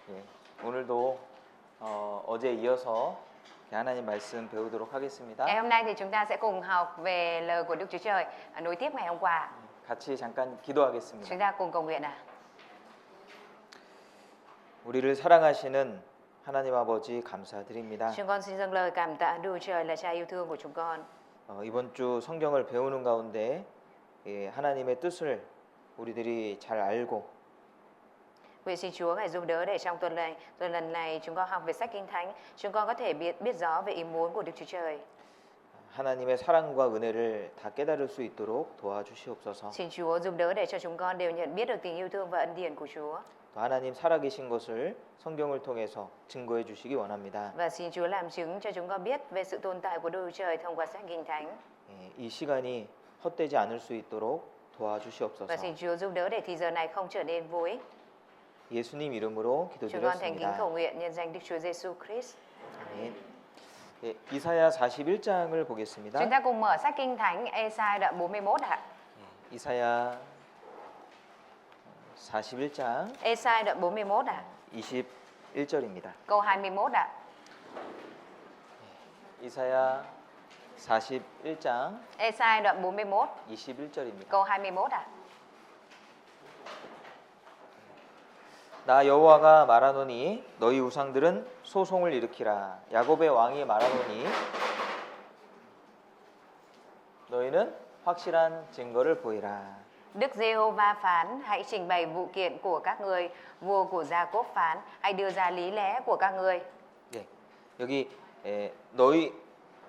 예, 오늘도 어제 이어서 하나님 말씀 배우도록 하겠습니다. Ngày hôm nay thì chúng ta sẽ cùng học về lời của Đức Chúa Trời, nối tiếp ngày hôm qua. 같이 잠깐 기도하겠습니다. Chúng ta cùng cầu nguyện ạ. 우리를 사랑하시는 하나님 아버지 감사드립니다. Chúng con xin dâng lời cảm tạ Đức Chúa Trời là Cha yêu thương của chúng con. 이번 주 성경을 배우는 가운데 하나님의 뜻을 우리들이 잘 알고 Nguyện xin Chúa ngài giúp đỡ để trong tuần lần này chúng con học về sách Kinh Thánh, chúng con có thể biết rõ về ý muốn của Đức Chúa Trời. 하나님의 사랑과 은혜를 다 깨달을 수 있도록 도와주시옵소서. Xin Chúa giúp đỡ để cho chúng con đều nhận biết được tình yêu thương và ân điển của Chúa. 또 하나님 살아계신 것을 성경을 통해서 증거해 주시기 원합니다. Và xin Chúa làm chứng cho chúng con biết về sự tồn tại của Đức Chúa Trời thông qua sách Kinh Thánh. 이 시간이 헛되지 않을 수 있도록 도와주시옵소서. Và xin Chúa giúp đỡ để thì giờ này không trở nên vô ích. 예수님 이름으로 Chúng con thành kính cầu 기도드렸습니다. nguyện nhân danh Đức Chúa Giêsu Christ. 아멘. 이사야 41장을 보겠습니다. Chúng ta cùng mở sách Kinh Thánh Ê-sai đoạn 41 ạ. 이사야 41장 Ê-sai đoạn 41 ạ. 21절입니다. Câu 21 ạ. 이사야 41장 Ê-sai đoạn 41, 21절입니다. câu 21 ạ. 나 여호와가 말하노니 너희 우상들은 소송을 일으키라. 야곱의 왕이 말하노니 너희는 확실한 증거를 보이라. Đức Giê-hô-va phán, hãy trình bày vụ kiện của các ngươi. Vua của Gia-cốp phán, hãy đưa ra lý lẽ của các ngươi. 네, 여기 너희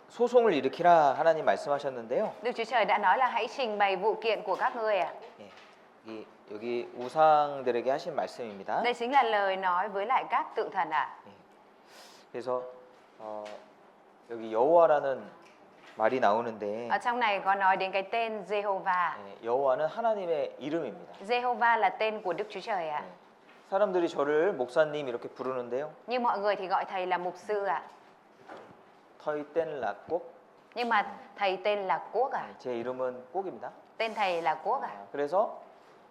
소송을 일으키라 하나님 말씀하셨는데요. Đức Chúa Trời đã nói là hãy trình bày vụ kiện của các ngươi ạ. 여기 우상들에게 하신 말씀입니다. Đây chính là lời nói với lại các tượng thần ạ. 그래서 여기 여호와라는 말이 나오는데 Ở trong này có nói đến cái tên Giê-hô-va. 여호와는 하나님의 이름입니다. Giê-hô-va là tên của Đức Chúa Trời ạ. 사람들이 저를 목사님 이렇게 부르는데요. Nhưng mọi người thì gọi thầy là mục sư ạ. 터이 땐 락곡. Nhưng mà thầy tên là Quốc ạ. 제 이름은 꼭입니다. Tên thầy là Quốc ạ. 그래서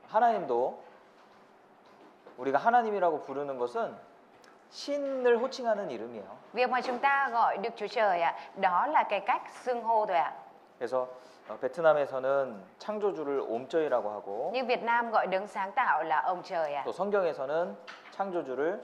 하나님도 우리가 하나님이라고 부르는 것은 신을 호칭하는 이름이에요. Việc mà chúng ta gọi Đức Chúa Trời ạ, đó là cái cách xưng hô thôi ạ. 그래서 베트남에서는 창조주를 옴쩌이라고 하고 Nhưng Việt Nam gọi đấng sáng tạo là ông trời ạ. 또 성경에서는 창조주를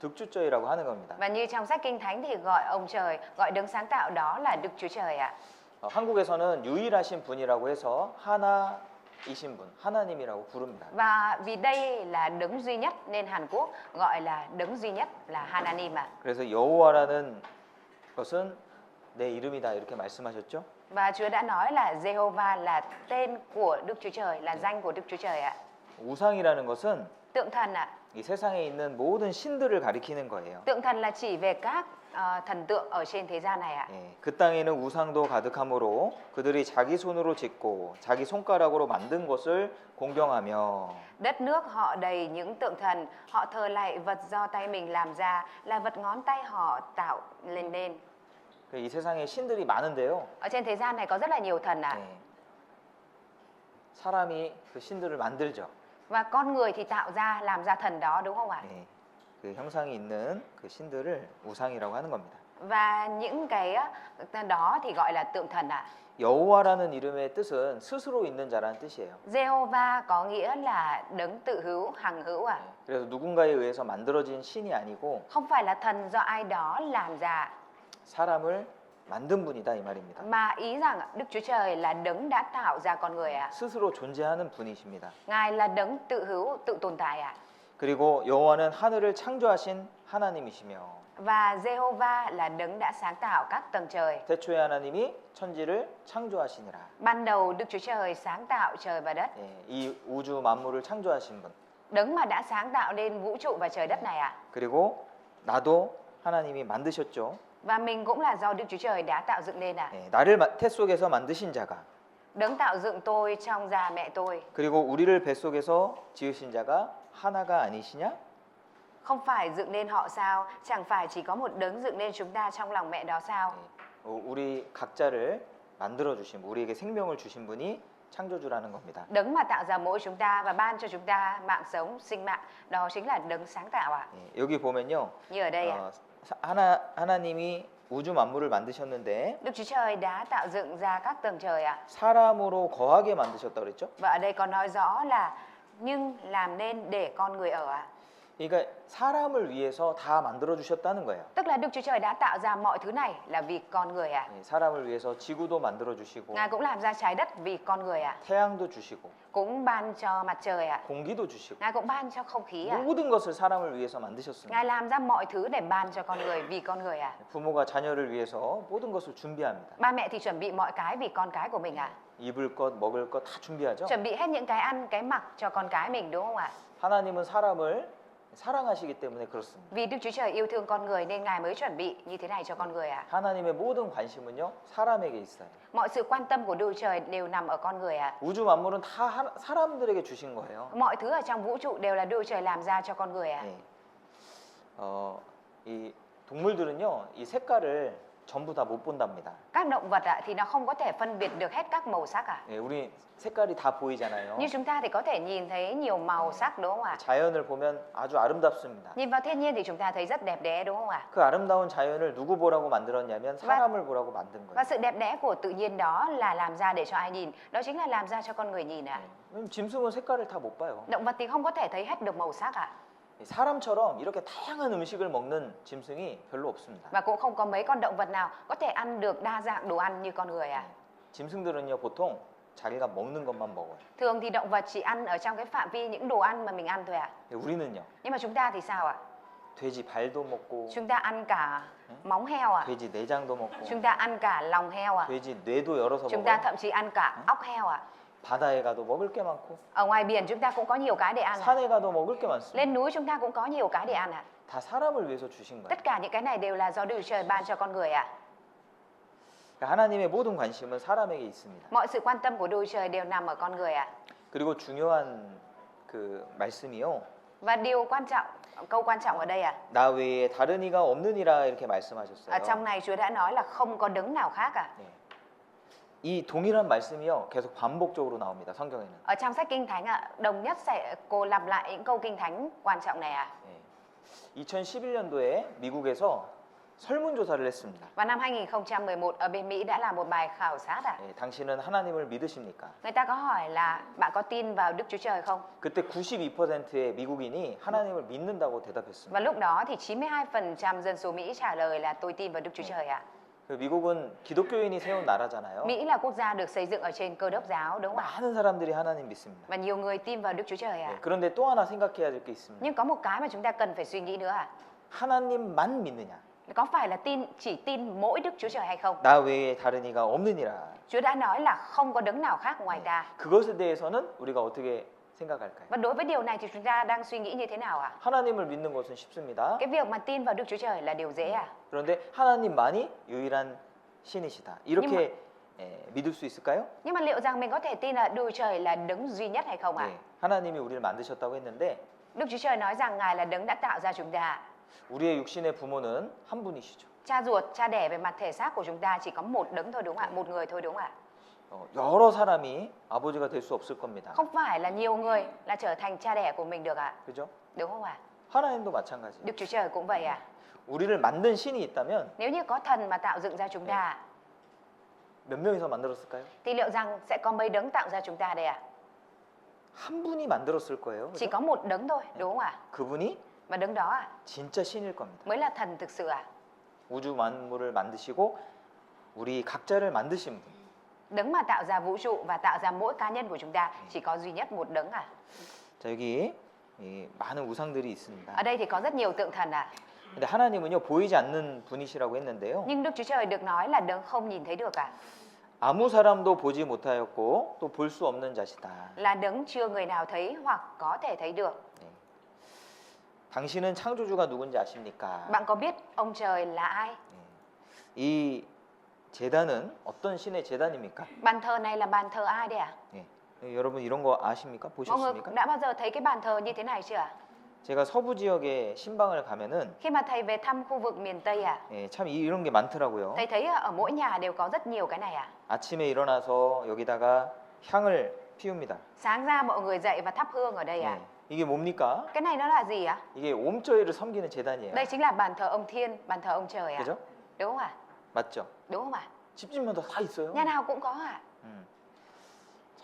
득주쩌이라고 하는 겁니다. Và như trong sách Kinh Thánh thì gọi ông trời, gọi đấng sáng tạo đó là Đức Chúa Trời ạ. 한국에서는 유일하신 분이라고 해서 하나이신 분, 하나님이라고 부릅니다. Và vì đây là đấng duy nhất nên Hàn Quốc gọi là đấng duy nhất là Hananim ạ. 그래서 여호와라는 것은 내 이름이다 이렇게 말씀하셨죠? Và Chúa đã nói là Giê-hô-va là tên của Đức Chúa Trời, là danh của Đức Chúa Trời ạ. 우상이라는 것은 Tượng thần ạ. 이 세상에 있는 모든 신들을 가리키는 거예요. Tượng thần là chỉ về các thần tượng ở trên thế gian này ạ. 그 땅에는 우상도 가득하므로 그들이 자기 손으로 짓고 자기 손가락으로 만든 것을 공경하며 Đất nước họ đầy những tượng thần, họ thờ lạy vật do tay mình làm ra, là vật ngón tay họ tạo lên nên. 이 세상에 신들이 많은데요. Ở trên thế gian này có rất là nhiều thần ạ. 사람이 그 신들을 만들죠. Và con người thì tạo ra, làm ra thần đó đúng không ạ? 그 형상이 있는 그 신들을 우상이라고 하는 겁니다. Và những cái đó thì gọi là tượng thần ạ. 여호와라는 이름의 뜻은 스스로 있는 자라는 뜻이에요. Giê-hô-va có nghĩa là đấng tự hữu, hằng hữu ạ. 그래서 누군가에 의해서 만들어진 신이 아니고 Không phải là thần do ai đó làm ra, 사람을 만든 분이다 이 말입니다. mà ý rằng Đức Chúa Trời là đấng đã tạo ra con người ạ. 스스로 존재하는 분이십니다. Ngài là đấng tự hữu, tự tồn tại ạ. 그리고 여호와는 하늘을 창조하신 하나님이시며 Và Giê-hô-va là đấng đã sáng tạo các tầng trời. 태초에 하나님이 천지를 창조하시니라. Ban đầu Đức Chúa Trời sáng tạo trời và đất. 이 우주 만물을 창조하신 분. Đấng mà đã sáng tạo nên vũ trụ và trời đất này ạ. 그리고 나도 하나님이 만드셨죠. Và mình cũng là do Đức Chúa Trời đã tạo dựng nên ạ. 나를 태 속에서 만드신 자가. Đấng tạo dựng tôi trong da mẹ tôi. 그리고 우리를 뱃속에서 지으신 자가 하나가 아니시냐? Không phải dựng nên họ sao? Chẳng phải chỉ có một đấng dựng nên chúng ta trong lòng mẹ đó sao? 우리 각자를 만들어 주신 우리에게 생명을 주신 분이 창조주라는 겁니다. Đấng mà tạo ra mỗi chúng ta và ban cho chúng ta mạng sống, sinh mạng, đó chính là đấng sáng tạo ạ. 예, 여기 보면요. Như ở đây ạ. 하나님이 우주 만물을 만드셨는데 Đức Chúa Trời đã tạo dựng ra các tầng trời ạ. 사람으로 거하게 만드셨다 그랬죠? Và ở đây có nói rõ là nhưng làm nên để con người ở ạ. 그러니까 사람을 위해서 다 만들어 주셨다는 거예요. Tức là Đức Chúa Trời đã tạo ra mọi thứ này là vì con người ạ. 예, 사람을 위해서 지구도 만들어 주시고 Ngài cũng làm ra trái đất vì con người ạ. 태양도 주시고 Cũng ban cho mặt trời ạ. 공기도 주시고 Ngài cũng ban cho không khí ạ. 모든 것을 사람을 위해서 만드셨습니다. Ngài làm ra mọi thứ để ban cho con người vì con người ạ. 부모가 자녀를 위해서 모든 것을 준비합니다. Ba mẹ thì chuẩn bị mọi cái vì con cái của mình ạ. 입을 것, 먹을 것 다 준비하죠. Chuẩn bị hết những cái ăn, cái mặc cho con cái mình đúng không ạ? 하나님은 사람을 사랑하시기 때문에 그렇습니다. Vì Đức Chúa Trời yêu thương con người nên Ngài mới chuẩn bị như thế này cho con người ạ. 하나님의 모든 관심은요 사람에게 있어요. Mọi sự quan tâm của Đức Chúa Trời đều nằm ở con người ạ. 우주 만물은 다 사람들에게 주신 거예요. Mọi thứ ở trong vũ trụ đều là Đức Chúa Trời làm ra cho con người ạ. 예. 이 동물들은요 이 색깔을 전부 다 못 본답니다. Các động vật ạ thì nó không có thể phân biệt được hết các màu sắc ạ. 예, 우리 색깔이 다 보이잖아요. Như chúng ta thì có thể nhìn thấy nhiều màu sắc đúng không ạ? 자연을 보면 아주 아름답습니다. Nhìn vào thiên nhiên thì chúng ta thấy rất đẹp đẽ đúng không ạ? 그 아름다운 자연을 누구 보라고 만들었냐면 사람을 보라고 만든 거예요. Và sự đẹp đẽ của tự nhiên đó là làm ra để cho ai nhìn? Đó chính là làm ra cho con người nhìn ạ. 짐승은 색깔을 다 못 봐요. Động vật thì không có thể thấy hết được màu sắc ạ. 사람처럼 이렇게 다양한 음식을 먹는 짐승이 별로 없습니다. Và cũng không có mấy con động vật nào có thể ăn được đa dạng đồ ăn như con người ạ. 짐승들은요 보통 자기가 먹는 것만 먹어요. Thường thì động vật chỉ ăn ở trong cái phạm vi những đồ ăn mà mình ăn thôi ạ. 우리는요 Nhưng mà chúng ta thì sao ạ? 돼지 발도 먹고 Chúng ta ăn cả móng heo ạ. 돼지 내장도 먹고 Chúng ta ăn cả lòng heo ạ. 돼지 뇌도 열어서 Chúng ta 먹어요. thậm chí ăn cả óc heo ạ. 바다에 가도 먹을 게 많고 Ở ngoài biển chúng ta cũng có nhiều cái để ăn ạ. 산에 가도 먹을 게 많습니다. Lên núi chúng ta cũng có nhiều cái để ăn ạ. 다 사람을 위해서 주신 거예요. Tất cả những cái này đều là do Đức Chúa Trời ban cho con người ạ. 그러니까 하나님의 모든 관심은 사람에게 있습니다. Mọi sự quan tâm của Đức Chúa Trời đều nằm ở con người ạ. 그리고 중요한 그 말씀이요. Và điều quan trọng, câu quan trọng ở đây ạ. 나 외에 다른 이가 없느니라 이렇게 Ở 말씀하셨어요. trong này Chúa đã nói là không có đấng nào khác ạ. 네. 이 동일한 말씀이요 계속 반복적으로 나옵니다. 성경에는. Ở trong sách Kinh Thánh ạ, đồng nhất sẽ cô lặp lại những câu Kinh Thánh quan trọng này ạ. 네. 2011년도에 미국에서 설문조사를 했습니다. Vào năm 2011 ở bên Mỹ đã làm một bài khảo sát ạ. 네, 당신은 하나님을 믿으십니까? Người ta có hỏi là bạn có tin vào Đức Chúa Trời không? 그때 92%의 미국인이 하나님을 믿는다고 대답했습니다. Và lúc đó thì 92% dân số Mỹ trả lời là tôi tin vào Đức Chúa Trời ạ. 그 미국은 기독교인이 세운 나라잖아요. Mỹ là quốc gia được xây dựng ở trên Cơ đốc giáo đúng không ạ? 많은 사람들이 하나님 믿습니다. Và nhiều người tin vào Đức Chúa Trời 네, ạ. 그런데 또 하나 생각해야 될 게 있습니다. Nhưng có một cái mà chúng ta cần phải suy nghĩ nữa ạ. 하나님만 믿느냐? Có phải là chỉ tin mỗi Đức Chúa Trời hay không? 나 외에 다른 이가 없느니라. Chúa đã nói là không có đấng nào khác ngoài ta. 그것에 대해서는 우리가 어떻게 생각할까요? Và đối với điều này thì chúng ta đang suy nghĩ như thế nào ạ? 하나님을 믿는 것은 쉽습니다. Cái việc mà tin vào Đức Chúa Trời là điều dễ ạ. 그런데 하나님만이 유일한 신이시다. 이렇게 믿을 수 있을까요? Nhưng mà liệu rằng mình có thể tin là Đức Chúa Trời là đấng duy nhất hay không ạ? 네, 하나님이 우리를 만드셨다고 했는데 Đức Chúa Trời nói rằng Ngài là đấng đã tạo ra chúng ta. 우리의 육신의 부모는 한 분이시죠. Cha ruột, cha đẻ về mặt thể xác của chúng ta chỉ có một đấng thôi đúng không ạ? Một người thôi đúng không ạ? 여러 사람이 아버지가 될 수 없을 겁니다. Không phải là nhiều người là trở thành cha đẻ của mình được ạ. 그죠? Đúng không ạ? 하나님도 마찬가지예요. Đức Chúa Trời cũng vậy ạ. 우리를 만든 신이 있다면 Nếu như có thần mà tạo dựng ra chúng ta 몇 명이서 만들었을까요? thì liệu rằng sẽ có mấy đấng tạo ra chúng ta đây ạ? 한 분이 만들었을 거예요. Chỉ 그죠? có một đấng thôi, đúng không ạ? 그분이 Và đấng đó ạ 진짜 신일 겁니다. mới là thần thực sự ạ. 우주 만물을 만드시고 우리 각자를 만드신 분. Đấng mà tạo ra vũ trụ và tạo ra mỗi cá nhân của chúng ta chỉ có duy nhất một đấng ạ. 자, 여기 이 많은 우상들이 있습니다. Ở đây thì có rất nhiều tượng thần ạ. 근데 하나님은요 보이지 않는 분이시라고 했는데요. Nhưng Đức Chúa Trời được nói là đấng không nhìn thấy được ạ. 아무 사람도 보지 못하였고 또 볼 수 없는 자시다. Là đấng chưa người nào thấy hoặc có thể thấy được. 네. 당신은 창조주가 누군지 아십니까? Bạn có biết ông trời là ai? 이 제단은 어떤 신의 제단입니까? Bàn thờ này là bàn thờ ai đây ạ? 예. 여러분 이런 거 아십니까? Mọi người 보셨습니까? đã bao giờ thấy cái bàn thờ như thế này chưa ạ? 제가 서부 지역에 신방을 가면은 Khi mà thầy về thăm khu vực miền Tây ạ, 예, 참 이런 게 많더라고요. thầy thấy ở mỗi nhà đều có rất nhiều cái này ạ. 아침에 일어나서 여기다가 향을 피웁니다. Sáng ra mọi người dậy và thắp hương ở đây à? 네. 이게 뭡니까? Cái này nó là gì ạ? 이게 옴저이를 섬기는 제단이에요. Đây chính là bàn thờ ông Thiên, bàn thờ ông trời à? 그죠? Đúng không ạ? 맞죠? Đúng không ạ? 집집마다 다 있어요. Nhà nào cũng có ạ.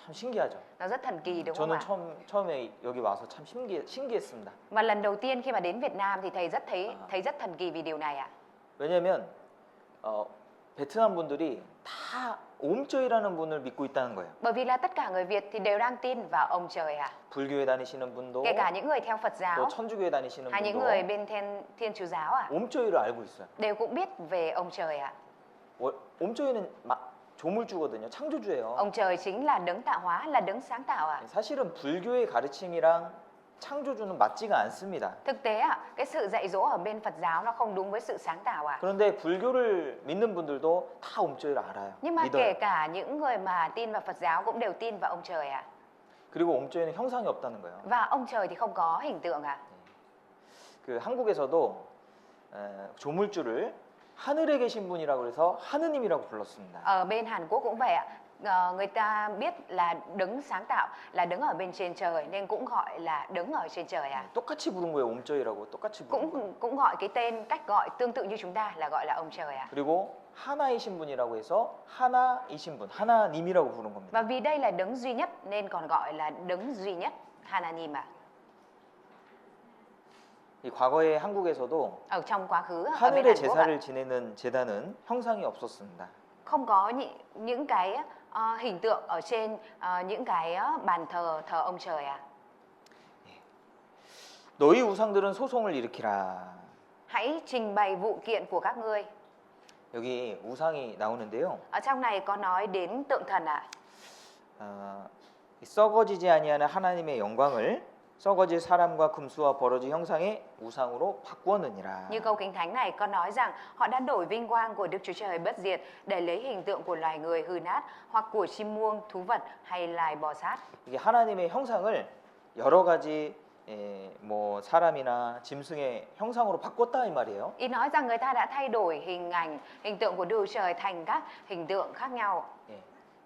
참 신기하죠. Nó rất thần kỳ đúng không 저는 ạ? 처음에 여기 와서 참 신기했습니다. Và lần đầu tiên khi mà đến Việt Nam thì thầy thấy rất thần kỳ vì điều này ạ. 왜냐면 베트남 분들이 다 옴저이라는 분을 믿고 있다는 거예요. Bởi vì là tất cả người Việt thì đều đang tin vào ông trời ạ. 불교에 다니시는 분도 Kể cả những người theo Phật 또 giáo 천주교에 다니시는 hay những 분도 người bên Thiên Chúa giáo ạ, 옴저이를 알고 있어요. đều cũng biết về ông trời ạ. 옴저이는 조물주거든요. 창조주예요. Ông trời chính là đấng tạo hóa, là đấng sáng tạo ạ. 사실은 불교의 가르침이랑 창조주는 맞지가 않습니다. Thực tế ạ, cái sự dạy dỗ ở bên Phật giáo nó không đúng với sự sáng tạo ạ. 그런데 불교를 믿는 분들도 다 옴저이를 알아요. Nhưng mà kể 믿어요. cả những người mà tin vào Phật giáo cũng đều tin vào ông trời ạ. 그리고 옴저이는 형상이 없다는 거예요. Và ông trời thì không có hình tượng ạ. 그 한국에서도 조물주를 하늘에 계신 분이라고 해서 하느님이라고 불렀습니다. Ở bên Hàn Quốc cũng vậy ạ. Người ta biết là đấng sáng tạo là đấng ở bên trên trời nên cũng gọi là đấng ở trên trời ạ. 똑같이 부른 거예요. 옴저이라고 똑같이 부른 거예요. Cũng gọi cái tên cách gọi tương tự như chúng ta là gọi là ông trời ạ. 그리고 하나이신 분이라고 해서 하나이신 분, 하나님이라고 부른 겁니다. Và vì đây là đấng duy nhất nên còn gọi là đấng duy nhất Hananim ạ. 이 과거에 한국에서도 Ở trong quá khứ ở bên 하늘의 Hàn Quốc ạ, 제사를 지내는 제단은 형상이 없었습니다. không có những cái hình tượng ở trên những cái bàn thờ ông trời ạ. 너희 우상들은 소송을 일으키라. Hãy trình bày vụ kiện của các ngươi. 여기 우상이 나오는데요. Ở trong này có nói đến tượng thần ạ. 썩어지지 아니하는 하나님의 영광을 썩어질 사람과 금수와 버러지 형상의 우상으로 바꾸었느니라. Như câu Kinh Thánh này có nói rằng họ đã đổi vinh quang của Đức Chúa Trời bất diệt để lấy hình tượng của loài người hư nát hoặc của chim muông, thú vật hay loài bò sát. 이게 하나님의 형상을 여러 가지 뭐 사람이나 짐승의 형상으로 바꿨다 이 말이에요. Ý nói rằng người ta đã thay đổi hình tượng của Đức Chúa Trời thành các hình tượng khác nhau.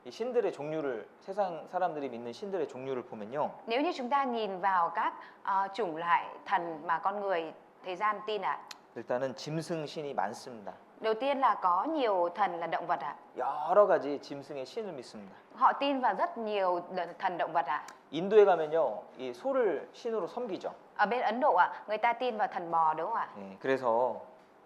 이 신들의 종류를 세상 사람들이 믿는 신들의 종류를 보면요. Nếu như chúng ta nhìn vào các chủng loại thần mà con người thế gian tin ạ. 일단은 짐승 신이 많습니다. Đầu tiên là có nhiều thần là động vật ạ. 여러 가지 짐승의 신을 믿습니다. Họ tin vào rất nhiều thần động vật ạ. 인도에 가면요, 이 소를 신으로 섬기죠. Ở bên Ấn Độ ạ, người ta tin vào thần bò đúng không ạ? 그래서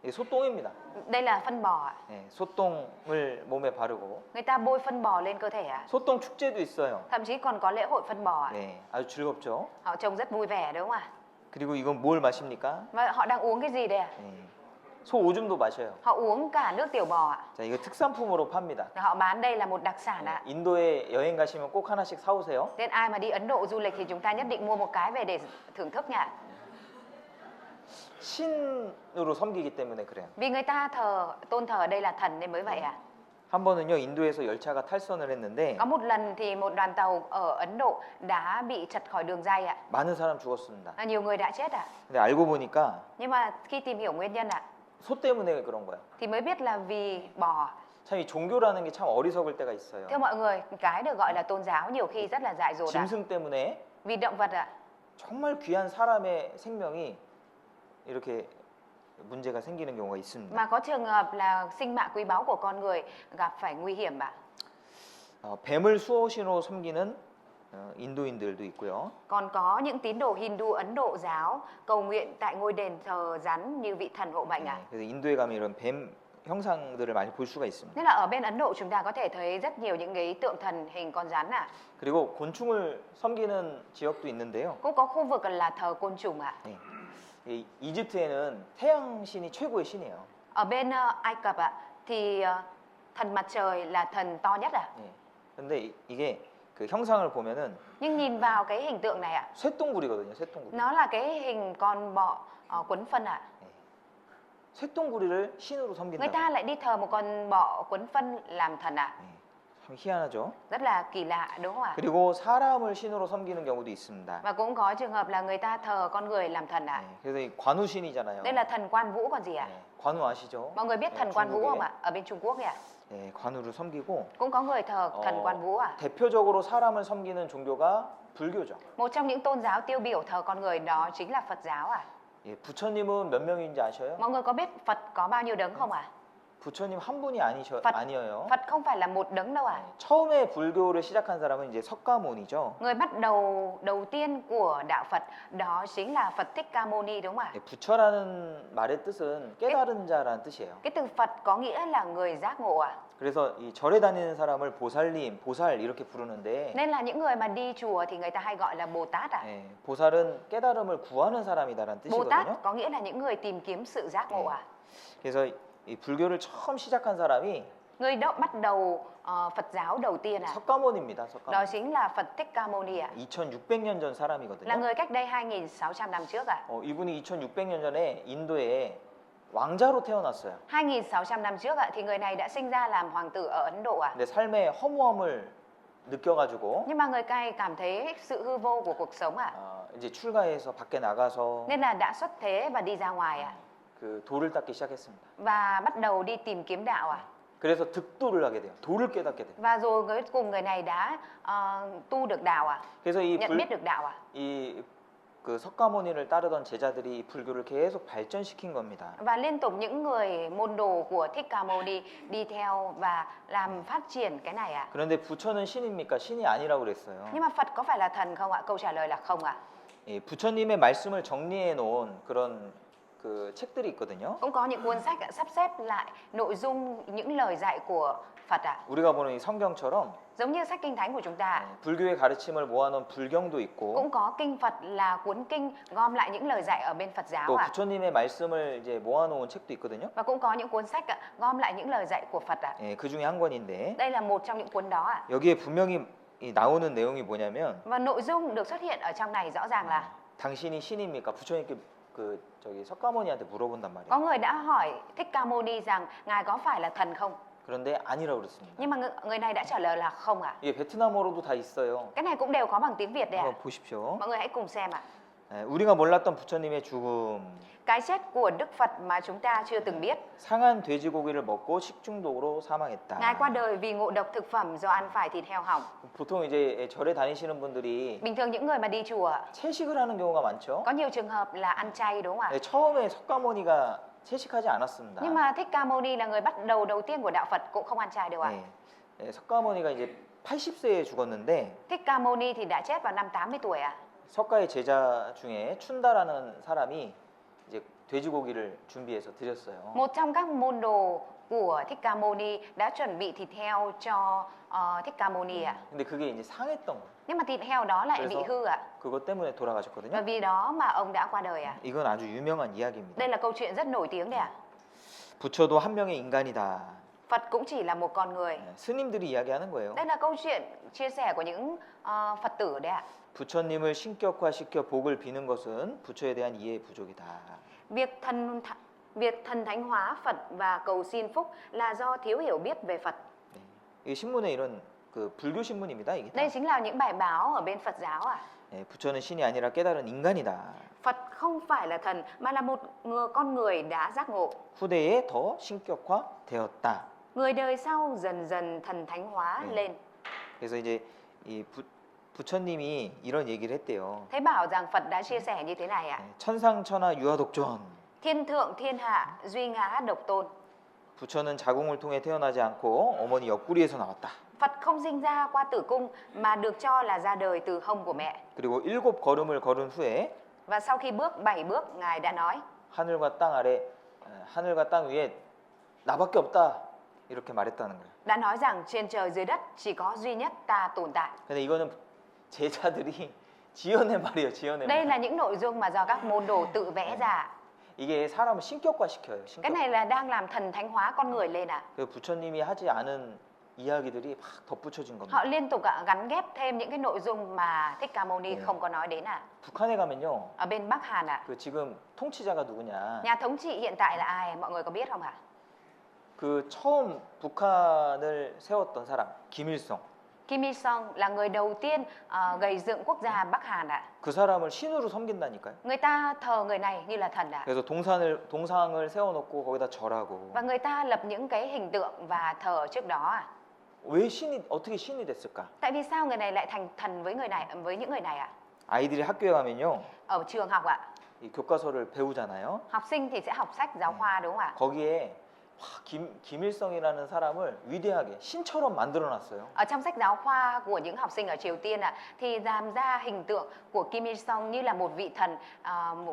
이 소똥입니다. Đây là phân bò ạ. 소똥을 몸에 바르고 Người ta bôi phân bò lên cơ thể ạ. 소똥 축제도 있어요. Thậm chí còn có lễ hội phân bò ạ. 아주 즐겁죠. Họ trông rất vui vẻ đúng không ạ? 그리고 이건 뭘 마십니까? Và họ đang uống cái gì đây ạ? 소 오줌도 마셔요. Họ uống cả nước tiểu bò ạ. 자, 이거 특산품으로 팝니다. Họ bán đây là một đặc sản ạ. 인도에 여행 가시면 꼭 하나씩 사오세요. Nên ai mà đi Ấn Độ du lịch thì chúng ta nhất định mua một cái về để thưởng thức nha. 신으로 섬기기 때문에 그래요. Vì người ta tôn thờ đây là thần nên mới vậy ạ. 한 번은요, 인도에서 열차가 탈선을 했는데 Có một lần thì một đoàn tàu ở Ấn Độ đã bị chật khỏi đường ray ạ. 많은 사람 죽었습니다. Nhiều người đã chết ạ. 근데 알고 보니까 Nhưng mà khi tìm hiểu nguyên nhân ạ 소 때문에 그런 거예요. thì mới biết là vì bò. 참 이 종교라는 게 참 어리석을 때가 있어요. Thưa mọi người, cái được gọi là tôn giáo nhiều khi rất là dại dột ạ. 짐승 때문에 Vì động vật ạ. 정말 귀한 사람의 생명이 이렇게 문제가 생기는 경우가 있습니다. Mà có trường hợp là sinh mạng quý báu của con người gặp phải nguy hiểm ạ. 뱀을 수호신으로 섬기는 인도인들도 있고요. Còn có những tín đồ Hindu Ấn Độ giáo cầu nguyện tại ngôi đền thờ rắn như vị thần hộ mệnh ạ. 그래서 인도에 가면 이런 뱀 형상들을 많이 볼 수가 있습니다. Nên là ở bên Ấn Độ chúng ta có thể thấy rất nhiều những cái tượng thần hình con rắn ạ. 그리고 곤충을 섬기는 지역도 있는데요. Cũng có khu vực là thờ côn trùng ạ. 이 이집트에는 태양 신이 최고의 신이에요. Ở bên Ai Cập ạ thì thần mặt trời là thần to nhất ạ. 근데 이게 그 형상을 보면은 Nhưng nhìn vào cái hình tượng này ạ, 쇠똥구리거든요. 쇠똥구리. nó là cái hình con bọ quấn phân ạ. 쇠똥구리를 신으로 Người 섬긴다. ta lại đi thờ một con bọ quấn phân làm thần ạ. 참 희한하죠. Rất là kỳ lạ đúng không ạ? 그리고 사람을 신으로 섬기는 경우도 있습니다. Và cũng có trường hợp là người ta thờ con người làm thần ạ. 그래서 이 관우신이잖아요. Đây là thần Quan Vũ còn gì ạ? 관우 아시죠? Mọi người biết thần Quan Vũ không ạ? Ở bên Trung Quốc ạ. 예, 관우를 섬기고 Cũng có người thờ thần Quan Vũ à? 대표적으로 사람을 섬기는 종교가 불교죠. Một trong những tôn giáo tiêu biểu thờ con người đó chính là Phật giáo à? 예, 부처님은 몇 명인지 아셔요? Mọi người có biết Phật có bao nhiêu đấng không à? 부처님 한 분이 Phật 아니에요. Phật không phải là một đấng đâu à? 처음에 불교를 시작한 사람은 이제 석가모니죠. Người bắt đầu tiên của đạo Phật đó chính là Phật Thích Ca Mâu Ni đúng không ạ? 예, 부처라는 말의 뜻은 깨달은 자라는 뜻이에요. Cái từ Phật có nghĩa là người giác ngộ à? 그래서 이 절에 다니는 사람을 보살님, 보살 이렇게 부르는데 Nên là những người mà đi chùa thì người ta hay gọi là Bồ Tát à? 예, 보살은 깨달음을 구하는 사람이다라는 Bồ Tát 뜻이거든요. có nghĩa là những người tìm kiếm sự giác ngộ à? 그래서 이 불교를 처음 시작한 사람이 Người bắt đầu Phật giáo đầu tiên à? 석가모니입니다. Đó 석가모니. chính là Phật Thích Ca Mâu Ni à? 2600년 전 Là 사람이거든요. người cách đây 2.600 năm trước à? 이분이 2600년 전에 인도에 왕자로 태어났어요. 2.600 năm trước ạ, thì người này đã sinh ra làm hoàng tử ở Ấn Độ à? 근데 삶의 허무함을 느껴가지고 Nhưng mà người cai cảm thấy sự hư vô của cuộc sống à? 이제 출가해서 밖에 나가서 Nên là đã xuất thế và đi ra ngoài à? 그 돌을 닦기 시작했습니다. Và bắt đầu đi tìm kiếm đạo à? 그래서 득도를 하게 돼요. 돌을 깨닫게 돼요. Và rồi cuối cùng người này đã tu được đạo à? 그래서 Nhận biết được đạo à? 그 석가모니를 따르던 제자들이 이 불교를 계속 발전시킨 겁니다. Và liên tục những người môn đồ của Thích Ca Mâu Ni đi theo và làm phát triển cái này à? 그런데 부처는 신입니까? 신이 아니라고 그랬어요. Nhưng mà Phật có phải là thần không ạ? Câu trả lời là không ạ. 예, 부처님의 말씀을 정리해 놓은 그런 그 책들이 있거든요. Cũng có những cuốn sách sắp xếp lại nội dung những lời dạy của Phật ạ. 우리가 보는 이 성경처럼 Giống như sách kinh thánh của chúng ta. 불교의 가르침을 모아놓은 불경도 있고 Cũng có kinh Phật là cuốn kinh gom lại những lời dạy ở bên Phật giáo 또 ạ. 부처님의 말씀을 이제 모아놓은 책도 있거든요. Và cũng có những cuốn sách gom lại những lời dạy của Phật ạ. 예, 그 중에 한 권인데 Đây là một trong những cuốn đó ạ. 여기에 분명히 나오는 내용이 뭐냐면 Và nội dung được xuất hiện ở trong này rõ ràng là 당신이 신입니까? 부처님께 그 저기 석가모니한테 물어본단 말이에요. có người đã hỏi Thích Ca Mâu Ni rằng ngài có phải là thần không? 그런데 아니라고 그랬습니다. Nhưng mà người này đã trả lời là không ạ. 이게 베트남어로도 다 있어요. Cái này cũng đều có bằng tiếng Việt đấy ạ. 한번 보십시오. Mọi người hãy cùng xem ạ. 우리가 몰랐던 부처님의 죽음, Cái chết của Đức Phật mà chúng ta chưa từng biết. 상한 돼지고기를 먹고 식중독으로 사망했다. Ngài qua đời vì ngộ độc thực phẩm do ăn phải thịt heo hỏng. 보통 이제 절에 다니시는 분들이 Bình thường những người mà đi chùa 채식을 하는 경우가 많죠. có nhiều trường hợp là ăn chay đúng không ạ? 네, 처음에 석가모니가 채식하지 않았습니다. Nhưng mà Thích Ca Mâu Ni là người bắt đầu tiên của đạo Phật cũng không ăn chay đâu ạ. 네, 네, 석가모니가 이제 80세에 죽었는데 Thích Ca Mâu Ni thì đã chết vào năm 80 tuổi ạ. 석가의 제자 중에 춘다라는 사람이 이제 돼지고기를 준비해서 드렸어요. Một trong các môn đồ của Thích Ca Mâu Ni đã chuẩn bị thịt heo cho Thích Ca Mâu Ni ạ. 근데 그게 이제 상했던 거예요. Nhưng mà thịt heo đó lại bị 그래서 hư ạ. 그것 때문에 돌아가셨거든요. Và vì đó mà ông đã qua đời ạ. 이건 아주 유명한 이야기입니다. Đây là câu chuyện rất nổi tiếng đấy ạ. 부처도 한 명의 인간이다. Phật cũng chỉ là một con người. 스님들이 이야기하는 거예요. Đây là câu chuyện chia sẻ của những Phật tử đấy ạ. 부처님을 신격화시켜 복을 비는 것은 부처에 대한 이해의 부족이다. Việc thần thánh hóa Phật và cầu xin phúc là do thiếu hiểu biết về Phật. 네. 이게 신문에 이런 그 불교 신문입니다. 이게 다. Đây chính là những bài báo ở bên Phật giáo ạ. 네, 부처는 신이 아니라 깨달은 인간이다. Phật không phải là thần mà là một con người đã giác ngộ. 후대에 더 신격화되었다. Người đời sau dần dần thần thánh hóa lên. 그래서 이제 이 부처님이 이런 얘기를 했대요. Thấy bảo rằng Phật đã chia sẻ như thế này ạ. 천상천하 유아독존. Thiên thượng thiên hạ duy ngã độc tôn. 부처는 자궁을 통해 태어나지 않고 어머니 옆구리에서 나왔다. Phật không sinh ra qua tử cung mà được cho là ra đời từ hông của mẹ. 그리고 7 걸음을 걸은 후에 Và sau khi bước 7 bước, Ngài đã nói: 하늘과 땅 아래, 하늘과 땅 위에 나밖에 없다. 이렇게 말했다는 거예요. đã nói rằng trên trời dưới đất chỉ có duy nhất ta tồn tại. 근데 이거는 제자들이 지어낸 말이에요. 지어낸 Đây 말. là những nội dung mà do các môn đồ tự vẽ ra. 이게 사람을 신격화시켜요. Cái 신격. này là đang làm thần thánh hóa con người lên ạ. 그 부처님이 하지 않은 이야기들이 막 덧붙여진 겁니다. Họ liên tục gắn ghép thêm những cái nội dung mà Thích Ca Mâu Ni không có nói đến ạ. 북한에 가면요. Ở bên Bắc Hàn ạ. 그 지금 통치자가 누구냐? Nhà thống trị hiện tại là ai? Mọi người có biết không ạ? 그 처음 북한을 세웠던 사람 김일성. Kim Il Sung là người đầu tiên gây dựng quốc gia Bắc Hàn ạ. 그 사람을 신으로 섬긴다니까요. Người ta thờ người này như là thần ạ. 그래서 동상을 세워놓고 거기다 절하고. Và người ta lập những cái hình tượng và thờ trước đó ạ. 왜 어떻게 신이 됐을까? Tại vì sao người này lại thành thần với những người này ạ? 아이들이 학교에 가면요, Ở trường học ạ, 이 교과서를 배우잖아요. học sinh thì sẽ học sách giáo khoa đúng không ạ? 거기에 김일성이라는 사람을 위대하게 신처럼 만들어놨어요. Ở trong sách giáo khoa của những học sinh ở Triều Tiên ạ, thì làm ra hình tượng của Kim Il Sung như là một vị thần,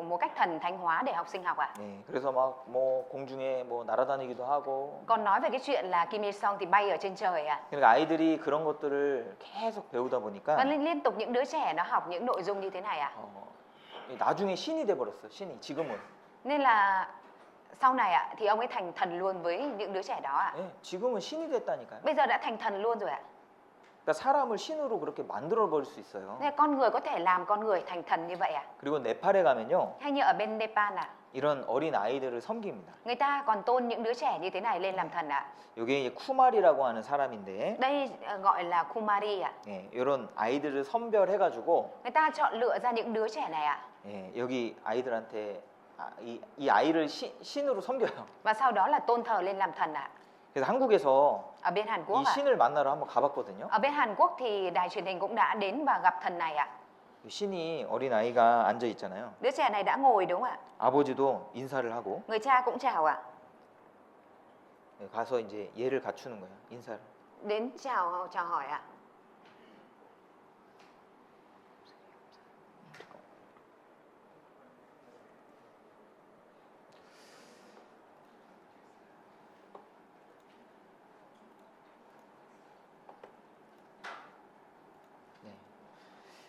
một cách thần thánh hóa để học sinh học ạ. 네, 그래서 막 뭐 공중에 뭐 날아다니기도 하고. Còn nói về cái chuyện là Kim Il Sung thì bay ở trên trời ạ. 그러니까 아이들이 그런 것들을 계속 배우다 보니까 Và liên tục những đứa trẻ nó học những nội dung như thế này ạ. 나중에 신이 돼버렸어. 신이 지금은. Nên là sau này ạ thì ông ấy thành thần luôn với những đứa trẻ đó ạ. 네, 지금은 신이 됐다니까요. Bây giờ đã thành thần luôn rồi ạ. 그러니까 사람을 신으로 그렇게 만들어 버릴 수 있어요. Nên con người có thể làm con người thành thần như vậy ạ. 그리고 네팔에 가면요, Hay như ở bên Nepal ạ, 이런 어린 아이들을 섬깁니다. người ta còn tôn những đứa trẻ như thế này lên làm thần ạ. 이게 이제 쿠마리라고 하는 사람인데, Đây gọi là Kumari ạ. 예, 이런 아이들을 선별해가지고, Người ta chọn lựa ra những đứa trẻ này ạ. 예, 여기 아이들한테 이 아이를 신으로 섬겨요. Và sau đó là tôn thờ lên làm thần ạ. 그래서 한국에서 Ở bên Hàn 이 Quốc ạ. 신을 만나러 한번 가봤거든요. Ở bên Hàn Quốc thì đài truyền hình cũng đã đến và gặp thần này ạ. 이 신이 어린 아이가 앉아 있잖아요. Đứa trẻ này đã ngồi đúng không ạ? 아버지도 인사를 하고, Người cha cũng chào ạ. 예, 가서 이제 예를 갖추는 거예요. 인사를. Đến chào hỏi ạ.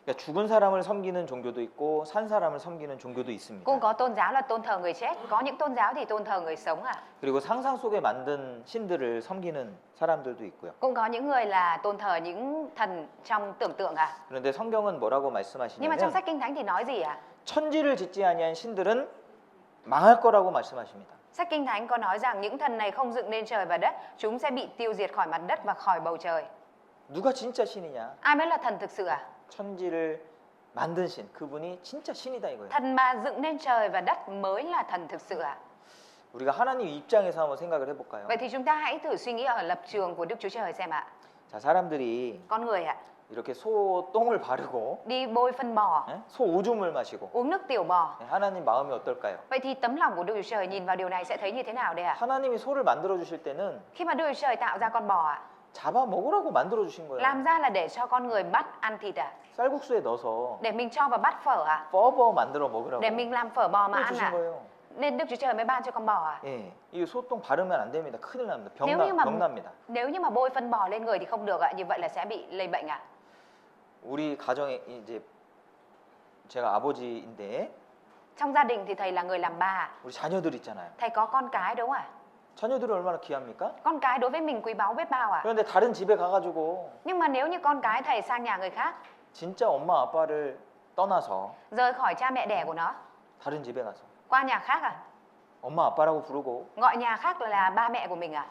그러니까 죽은 사람을 섬기는 종교도 있고 산 사람을 섬기는 종교도 있습니다. Cũng có tôn giáo là tôn thờ người chết, có những tôn giáo thì tôn thờ người sống ạ. 그리고 상상 속에 만든 신들을 섬기는 사람들도 있고요. Cũng có những người là tôn thờ những thần trong tưởng tượng ạ. 그런데 성경은 뭐라고 Nhưng mà trong 말씀하시냐면 sách Kinh Thánh thì nói gì ạ? 천지를 짓지 아니한 신들은 망할 거라고 말씀하십니다. Sách Kinh Thánh có nói rằng những thần này không dựng nên trời và đất, chúng sẽ bị tiêu diệt khỏi mặt đất và khỏi bầu trời. 누가 진짜 신이냐? Ai mới là thần thực sự ạ? 천지를 만든 신, 그분이 진짜 신이다 이거예요. Thần mà dựng nên trời và đất mới là thần thực sự ạ. 우리가 하나님 입장에서 한번 생각을 해볼까요? Vậy thì chúng ta hãy thử suy nghĩ ở lập trường của Đức Chúa Trời xem ạ. 자, 사람들이 Con người ạ, 이렇게 소 똥을 바르고 đi bôi phân bò, 예? 소 오줌을 마시고 uống nước tiểu bò. 예, 하나님 마음이 어떨까요? Vậy thì tấm lòng của Đức Chúa Trời nhìn vào điều này sẽ thấy như thế nào đây ạ? 하나님이 소를 만들어 주실 때는 Khi mà Đức Chúa Trời tạo ra con bò ạ, 잡아 먹으라고 만들어 주신 거예요. làm ra là để cho con người bắt ăn thịt ạ, 쌀국수에 넣어서 để mình cho vào bát phở ạ, 뻐버 만들어 먹으라고 để mình làm phở bò mà ăn 주신 ạ. 거예요. Nên Đức Chúa Trời mới ban cho con bò ạ. 예, 이 소똥 바르면 안 됩니다. 큰일 납니다. 병 납니다. Nếu như mà bôi phân bò lên người thì không được ạ, như vậy là sẽ bị lây bệnh ạ. 우리 가정에 이제 제가 아버지인데 Trong gia đình thì thầy là người làm bà, 우리 자녀들 있잖아요. thầy có con cái đúng không ạ? 자녀들이 얼마나 귀합니까? Con cái đối với mình quý báu biết bao ạ. 그런데 다른 집에 가가지고 Nhưng mà nếu như con cái thầy sang nhà người khác, 진짜 엄마 아빠를 떠나서 rời khỏi cha mẹ đẻ của nó, 다른 집에 가서 qua nhà khác à, 엄마 아빠라고 부르고 gọi nhà khác là ba mẹ của mình à,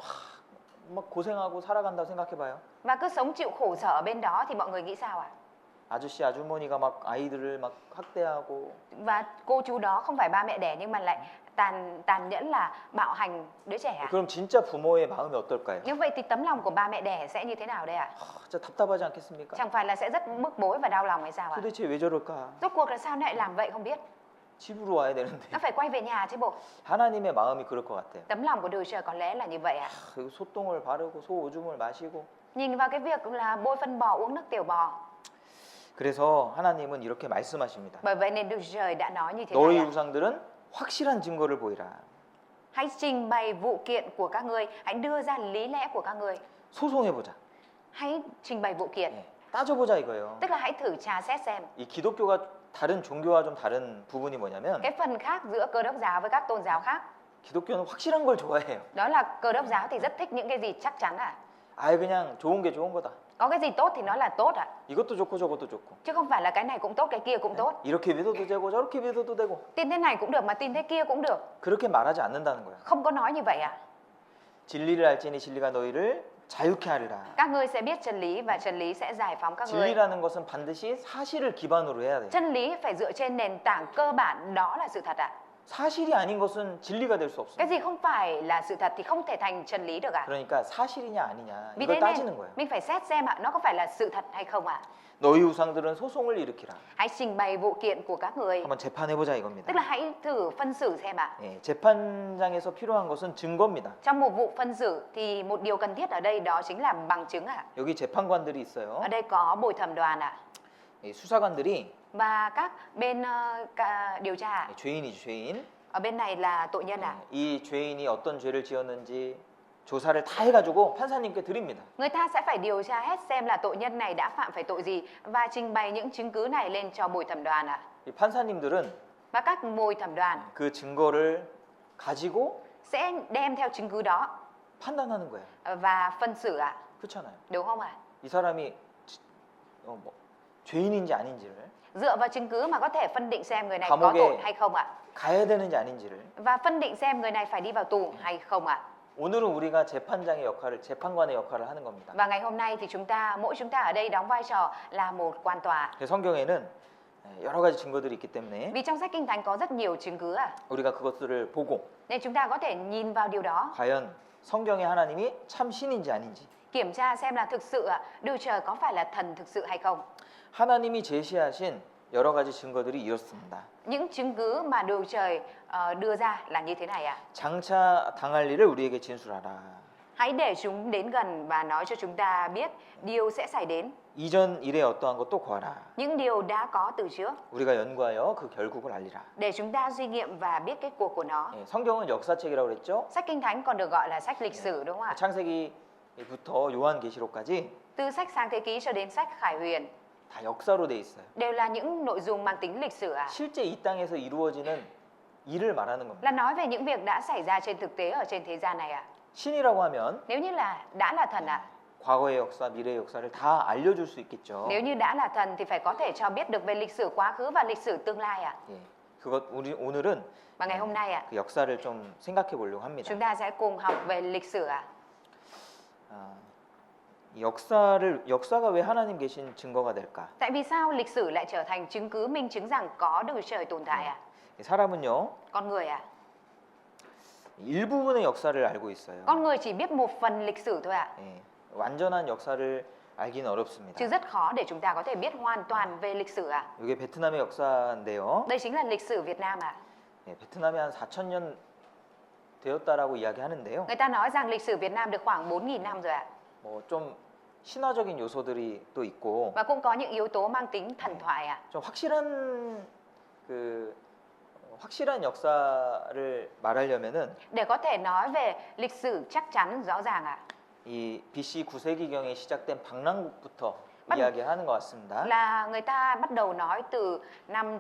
막 고생하고 살아간다고 생각해봐요. và cứ sống chịu khổ sở ở bên đó thì mọi người nghĩ sao ạ? 아저씨 아주머니가 막 아이들을 막 학대하고 Và cô chú đó không phải ba mẹ đẻ nhưng mà lại tàn nhẫn là bạo hành đứa trẻ à? 그럼 진짜 부모의 마음이 어떨까요? Như vậy thì tấm lòng của ba mẹ đẻ sẽ như thế nào đây ạ? 진짜 답답하지 않겠습니까? Chẳng phải là sẽ rất bức bối và đau lòng hay sao ạ? 도대체 왜 저럴까? Rốt cuộc là sao lại làm vậy không biết. 집으로 와야 되는데 Nó phải quay về nhà chứ bộ. 하나님의 마음이 그럴 것 같아요. Tấm lòng của Đức Chúa Trời có lẽ là như vậy ạ. 그리고 소똥을 바르고 소 오줌을 마시고 Nhìn vào cái việc là bôi phân bò, uống nước tiểu bò. 그래서 하나님은 이렇게 말씀하십니다. Bởi vậy nên Đức Chúa Trời đã nói như thế 너희 này ạ. 우상들은 확실한 증거를 보이라. Hãy trình bày vụ kiện của các ngươi, hãy đưa ra lý lẽ của các ngươi. 소송해보자. Hãy trình bày vụ kiện, 예, 따져보자 이거예요. tức là hãy thử tra xét xem. 이 기독교가 다른 종교와 좀 다른 부분이 뭐냐면 Cái phần khác giữa Cơ Đốc giáo với các tôn giáo khác, 기독교는 확실한 걸 좋아해요. đó là Cơ Đốc giáo thì rất thích những cái gì chắc chắn ạ. 아예 그냥 좋은 게 좋은 거다. Có cái gì tốt thì nó là tốt ạ. 이것도 좋고 저것도 좋고. Chứ không phải là cái này cũng tốt, cái kia cũng tốt. 이렇게 믿어도 되고 저렇게 믿어도 되고. Tin thế này cũng được mà tin thế kia cũng được. 그렇게 말하지 않는다는 거야. Không có nói như vậy ạ. 진리를 알지니 진리가 너희를 자유케 하리라. Các ngươi sẽ biết chân lý và chân lý sẽ giải phóng các ngươi. 진리라는 것은 반드시 사실을 기반으로 해야 돼요. Chân lý phải dựa trên nền tảng cơ bản đó là sự thật ạ. 사실이 아닌 것은 진리가 될 수 Cái 없어요. gì không phải là sự thật thì không thể thành chân lý được ạ. 그러니까 사실이냐 아니냐 Vì 이걸 thế 따지는 nên 거예요. mình phải xét xem ạ, nó có phải là sự thật hay không ạ. 너희 우상들은 소송을 일으키라. Hãy trình bày vụ kiện của các người. 한번 재판해보자 이겁니다. Tức là hãy thử phân xử xem ạ. 예, 재판장에서 필요한 것은 증거입니다. Trong một vụ phân xử thì một điều cần thiết ở đây đó chính là bằng chứng ạ. 여기 재판관들이 있어요. Ở đây có bồi thẩm đoàn ạ. 이 수사관들이 Và các bên điều tra ạ. 죄인이죠, 죄인. Ở bên này là tội nhân ạ. 이 죄인이 어떤 죄를 지었는지 조사를 다 해가지고 판사님께 드립니다. Người ta sẽ phải điều tra hết xem là tội nhân này đã phạm phải tội gì và trình bày những chứng cứ này lên cho bồi thẩm đoàn ạ. 이 판사님들은 Và các bồi thẩm đoàn 그 증거를 가지고 sẽ đem theo chứng cứ đó 판단하는 거예요. và phân xử ạ. 그렇잖아요. Đúng không ạ? 이 사람이 뭐 죄인인지 아닌지를 Dựa vào chứng cứ mà có thể phân định xem người này 감옥에 có tội hay không ạ. 가야 되는지 아닌지를. Và phân định xem người này phải đi vào tù hay không ạ. 오늘은 우리가 재판장의 역할을, 재판관의 역할을 하는 겁니다. Và ngày hôm nay thì mỗi chúng ta ở đây đóng vai trò là một quan tòa. 성경에는 여러 가지 증거들이 있기 때문에 Vì trong sách Kinh Thánh có rất nhiều chứng cứ ạ. 우리가 그것들을 보고 Nên chúng ta có thể nhìn vào điều đó, 과연 성경의 하나님이 참 신인지 아닌지, kiểm tra xem là thực sự ạ, Đức Trời có phải là thần thực sự hay không. 하나님이 제시하신 여러 가지 증거들이 이렇습니다. Những chứng cứ mà Đức Trời đưa ra là như thế này ạ. 장차 당할 일을 우리에게 진술하라. Hãy để chúng đến gần và nói cho chúng ta biết điều sẽ xảy đến. 이전 일에 어떠한 것도 구하라. Những điều đã có từ trước 우리가 연구하여 그 결국을 알리라. để chúng ta suy nghiệm và biết kết cuộc của nó. 예, 성경은 역사책이라고 그랬죠. Sách Kinh Thánh còn được gọi là sách lịch sử đúng không ạ? 창세기부터 요한계시록까지 Từ sách Sáng Thế Ký cho đến sách Khải Huyền 다 역사로 돼 있어요. đều là những nội dung mang tính lịch sử ạ. 실제 이 땅에서 이루어지는 일을 말하는 겁니다. Là nói về những việc đã xảy ra trên thực tế ở trên thế gian này ạ. 신이라고 하면 Nếu như là đã là thần ạ, 과거의 역사, 미래의 역사를 다 알려줄 수 있겠죠. nếu như đã là thần thì phải có thể cho biết được về lịch sử quá khứ và lịch sử tương lai ạ. 예, 오늘은 Và ngày hôm nay ạ, 그 역사를 좀 생각해 보려고 합니다. chúng ta sẽ cùng học về lịch sử ạ. 이 역사가 왜 하나님 계신 증거가 될까? Tại vì sao lịch sử lại trở thành chứng cứ minh chứng rằng có Đức Trời tồn tại ạ? 사람은요, Con người ạ, 일부분의 역사를 알고 있어요. con người chỉ biết một phần lịch sử thôi ạ. 예, 완전한 역사를 알기는 어렵습니다. Chứ rất khó để chúng ta có thể biết hoàn toàn về lịch sử ạ. 이게 베트남의 역사인데요. Đây chính là lịch sử Việt Nam ạ. 예, 베트남이 한 4,000년 되었다라고 이야기하는데요. Người ta nói rằng lịch sử Việt Nam được khoảng 4.000 năm rồi ạ. 좀 신화적인 요소들이 또 있고 Và cũng có những yếu tố mang tính thần thoại ạ. 좀 확실한 역사를 말하려면은 Để có thể nói về lịch sử chắc chắn rõ ràng ạ, 이 BC 9세기경에 시작된 방랑국부터 bắt- 이야기하는 것 같습니다. là người ta bắt đầu nói từ năm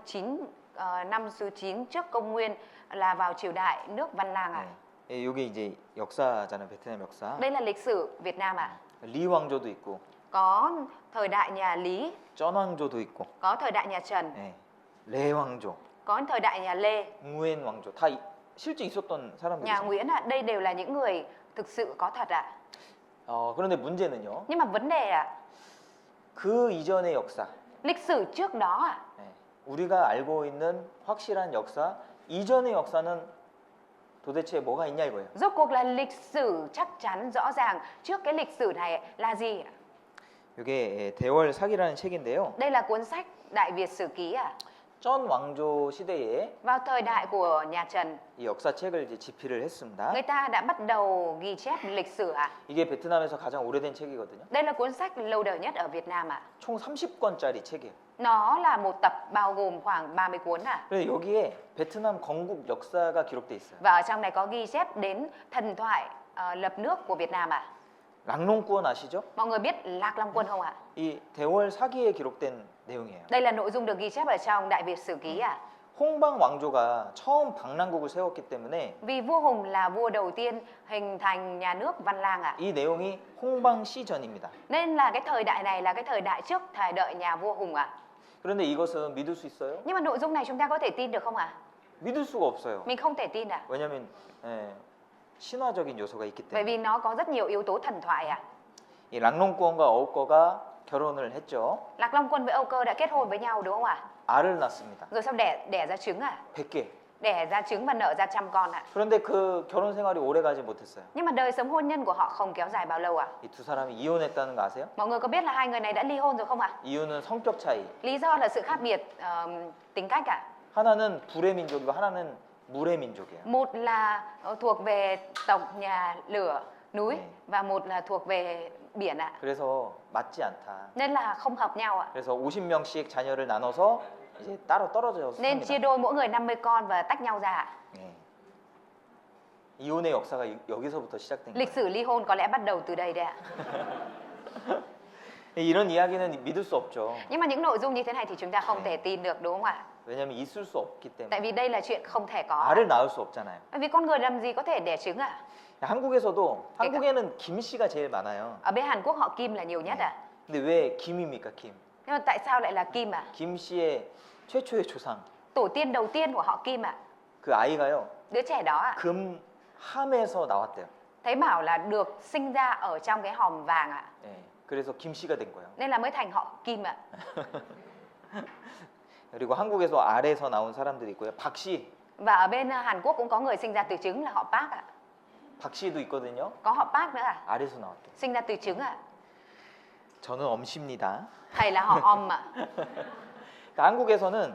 thứ 9 trước công nguyên là vào triều đại nước Văn Lang ạ. 예, 이게 이제 역사잖아요, 베트남 역사. Đây là lịch sử Việt Nam ạ. 리 왕조도 있고, Có thời đại nhà Lý, 쩐 왕조도 있고, có thời đại nhà Trần, 예, 레 왕조, có thời đại nhà Lê, 우엔 왕조 다 실제 있었던 nhà 사람들이죠. Nguyễn ạ. Đây đều là những người thực sự có thật ạ. 그런데 문제는요, Nhưng mà vấn đề ạ, 그 이전의 역사, lịch sử trước đó ạ, 우리가 알고 있는 확실한 역사 이전의 역사는 도대체 뭐가 있냐 이거예요. rốt cuộc là lịch sử chắc chắn rõ ràng trước cái lịch sử này là gì ạ? 이게 대월사기라는 책인데요. Đây là cuốn sách Đại Việt Sử Ký ạ. 쩐 왕조 시대에 Vào thời đại của nhà Trần, 이 역사책을 이제 집필을 했습니다. người ta đã bắt đầu ghi chép lịch sử ạ. 이게 베트남에서 가장 오래된 책이거든요. Đây là cuốn sách lâu đời nhất ở Việt Nam ạ. 총 30권짜리 책이에요. Nó là một tập bao gồm khoảng 30 cuốn ạ. 그래서 여기에 베트남 건국 역사가 기록돼 있어요. Và ở trong này có ghi chép đến thần thoại lập nước của Việt Nam ạ. 락농구원 아시죠? Mọi người biết Lạc Long Quân không ạ? 이 대월사기에 기록된 내용이에요. Đây là nội dung được ghi chép ở trong Đại Việt Sử Ký ạ. 홍방 왕조가 처음 방랑국을 세웠기 때문에 Vì vua Hùng là vua đầu tiên hình thành nhà nước Văn Lang ạ. 이 내용이 홍방 시전입니다. Nên là cái thời đại này là cái thời đại trước thời đại nhà vua Hùng ạ. 그런데 이것은 믿을 수 있어요? Nhưng mà nội dung này chúng ta có thể tin được không ạ? 믿을 수가 없어요. Mình không thể tin ạ. 왜냐하면 신화적인 요소가 있기 Bởi 때문에. vì nó có rất nhiều yếu tố thần thoại ạ. 이 락농권과 어우꺼가 결혼을 했죠. Lạc Long Quân với Âu Cơ đã kết hôn với nhau đúng không ạ? 알을 낳습니다. Rồi sau đẻ ra trứng à? 100개. Đẻ ra trứng và nở ra 100 con ạ. 그런데 그 결혼 생활이 오래 가지 못했어요. Nhưng mà đời sống hôn nhân của họ không kéo dài bao lâu ạ? 이 두 사람이 이혼했다는 거 아세요? Mọi người có biết là hai người này đã ly hôn rồi không ạ? 이유는 성격 차이. Lý do là sự khác biệt tính cách ạ. 하나는 불의 민족이고 하나는 물의 민족이에요. Một là thuộc về tộc nhà lửa núi 네. và một là thuộc về biển ạ. 그래서 맞지 않다. Nên là không hợp nhau ạ. 그래서 50명씩 자녀를 나눠서 이제 따로 떨어져서 Nên chia 삽니다. đôi mỗi người 50 con và tách nhau ra ạ. 네. 이혼의 역사가 여기서부터 시작된 Lịch 거예요. sử ly hôn có lẽ bắt đầu từ đây đấy ạ. 이런 이야기는 믿을 수 없죠. Nhưng mà những nội dung như thế này thì chúng ta không thể tin được đúng không ạ? 왜냐하면 있을 수 없기 때문에. Tại vì đây là chuyện không thể có. 알을 낳을 수 없잖아요. Bởi vì con người làm gì có thể đẻ trứng ạ? 한국에서도 한국에는 김씨가 제일 많아요. Ở bên Hàn Quốc họ Kim là nhiều nhất ạ. 근데 왜 김입니까, 김? Nhưng mà tại sao lại là Kim ạ? 김씨의 최초의 조상. Tổ tiên đầu tiên của họ Kim ạ. 그 아이가요. Đứa trẻ đó ạ. 금함에서 나왔대요. Thấy bảo là được sinh ra ở trong cái hòm vàng ạ. 예. 그래서 김씨가 된 거예요. Nên là mới thành họ Kim ạ. 그리고 한국에서 알에서 나온 사람들이 있고요. 박씨, Và ở bên Hàn Quốc cũng có người sinh ra từ trứng là họ Park ạ. 박씨도 있거든요. Có họ Park nữa ạ. 알에서 나왔대요. Sinh ra từ trứng ạ. 저는 엄씨입니다. Thầy là họ Om ạ. 그러니까 한국에서는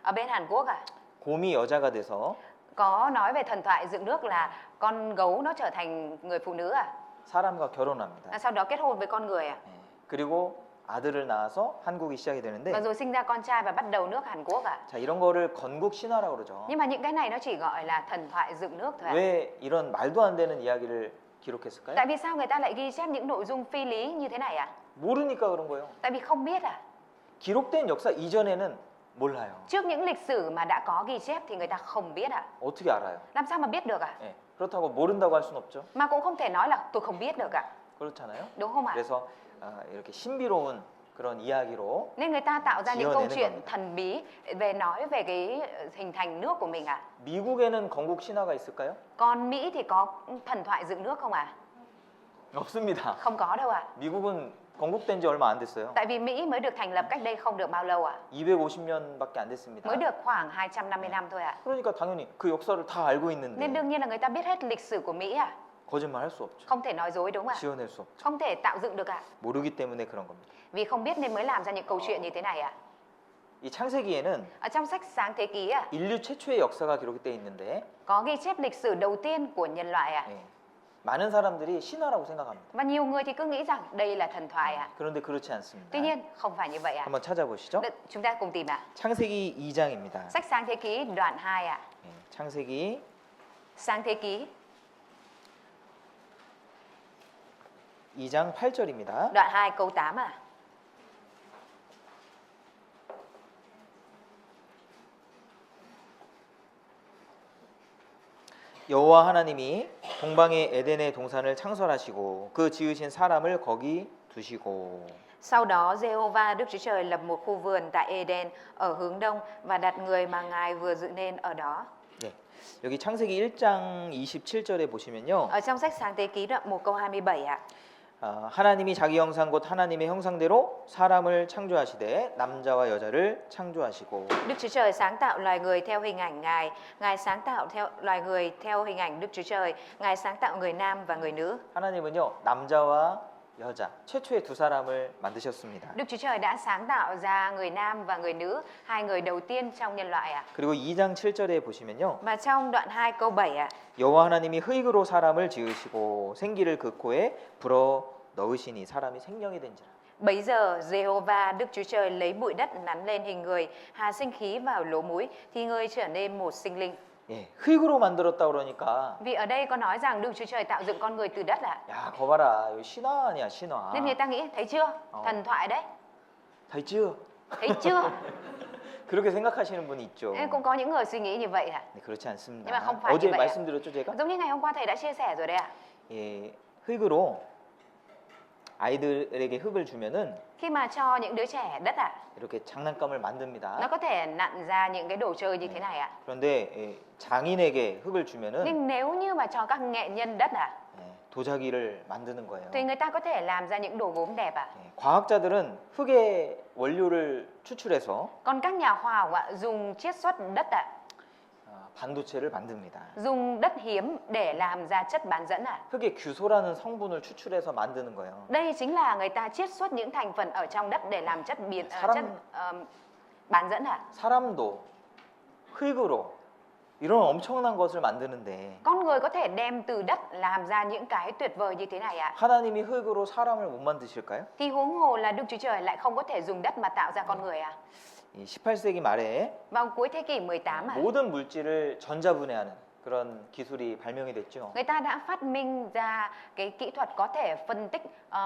Ở bên Hàn Quốc ạ. 곰이 여자가 돼서 Có nói về thần thoại dựng nước là con gấu nó trở thành người phụ nữ ạ. 사람과 결혼합니다. Sau đó kết hôn với con người ạ. 예. 그리고 아들을 낳아서 한국이 시작이 되는데 Và rồi sinh ra con trai và bắt đầu nước Hàn Quốc ạ. 자, 이런 거를 건국 신화라고 그러죠. Nhưng mà những cái này nó chỉ gọi là thần thoại dựng nước thôi ạ. 왜 이런 말도 안 되는 이야기를 기록했을까요? Tại vì sao người ta lại ghi chép những nội dung phi lý như thế này ạ? 모르니까 그런 거예요. Tại vì không biết ạ. 기록된 역사 이전에는 몰라요. Trước những lịch sử mà đã có ghi chép thì người ta không biết ạ. 어떻게 알아요? Làm sao mà biết được ạ? 예. 그렇다고 모른다고 할 수는 없죠. Mà cũng không thể nói là tôi không biết được ạ. 그렇잖아요. Đúng không ạ? 그래서 이렇게 신비로운 그런 이야기로 Nên người ta tạo ra những câu 지어내는 chuyện 겁니다. thần bí về nói về cái hình thành nước của mình ạ. 미국에는 건국 신화가 있을까요? Còn Mỹ thì có thần thoại dựng nước không ạ? 없습니다. Không có đâu ạ. 미국은 건국된 지 얼마 안 됐어요. Tại vì Mỹ mới được thành lập cách đây không được bao lâu ạ. 250년밖에 안 됐습니다. Mới được khoảng 250 năm thôi ạ. 그러니까 당연히 그 역사를 다 알고 Nên 있는데 đương nhiên là người ta biết hết lịch sử của Mỹ ạ. 거짓말 할 수 없죠. Không thể nói dối đúng không ạ? 지어낼 수 없죠. Không thể tạo dựng được ạ. 모르기 때문에 그런 겁니다. Vì không biết nên mới làm ra những câu chuyện như thế này ạ. 이 창세기에는 Ở trong sách Sáng Thế Ký ạ, 인류 최초의 역사가 기록되어 있는데 có ghi chép lịch sử đầu tiên của nhân loại ạ. 예, 많은 사람들이 신화라고 생각합니다. Và nhiều người thì cứ nghĩ rằng đây là thần thoại ạ. 그런데 그렇지 않습니다. Tuy nhiên không phải như vậy ạ. 한번 찾아보시죠. Chúng ta cùng tìm ạ. 창세기 2장입니다. Sách Sáng Thế Ký đoạn 2 ạ. 창세기 Sáng Thế Ký 2장 8절입니다. đoạn 2 câu 8 ạ. 여호와 하나님이 동방의 에덴의 동산을 창설하시고 그 지으신 사람을 거기 두시고 Sau đó Jehovah Đức Chúa Trời lập một khu vườn tại Eden ở hướng đông và đặt người mà Ngài vừa dựng nên ở đó. 네. 여기 창세기 1장 27절에 보시면요. Ở trong sách Sáng Thế Ký đoạn 1 câu 27 ạ. 하나님이 자기 형상 곧 하나님의 형상대로 사람을 창조하시되 남자와 여자를 창조하시고 Đức Chúa Trời sáng tạo loài người theo hình ảnh Ngài, Ngài sáng tạo theo loài người theo hình ảnh Đức Chúa Trời, Ngài sáng tạo người nam và người nữ. 하나님은요 남자와 여자 최초의 두 사람을 만드셨습니다. Đức Chúa Trời đã sáng tạo ra người nam và người nữ, hai người đầu tiên trong nhân loại ạ. 그리고 2장 7절에 보시면요. Và trong đoạn 2 câu 7 ạ. 여호와 하나님이 흙으로 사람을 지으시고 생기를 그 코에 불어 넣으시니 사람이 생명이 된지라. Bấy giờ Jehovah Đức Chúa Trời lấy bụi đất nắn lên hình người, hà sinh khí vào lỗ mũi thì người trở nên một sinh linh. 예, 흙으로 만들었다 그러니까 Vì ở đây có nói rằng Đức Chúa Trời tạo dựng con người từ đất ạ. 야, 거 봐라. 이거 신화 아니야, 신화. Nên người ta nghĩ thấy chưa? Thần thoại đấy. thấy chưa? Thấy chưa? 그렇게 생각하시는 분이 있죠. Nên cũng có những người suy nghĩ như vậy ạ. 네, 그렇지 않습니다. Nhưng mà không phải 어제 như vậy ạ. 말씀드렸죠, 제가? Giống như ngày hôm qua thầy đã chia sẻ rồi đấy ạ. 예, 흙으로 아이들에게 흙을 주면은 Khi mà cho những đứa trẻ đất ạ, 이렇게 장난감을 nó 만듭니다. có thể nặn ra những cái đồ chơi như thế này ạ. 그런데 장인에게 흙을 주면은 Nhưng nếu như mà cho các nghệ nhân đất ạ, 도자기를 만드는 거예요. Thì người ta có thể làm ra những đồ gốm đẹp ạ. 예, 과학자들은 흙의 원료를 추출해서 Còn các nhà khoa học ạ, dùng chiết xuất đất ạ, 반도체를 만듭니다. dùng đất hiếm để làm ra chất bán dẫn ạ. 흙의 규소라는 성분을 추출해서 만드는 거예요. Đây chính là người ta chiết xuất những thành phần ở trong đất để làm chất bán dẫn ạ. 사람도 흙으로 이런 엄청난 것을 만드는데 Con người có thể đem từ đất làm ra những cái tuyệt vời như thế này ạ. 하나님이 흙으로 사람을 못 만드실까요? Thì huống hồ là Đức Chúa Trời lại không có thể dùng đất mà tạo ra con người ạ. 이 18세기 말에 Vào cuối thế kỷ 18 ạ, 모든 물질을 전자분해하는 그런 기술이 발명이 됐죠. người ta đã phát minh ra cái kỹ thuật có thể phân tích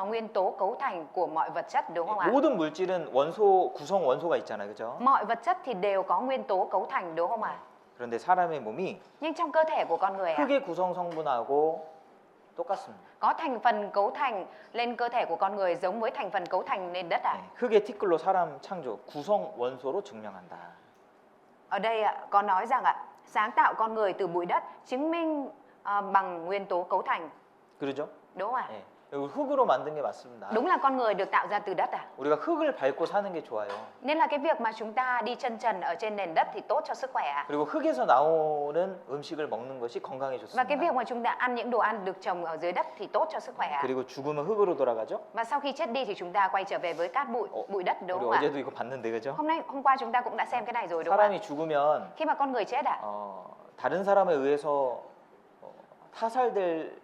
nguyên tố cấu thành của mọi vật chất, đúng không ạ? 모든 물질은 원소 구성 원소가 있잖아요, 그렇죠? Mọi vật chất thì đều có nguyên tố cấu thành, đúng không ạ? 그런데 사람의 몸이 Nhưng trong cơ thể của con người ạ, 흙의 구성 성분하고 똑같습니다. có thành phần cấu thành lên cơ thể của con người giống với thành phần cấu thành lên đất ạ. 네, 흙의 티끌로 사람 창조, 구성 원소로 증명한다. Ở đây ạ, có nói rằng ạ, sáng tạo con người từ bụi đất chứng minh bằng nguyên tố cấu thành, 그러죠? đúng không ạ? 네, 이거 흙으로 만든 게 맞습니다. Đúng là con người được tạo ra từ đất ạ. 우리가 흙을 밟고 사는 게 좋아요. Nên là cái việc mà chúng ta đi chân trần ở trên nền đất thì tốt cho sức khỏe ạ. 그리고 흙에서 나오는 음식을 먹는 것이 건강에 Và cái việc 좋습니다. mà chúng ta ăn những đồ ăn được trồng ở dưới đất thì tốt cho sức khỏe ạ. 그리고 죽으면 흙으로 돌아가죠? Và sau khi chết đi thì chúng ta quay trở về với cát bụi đất, đúng 우리 không ạ? 어제도 이거 봤는데 그죠? Hôm qua chúng ta cũng đã xem cái này rồi, đúng không ạ? 사람이 죽으면 Khi mà con người chết ạ, 다른 사람에 의해서 타살될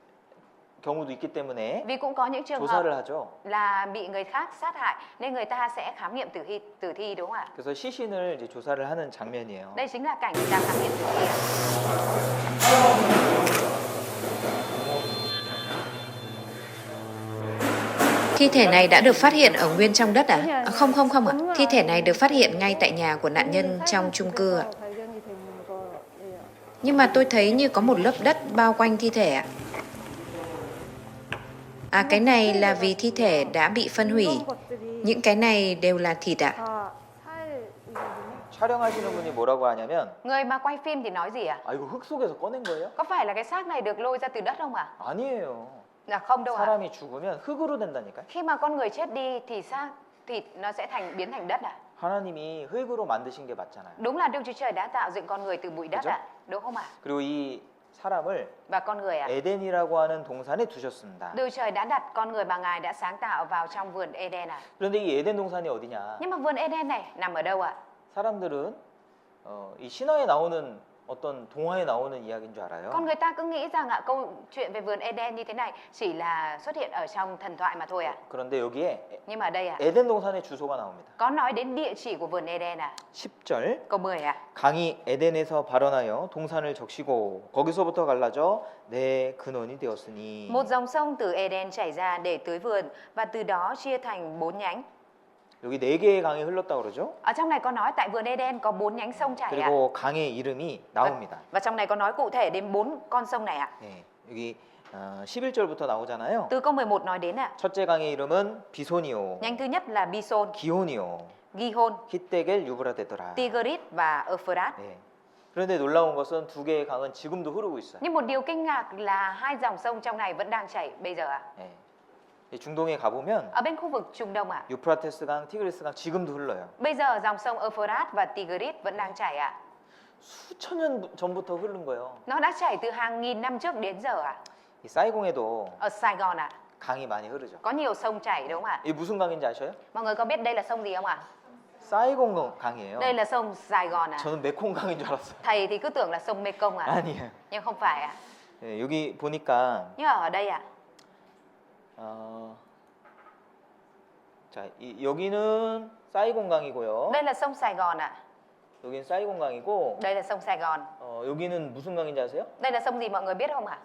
경우도 있기 때문에 vì cũng có những trường hợp 조사를 하죠. là bị người khác sát hại nên người ta sẽ khám nghiệm tử thi, đúng không ạ? 그래서 시신을 이제 조사를 하는 장면이에요. Đây chính là cảnh người ta khám nghiệm tử thi ạ. Thi thể này đã được phát hiện ở nguyên trong đất à? Không ạ. Thi thể này được phát hiện ngay tại nhà của nạn nhân trong chung cư ạ. Nhưng mà tôi thấy như có một lớp đất bao quanh thi thể ạ. À, cái này là vì thi thể đã bị phân hủy. Những cái này đều là thịt ạ. 촬영하시는 분이 뭐라고 하냐면 Người mà quay phim thì nói gì ạ? 아 이거 흙 속에서 꺼낸 거예요? Có phải là cái xác này được lôi ra từ đất không ạ? 아니에요. Là không đâu ạ. 사람이 죽으면 흙으로 된다니까요. Khi mà con người chết đi thì thịt nó sẽ biến thành đất ạ. 하나님이 흙으로 만드신 게 맞잖아요. Đúng là Đức Chúa Trời đã tạo dựng con người từ bụi đất 그죠? ạ, đúng không ạ? 그리고 이 사람을 Và con người ạ, 에덴이라고 하는 동산에 두셨습니다. Đức Trời đã đặt con người mà Ngài đã sáng tạo vào trong vườn Eden ạ. 그런데 이 에덴 동산이 어디냐? Nhưng mà vườn Eden này nằm ở đâu ạ? 사람들은 이 신화에 나오는 어떤 동화에 나오는 이야기인 줄 알아요. Con người ta cứ nghĩ rằng ạ, câu chuyện về vườn Eden như thế này chỉ là xuất hiện ở trong thần thoại mà thôi ạ. 그런데 여기에 Nhưng mà ở đây ạ, 에덴 동산의 주소가 나옵니다. có nói đến địa chỉ của vườn Eden ạ. 10절 Câu 10 ạ. 강이 에덴에서 발원하여 동산을 적시고 거기서부터 갈라져 내 근원이 되었으니. Một dòng sông từ Eden chảy ra để tưới vườn và từ đó chia thành 4 nhánh. 여기 4개의 강이 흘렀다고 그러죠. Ở trong này có nói tại vườn Eden có 4 nhánh sông chảy ạ. 그리고 강의 이름이 나옵니다. Và trong này có nói cụ thể đến 4 con sông này ạ. 네, 여기 11절부터 나오잖아요. Từ câu 11 nói đến ạ. 첫째 강의 이름은 비손이요, Nhánh thứ nhất là Bison, 기혼이요, Gihon, 히데겔 유브라데더라. Tigris và Euphrates. 네. 그런데 놀라운 것은 두 개의 강은 지금도 흐르고 있어요. Nhưng một điều kinh ngạc là 2 dòng sông trong này vẫn đang chảy bây giờ ạ. 네. 이 중동에 가보면 Ở bên khu vực Trung Đông ạ. 유프라테스 강, 티그리스 강 지금도 흘러요. Bây giờ dòng sông Euphrates và Tigris vẫn đang chảy ạ. 수천 년 전부터 흐른 거예요. Nó đã chảy từ hàng nghìn năm trước đến giờ ạ. 이 사이공에도 Ở Sài Gòn ạ, 강이 많이 흐르죠. có nhiều sông chảy đúng không ạ? 이 무슨 강인지 아셔요? Mọi người có biết đây là sông gì không ạ? 사이공 강이에요. Đây là sông Sài Gòn ạ. 저는 메콩 강인 줄 알았어요. Thầy thì cứ tưởng là sông Mekong ạ. 아니에요. Nhưng không phải ạ. 네, 여기 보니까 Nhưng ở đây ạ, 자, 여기는 사이공 강이고요. đây là sông Sài Gòn ạ. 여기는 사이공 강이고, Đây là sông Sài Gòn. 여기는 무슨 강인지 아세요? Đây là sông gì mọi người biết không ạ?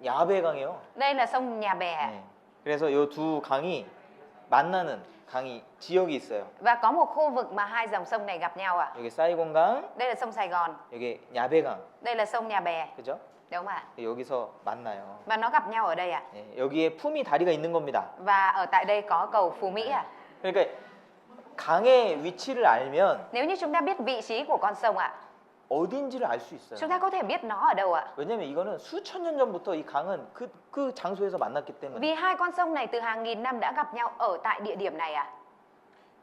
야베 강이에요. Đây là sông Nhà Bè. 네. 그래서 이 두 강이 만나는 강이 지역이 있어요. Và có một khu vực mà 2 dòng sông này gặp nhau ạ. 여기 사이공 강, Đây là sông Sài Gòn. 여기 야베 강, Đây là sông Nhà Bè. 그죠? Đúng không ạ? 여기서 만나요. Và nó gặp nhau ở đây ạ. 네, 여기에 품이 다리가 있는 겁니다. Và ở tại đây có cầu Phú Mỹ ạ. 그러니까 강의 위치를 알면 Nếu như chúng ta biết vị trí của con sông ạ, 어딘지를 알 수 있어요. Chúng ta có thể biết nó ở đâu ạ? 왜냐면 이거는 수천 년 전부터 이 강은 그 장소에서 만났기 때문에. Vì hai con sông này từ hàng nghìn năm đã gặp nhau ở tại địa điểm này ạ.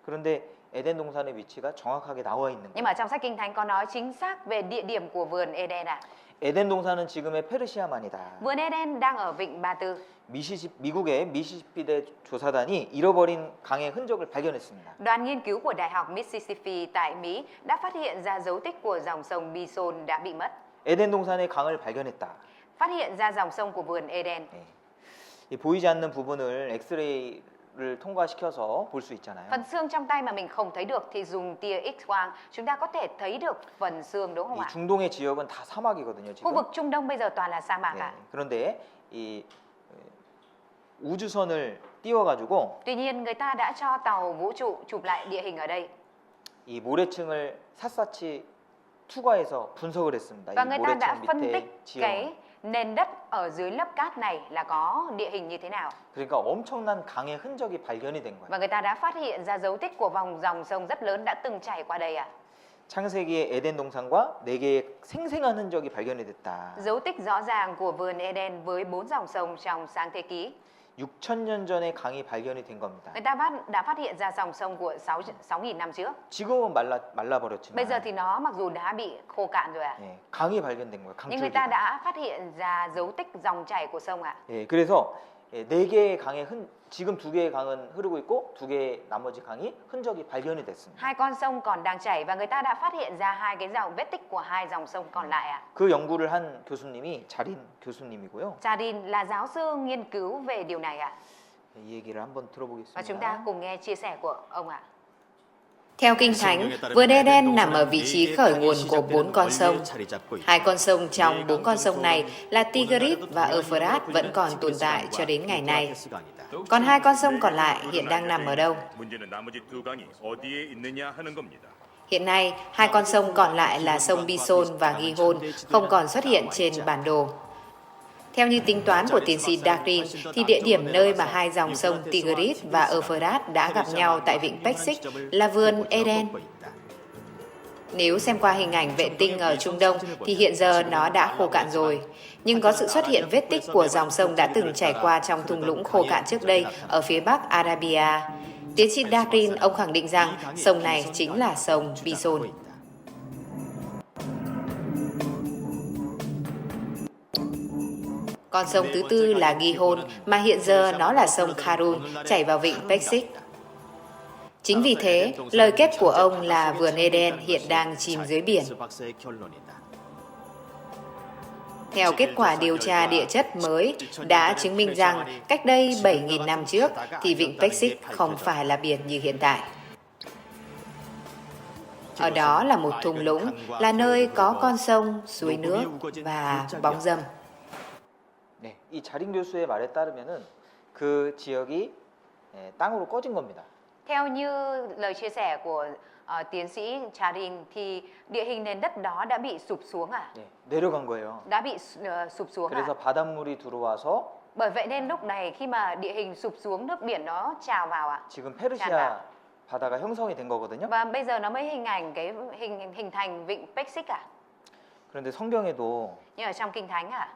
그런데 에덴 동산의 위치가 정확하게 나와 있는 Nhưng 거예요. mà trong sách Kinh Thánh có nói chính xác về địa điểm của vườn Eden ạ. 에덴 동산은 지금의 페르시아만이다. Vườn Eden đang ở vịnh Ba Tư. 미국의 미시시피대 조사단이 잃어버린 강의 흔적을 발견했습니다. Đoàn nghiên cứu của Đại học Mississippi tại Mỹ đã phát hiện ra dấu tích của dòng sông Bison đã bị mất. 에덴 동산의 강을 발견했다. Phát hiện ra dòng sông của vườn Eden. 네. 이 보이지 않는 부분을 엑스레이를 통과시켜서 볼 수 있잖아요. Phần xương trong tay mà mình không thấy được thì dùng tia X-quang chúng ta có thể thấy được phần xương đúng không 이 ạ? 중동의 지역은 다 사막이거든요. Khu 지금. vực Trung Đông bây giờ toàn là sa mạc 네. ạ. 그런데 이 우주선을 띄워가지고 Tuy nhiên người ta đã cho tàu vũ trụ chụp lại địa hình ở đây. 이 모래층을 샅샅이 투과해서 분석을 했습니다. Và 이 người ta đã 모래층 phân 밑에 tích 지형. cái nền đất ở dưới lớp cát này là có địa hình như thế nào. 그러니까 엄청난 강의 흔적이 발견이 된 거예요. Và người ta đã phát hiện ra dấu tích của dòng sông rất lớn đã từng chảy qua đây ạ. 창세기의 에덴 동산과 4개의 생생한 흔적이 발견이 됐다. Dấu tích rõ ràng của vườn Eden với 4 dòng sông trong sáng thế kỷ. 6,000년 전에 강이 발견이 된 겁니다. Người ta đã phát hiện ra dòng sông của 6.000 năm trước. 지금은 말라버렸지만 Bây giờ thì nó mặc dù đã bị khô cạn rồi ạ. 예, 강이 발견된 거예요. Nhưng người ta 강줄기가. đã phát hiện ra dấu tích dòng chảy của sông ạ. 예, 그래서 4개의 강의 지금 2개의 강은 흐르고 있고 2개의 나머지 강이 흔적이 발견이 됐습니다. Hai con sông còn đang chảy và người ta đã phát hiện ra hai cái dòng vết tích của hai dòng sông còn lại ạ. 그 연구를 한 교수님이 자린 교수님이고요. Charin là giáo sư nghiên cứu về điều này ạ. 이 얘기를 한번 Và chúng ta 들어보겠습니다. cùng nghe chia sẻ của ông ạ. Theo Kinh Thánh, vườn Eden nằm ở vị trí khởi nguồn của 4 con sông. Hai con sông trong 4 con sông này là Tigris và Euphrates vẫn còn tồn tại cho đến ngày nay. Còn hai con sông còn lại hiện đang nằm ở đâu? 문제는 나머지 두 강이 어디에 있느냐 하는 겁니다. Hiện nay, hai con sông còn lại là sông Bison và Gihon không còn xuất hiện trên bản đồ. Theo như tính toán của tiến sĩ Darin, thì địa điểm nơi mà hai dòng sông Tigris và Euphrates đã gặp nhau tại vịnh Peksic là vườn Eden. Nếu xem qua hình ảnh vệ tinh ở Trung Đông thì hiện giờ nó đã khô cạn rồi. Nhưng có sự xuất hiện vết tích của dòng sông đã từng chảy qua trong thung lũng khô cạn trước đây ở phía bắc Arabia. Tiến sĩ Darin, ông khẳng định rằng sông này chính là sông Bison. Con sông thứ tư là Gihon, mà hiện giờ nó là sông Karun, chảy vào vịnh Peksic. Chính vì thế, lời kết của ông là vườn Eden hiện đang chìm dưới biển. Theo kết quả điều tra địa chất mới đã chứng minh rằng cách đây 7.000 năm trước thì vịnh Peksic không phải là biển như hiện tại. Ở đó là một thung lũng, là nơi có con sông, suối nước và bóng râm. 네, 이 자린 교수의 말에 따르면은 그 지역이 땅으로 꺼진 겁니다. Theo như lời chia sẻ của tiến sĩ Charin thì địa hình nền đất đó đã bị sụp xuống ạ. 네, 내려간 거예요. Đã bị sụp xuống ạ. 그래서 바닷물이 들어와서 Bởi vậy nên lúc này khi mà địa hình sụp xuống, nước biển nó trào vào ạ. 지금 페르시아 바다가 형성이 된 거거든요. Và bây giờ nó mới hình thành vịnh Peksic ạ. 그런데 성경에도 Nhưng ở trong Kinh Thánh ạ.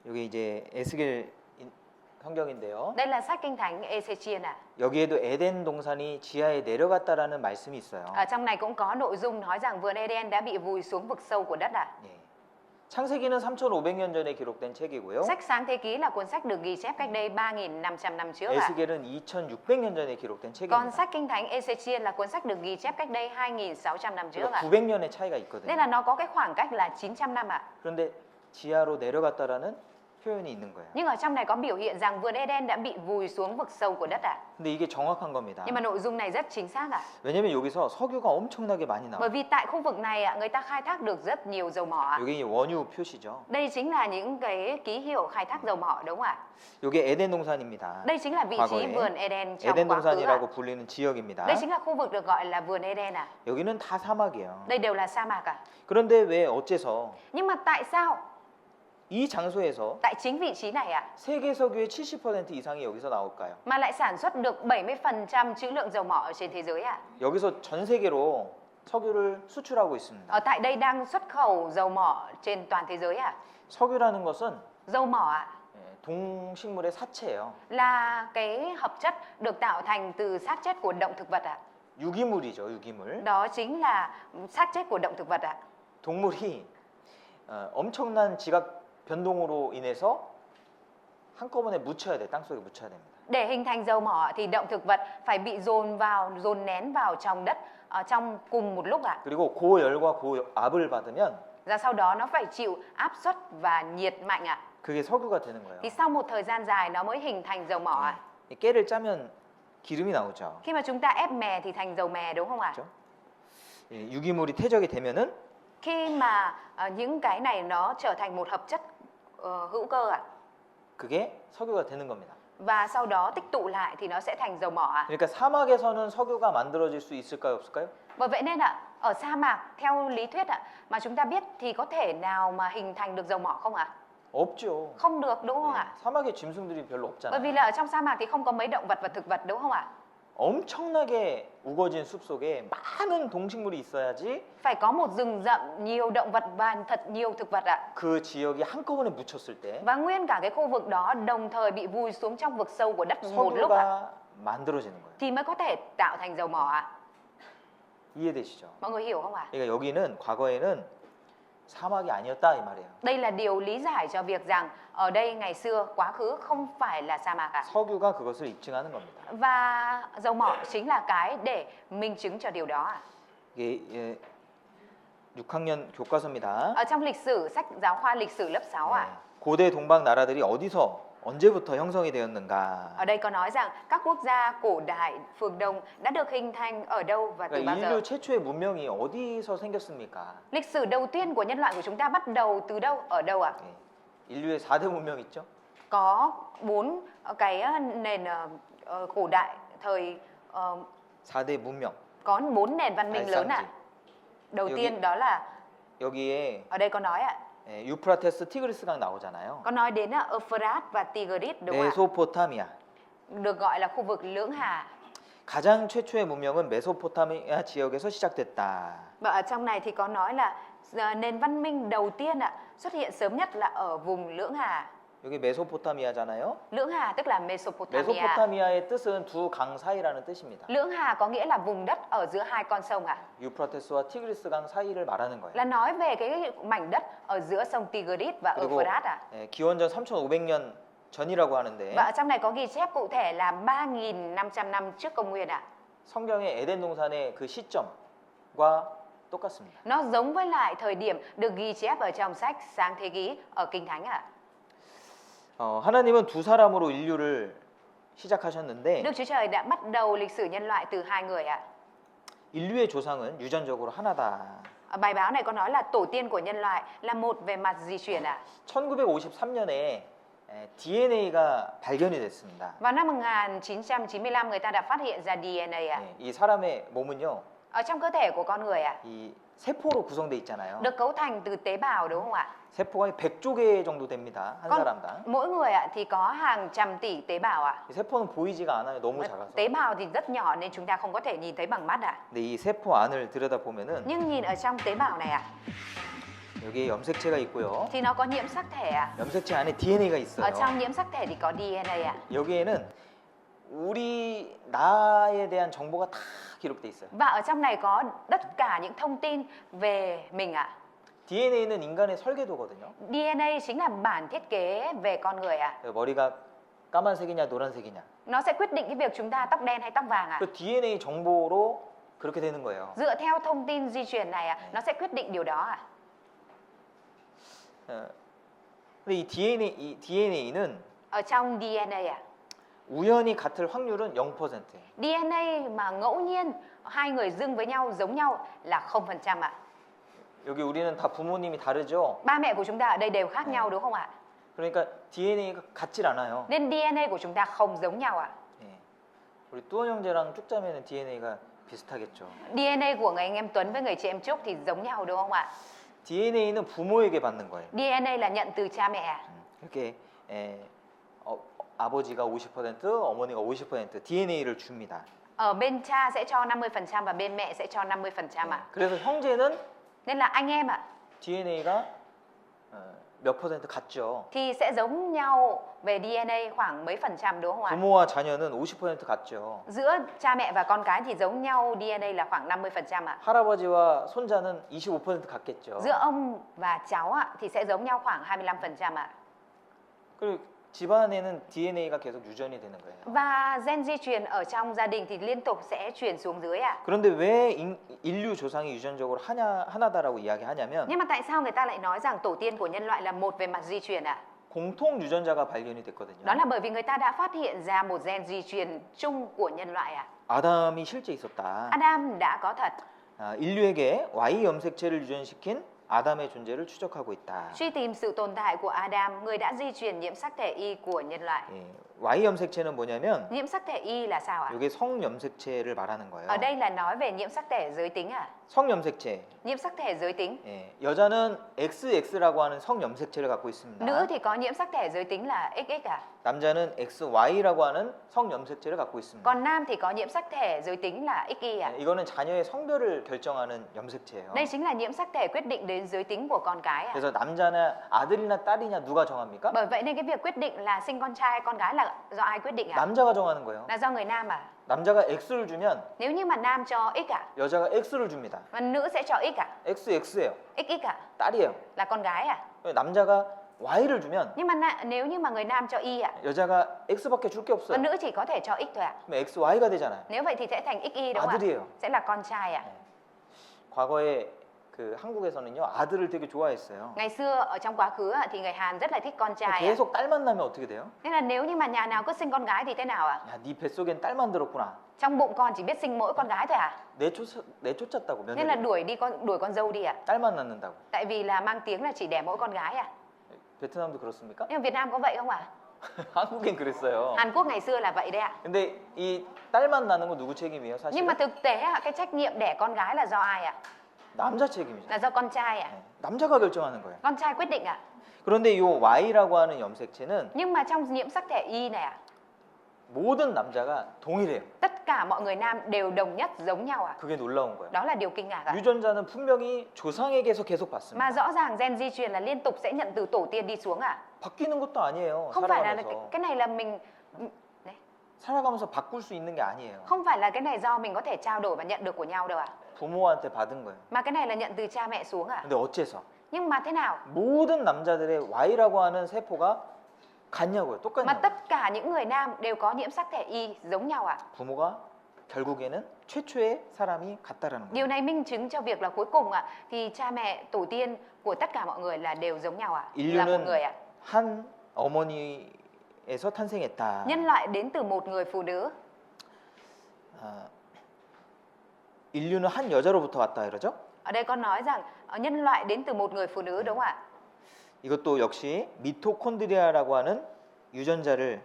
여기 이제 에스겔 성경인데요. Đây là sách Kinh Thánh Ê-xê-chiên ạ. 여기에도 에덴 동산이 지하에 내려갔다라는 말씀이 있어요. Ở trong này cũng có nội dung nói rằng vườn Eden đã bị vùi xuống vực sâu của đất ạ. 예. 창세기는 3,500년 전에 기록된 책이고요. Sách Sáng Thế Ký là cuốn sách được ghi chép cách đây 3.500 năm trước ạ. 에스겔은 2,600년 전에 기록된 Còn 책입니다. sách Kinh Thánh Ê-xê-chiên là cuốn sách được ghi chép cách đây 2.600 năm trước ạ. 그러니까 900년의 차이가 있거든요. Nên là nó có cái khoảng cách là 900 năm ạ. 그런데 지하로 내려갔다라는 표현이 있는 거예요. Nhưng ở trong này có biểu hiện rằng vườn Eden đã bị vùi xuống vực sâu của đất ạ. 근데 이게 정확한 겁니다. Nhưng mà nội dung này rất chính xác ạ. 왜냐면 여기서 석유가 엄청나게 많이 나와요. Bởi vì tại khu vực này ạ, người ta khai thác được rất nhiều dầu mỏ ạ. 여기 원유 표시죠. Đây chính là những cái ký hiệu khai thác dầu mỏ đúng không ạ? 여기 에덴 동산입니다. Đây chính là vị trí 과거에 vườn Eden trong 에덴 quá khứ ạ. 동산이라고 불리는 지역입니다. Đây chính là khu vực được gọi là vườn Eden ạ. 여기는 다 사막이에요. Đây đều là sa mạc ạ. 그런데 왜 어째서 Nhưng mà tại sao 이 장소에서 tại chính vị trí này ạ 세계 석유의 70% 이상이 여기서 나올까요? mà lại sản xuất được 70% trữ lượng dầu mỏ ở trên thế giới ạ? 여기서 전 세계로 석유를 수출하고 있습니다. Ở tại đây đang xuất khẩu dầu mỏ trên toàn thế giới à? 석유라는 것은 Dầu mỏ à? 동식물의 사체예요. Là cái hợp chất được tạo thành từ xác chết của động thực vật ạ. 유기물이죠, 유기물. Đó chính là xác chết của động thực vật ạ. 동물이 엄청난 지각 변동으로 인해서 한꺼번에 묻혀야 돼. 땅속에 묻혀야 됩니다. Để hình thành dầu mỏ thì động thực vật phải bị dồn nén vào trong đất trong cùng một lúc ạ. 그리고 고열과 고압을 받으면 Và sau đó nó phải chịu áp suất và nhiệt mạnh ạ. 그게 석유가 되는 거예요. Thì sau một thời gian dài nó mới hình thành dầu mỏ ạ. 이 깨를 짜면 기름이 나오죠. Khi mà chúng ta ép mè thì thành dầu mè đúng không ạ? 그렇죠? 유기물이 퇴적이 되면은 Khi mà những cái này nó trở thành một hợp chất hữu cơ ạ. 그게 석유가 되는 겁니다. Và sau đó tích tụ lại thì nó sẽ thành dầu mỏ ạ. 그러니까 사막에서는 석유가 만들어질 수 있을까요, 없을까요? Bởi vậy nên ạ, ở sa mạc theo lý thuyết ạ, mà chúng ta biết thì có thể nào mà hình thành được dầu mỏ không ạ? 없죠. Không được đúng không 네, ạ? 사막에 짐승들이 별로 Bởi vì 없잖아요. là ở trong sa mạc thì không có mấy động vật và thực vật đúng không ạ? 엄청나게 우거진 숲 속에 많은 동식물이 있어야지 Phải có một rừng rậm nhiều động vật và thật nhiều thực vật ạ. 그 지역이 한꺼번에 묻혔을 때 Và nguyên cả cái khu vực đó đồng thời bị vùi xuống trong vực sâu của đất một lúc ạ. 석유가 만들어지는 거예요. Thì mới có thể tạo thành dầu mỏ ạ. 이해되시죠? Mọi người hiểu không ạ? 그러니까 여기는 과거에는 사막이 아니었다 이 말이에요. Đây là điều lý giải cho việc rằng ở đây ngày xưa quá khứ không phải là sa mạc ạ. 석유가 그것을 입증하는 겁니다. Và dầu mỏ chính là cái để minh chứng cho điều đó ạ. 이게 6학년 교과서입니다. Ở trong lịch sử, sách giáo khoa lịch sử lớp 6 ạ. 네. 고대 동방 나라들이 어디서 언제부터 형성이 되었는가? Ở đây có nói rằng các quốc gia cổ đại phương Đông đã được hình thành ở đâu và từ 그러니까 bao giờ? 인류 최초의 문명이 어디서 생겼습니까? Lịch sử đầu tiên của nhân loại của chúng ta bắt đầu từ đâu? Ở đâu ạ? 네. 인류의 4대 문명 있죠? Có 4 cái nền cổ đại thời 4대 문명. có 4 nền văn minh lớn ạ. 발상지. Đầu 여기- tiên đó là 여기에 ở đây có nói ạ. 유프라테스 티그리스강 나오잖아요. Có nói đến Euphrates và Tigris đúng không ạ? 메소포타미아. Được gọi là khu vực Lưỡng Hà. 가장 최초의 문명은 메소포타미아 지역에서 시작됐다. Và ở trong này thì có nói là nền văn minh đầu tiên ạ xuất hiện sớm nhất là ở vùng Lưỡng Hà. 여기 메소포타미아잖아요. Lưỡng Hà tức là Mesopotamia. 메소포타미아의 뜻은 두 강 사이라는 뜻입니다. Lưỡng Hà có nghĩa là vùng đất ở giữa hai con sông ạ. 유프라테스와 티그리스강 사이를 말하는 거예요. Là nói về cái mảnh đất ở giữa sông Tigris và 그리고 Euphrates ạ. 기원전 3,500년 전이라고 하는데 Và ở trong này có ghi chép cụ thể là 3.500 năm trước công nguyên ạ. 성경의 에덴 동산의 그 시점과 똑같습니다. Nó giống với lại thời điểm được ghi chép ở trong sách Sáng Thế Ký ở Kinh Thánh ạ. 하나님은 두 사람으로 인류를 시작하셨는데 Đức Chúa Trời đã bắt đầu lịch sử nhân loại từ hai người ạ. 인류의 조상은 유전적으로 하나다. Ở bài báo này có nói là tổ tiên của nhân loại là một về mặt di truyền ạ. 1953년에 DNA가 발견이 됐습니다. Vào năm 1995 người ta đã phát hiện ra DNA ạ. 이 사람의 몸은요, Ở trong cơ thể của con người ạ, 이 세포로 구성돼 있잖아요. được cấu thành từ tế bào đúng không ạ? 세포가 100조 개 정도 됩니다. 한 사람당. Mỗi người ạ thì có hàng trăm tỷ tế bào ạ. 이 세포는 보이지가 않아요. 너무 작아서. Tế bào thì rất nhỏ nên chúng ta không có thể nhìn thấy bằng mắt ạ. 근데 이 세포 안을 들여다보면은 Nhưng nhìn ở trong tế bào này ạ, 여기에 염색체가 있고요. thì nó có nhiễm sắc thể ạ. 염색체 안에 DNA가 Ở 있어요. trong nhiễm sắc thể thì có DNA ạ. 여기에는 우리 나에 대한 정보가 다 기록돼 있어요. Và ở trong này có tất cả những thông tin về mình ạ. DNA는 인간의 설계도거든요. DNA chính là bản thiết kế về con người ạ. 머리가 까만색이냐 노란색이냐. Nó sẽ quyết định cái việc chúng ta tóc đen hay tóc vàng ạ. 그 DNA 정보로 그렇게 되는 거예요. Dựa theo thông tin di truyền này ạ, nó sẽ quyết định điều đó ạ. 근데 이 DNA는 Ở trong DNA ạ, 우연히 같을 확률은 0%예요. DNA mà ngẫu nhiên hai người dương với nhau giống nhau là 0% ạ. 여기 우리는 다 부모님이 다르죠. Ba mẹ của chúng ta ở đây đều khác nhau đúng không ạ? 그러니까 DNA가 같질 않아요. Nên DNA của chúng ta không giống nhau ạ. 예. 우리 뚜원 형제랑 쭉자매는 DNA가 비슷하겠죠. DNA của người anh em Tuấn với người chị em Trúc thì giống nhau đúng không ạ? DNA는 부모에게 받는 거예요. DNA là nhận từ cha mẹ. 이렇게 아버지가 50%, 어머니가 50% DNA를 줍니다. Ở bên cha sẽ cho 50% và bên mẹ sẽ cho 50% ạ. 그래서 형제는 Nên là anh em ạ DNA가 몇 퍼센트 같죠. thì sẽ giống nhau về DNA khoảng mấy % đúng không ạ? 부모와 자녀는 50% 같죠. Giữa cha mẹ và con cái thì giống nhau DNA là khoảng 50% ạ. 할아버지와 손자는 25% 같겠죠. Giữa ông và cháu ạ thì sẽ giống nhau khoảng 25% ạ. 그리고 집안에는 DNA가 계속 유전이 되는 거예요. Và gen di truyền ở trong gia đình thì liên tục sẽ truyền xuống dưới ạ. 그런데 왜 인류 조상이 유전적으로 하나다라고 이야기하냐면 Nhưng mà tại sao người ta lại nói rằng tổ tiên của nhân loại là một về mặt di truyền ạ? 공통 유전자가 발견이 Đó 됐거든요. là bởi vì người ta đã phát hiện ra một gen di truyền chung của nhân loại ạ. 아담이 실제 있었다. Adam đã có thật. 인류에게 Y 염색체를 유전시킨 아담의 존재를 추적하고 있다. Truy tìm sự tồn tại của Adam, người đã di truyền nhiễm sắc thể Y của nhân loại. 예, Y 염색체는 뭐냐면 Nhiễm sắc thể Y là sao ạ? 이게 성 염색체를 말하는 거예요. Ở đây là nói về nhiễm sắc thể giới tính ạ. 성 염색체. Nhiễm sắc thể giới tính. 예, 여자는 XX라고 하는 성 염색체를 갖고 있습니다. Nữ thì có nhiễm sắc thể giới tính là XX ạ. 남자는 XY라고 하는 성 염색체를 갖고 있습니다. Còn nam thì có nhiễm sắc thể giới tính là XY ạ. 예, 이거는 자녀의 성별을 결정하는 염색체예요. Đây chính là nhiễm sắc thể quyết định đến giới tính của con cái ạ. 그래서 남자나 아들이나 딸이냐 누가 정합니까? Bởi vậy nên cái việc quyết định là sinh con trai con gái là do ai quyết định ạ? 남자가 정하는 거예요. Là do người nam à? 남자가 X를 주면 Nếu như mà nam cho X ạ, 여자가 X를 줍니다. và nữ sẽ cho X ạ? XX예요. XX ạ? 딸이에요. Là con gái à? 남자가 Y를 주면 Nhưng mà nếu như mà người nam cho Y ạ, 여자가 X밖에 줄 게 và 없어요. nữ chỉ có thể cho X thôi ạ. 그럼 XY가 되잖아요. Nếu vậy thì sẽ thành XY đúng không ạ? 아들이에요. Sẽ là con trai ạ. 과거에 그 한국에서는요 아들을 되게 좋아했어요. Ngày xưa ở trong quá khứ ạ, thì người Hàn rất là thích con trai ạ. 계속 딸만 낳으면 어떻게 돼요? Nên là nếu như mà nhà nào cứ sinh con gái thì thế nào ạ? 야, 네 뱃속엔 딸만 들었구나. Trong bụng con chỉ biết sinh mỗi con gái thôi à? 내쫓았다고 Nên là 며느리. đuổi con dâu đi ạ. 딸만 낳는다고. Tại vì là mang tiếng là chỉ đẻ mỗi con gái à? 베트남도 그렇습니까? Nhưng mà Việt Nam có vậy không ạ? 한국엔 그랬어요. Hàn Quốc ngày xưa là vậy đấy ạ. 근데 이 딸만 낳는 거 누구 책임이에요, 사실? Nhưng mà thực tế ạ, cái trách nhiệm đẻ con gái là do ai ạ? 남자 책임이죠. Là do con trai ạ. 남자가 결정하는 거예요. Con trai quyết định ạ. 그런데 이 Y라고 하는 염색체는 Nhưng mà trong nhiễm sắc thể Y này ạ, 모든 남자가 동일해요. tất cả mọi người nam đều đồng nhất giống nhau ạ. 그게 놀라운 거예요. Đó là điều kinh ngạc ạ. 유전자는 분명히 조상에게서 계속 Mà 받습니다. rõ ràng gen di truyền là liên tục sẽ nhận từ tổ tiên đi xuống ạ. 바뀌는 것도 아니에요. Không phải là 살아가면서. cái này là mình 살아가면서 바꿀 수 있는 게 아니에요. không phải là cái này do mình có thể trao đổi và nhận được của nhau đâu ạ. 부모한테 받은 거예요. Mà cái này là nhận từ cha mẹ xuống ạ. 근데 어째서? Nhưng mà thế nào? 모든 남자들의 Y라고 하는 세포가 같냐고요. Mà 똑같냐고요. tất cả những người nam đều có nhiễm sắc thể Y giống nhau ạ. 부모가 결국에는 최초의 사람이 같다라는 Điều 거예요. này minh chứng cho việc là cuối cùng ạ thì cha mẹ tổ tiên của tất cả mọi người là đều giống nhau ạ. Là một người ạ. 한 어머니에서 탄생했다. Nhân loại đến từ một người phụ nữ. 인류는 한 여자로부터 왔다 이러죠? Ở đây con nói rằng nhân loại đến từ một người phụ nữ đúng không ạ? 이것도 역시 미토콘드리아라고 하는 유전자를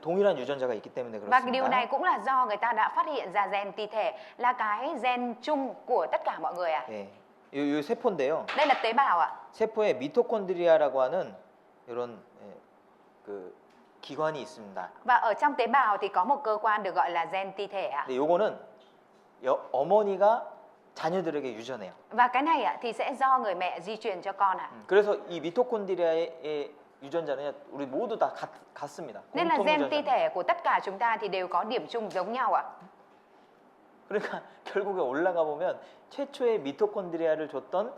동일한 유전자가 있기 때문에 Và điều này 그렇습니다. cũng là do người ta đã phát hiện ra gen ti thể là cái gen chung của tất cả mọi người ạ. 예, 이 세포인데요. Đây là tế bào ạ. 세포에 미토콘드리아라고 하는 이런 그 기관이 있습니다. Và ở trong tế bào thì có một cơ quan được gọi là gen ti thể ạ. 근데 요거는 어머니가 자녀들에게 유전해요. Và cái này ạ thì sẽ do người mẹ di truyền cho con ạ. 그래서 이 미토콘드리아의 유전자는 우리 모두 다 같습니다. Nên là 공통 gen ti 유전자입니다. thể của tất cả chúng ta thì đều có điểm chung giống nhau ạ. 그러니까 결국에 올라가 보면 최초의 미토콘드리아를 줬던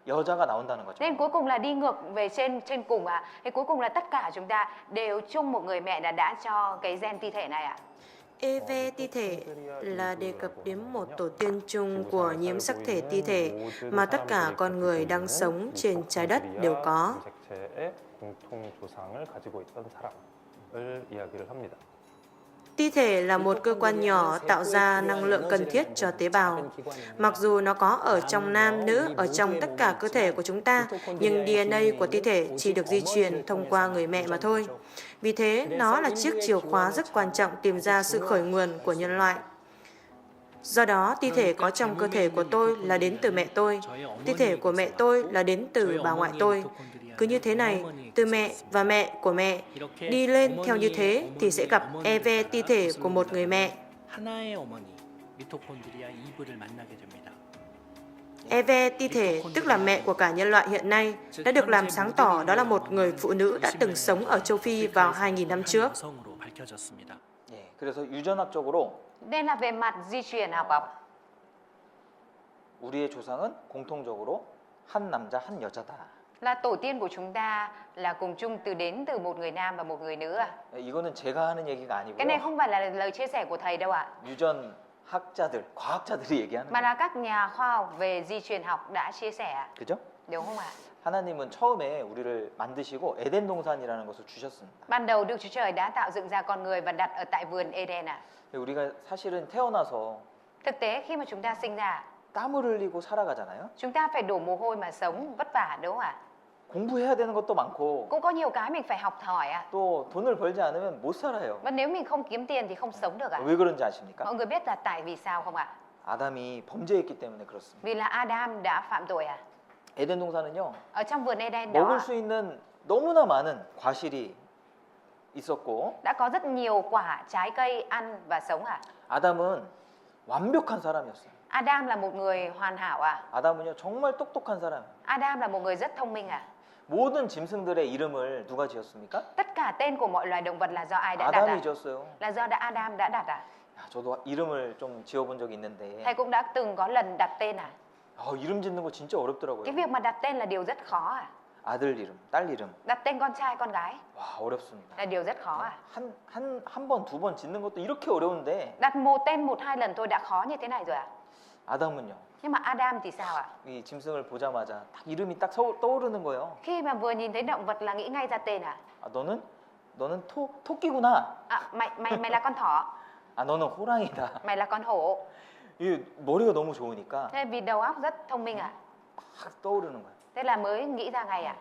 여자가 나온다는 거죠. Nên cuối cùng là đi ngược về trên cùng ạ. Thì cuối cùng là tất cả chúng ta đều chung một người mẹ đã cho cái gen ti thể này ạ. EV ti thể là đề cập đến một tổ tiên chung của nhiễm sắc thể ti thể mà tất cả con người đang sống trên trái đất đều có. Ti thể là một cơ quan nhỏ tạo ra năng lượng cần thiết cho tế bào. Mặc dù nó có ở trong nam, nữ, ở trong tất cả cơ thể của chúng ta, nhưng DNA của ti thể chỉ được di truyền thông qua người mẹ mà thôi. Vì thế, nó là chiếc chìa khóa rất quan trọng tìm ra sự khởi nguồn của nhân loại. Do đó, thi thể có trong cơ thể của tôi là đến từ mẹ tôi. Thi thể của mẹ tôi là đến từ bà ngoại tôi. Cứ như thế này, từ mẹ và mẹ của mẹ đi lên theo như thế thì sẽ gặp Eve, thi thể của một người mẹ. 하나의 어머니 미토콘드리아 이브를 만나게 됩니다. Eve, thi thể, tức là mẹ của cả nhân loại hiện nay, đã được làm sáng tỏ đó là một người phụ nữ đã từng sống ở châu Phi vào 2.000 năm trước. 여성으로 밝혀졌습니다. 예, 그래서 유전학적으로 Nên là về mặt di truyền học 우리의 조상은 공통적으로 한 남자 한 여자다. là tổ tiên của chúng ta là cùng chung đến từ một người nam và một người nữ à? 이거는 제가 하는 얘기가 Cái này 아니고요. không phải là lời chia sẻ của thầy đâu ạ, 유전학자들, 과학자들이 얘기하는 mà 거예요. là các nhà khoa học về di truyền học đã chia sẻ, 그죠? đúng không ạ? 하나님은 처음에 우리를 만드시고 에덴 동산이라는 것을 주셨습니다. Ban đầu Đức Chúa Trời đã tạo dựng ra con người và đặt ở tại vườn Eden à? 우리가 사실은 태어나서 Thực tế khi mà chúng ta sinh ra, 땀을 흘리고 살아가잖아요. chúng ta phải đổ mồ hôi mà sống, vất vả đúng không ạ? 공부해야 되는 것도 많고 Cũng có nhiều cái mình phải học hỏi ạ. 또 돈을 벌지 않으면 못 살아요. Và nếu mình không kiếm tiền thì không sống được ạ. 왜 그런지 아십니까? Mọi người biết là tại vì sao không ạ? 아담이 범죄했기 때문에 그렇습니다. Vì là Adam đã phạm tội à? 에덴 동산은요. Ở trong vườn Eden đó 먹을 수 있는 너무나 많은 과실이 있었고 đã có rất nhiều quả trái cây ăn và sống à? 아담은 완벽한 사람이었어요. Adam là một người hoàn hảo à? 아담은요 정말 똑똑한 사람이에요. Adam là một người rất thông minh à? 모든 짐승들의 이름을 누가 지었습니까? Tất cả tên của mọi loài động vật là do ai đã đặt à? 아담이 지었어요. Là do Adam đã đặt à? 야, 저도 이름을 좀 지어본 적이 있는데 Thầy cũng đã từng có lần đặt tên à? 이름 짓는 거 진짜 어렵더라고요. Cái việc mà đặt tên là điều rất khó à? 아들 이름, 딸 이름. Đặt tên con trai con gái 와 어렵습니다. là điều rất khó à? 한 번, 두 번 짓는 것도 이렇게 어려운데 Đặt một tên một hai lần thôi đã khó như thế này rồi à? 아담은요. Nhưng mà Adam thì sao ạ? 이 짐승을 보자마자 딱 이름이 딱 떠오르는 거예요. Khi mà vừa nhìn thấy động vật là nghĩ ngay ra tên à? 아, 너는 토끼구나. À, mày là con thỏ, 아, 너는 호랑이다. mày là con hổ. 이 머리가 너무 좋으니까 Thế vì đầu óc rất thông minh à? 막 떠오르는 거예요. Thế là mới nghĩ ra ngay à?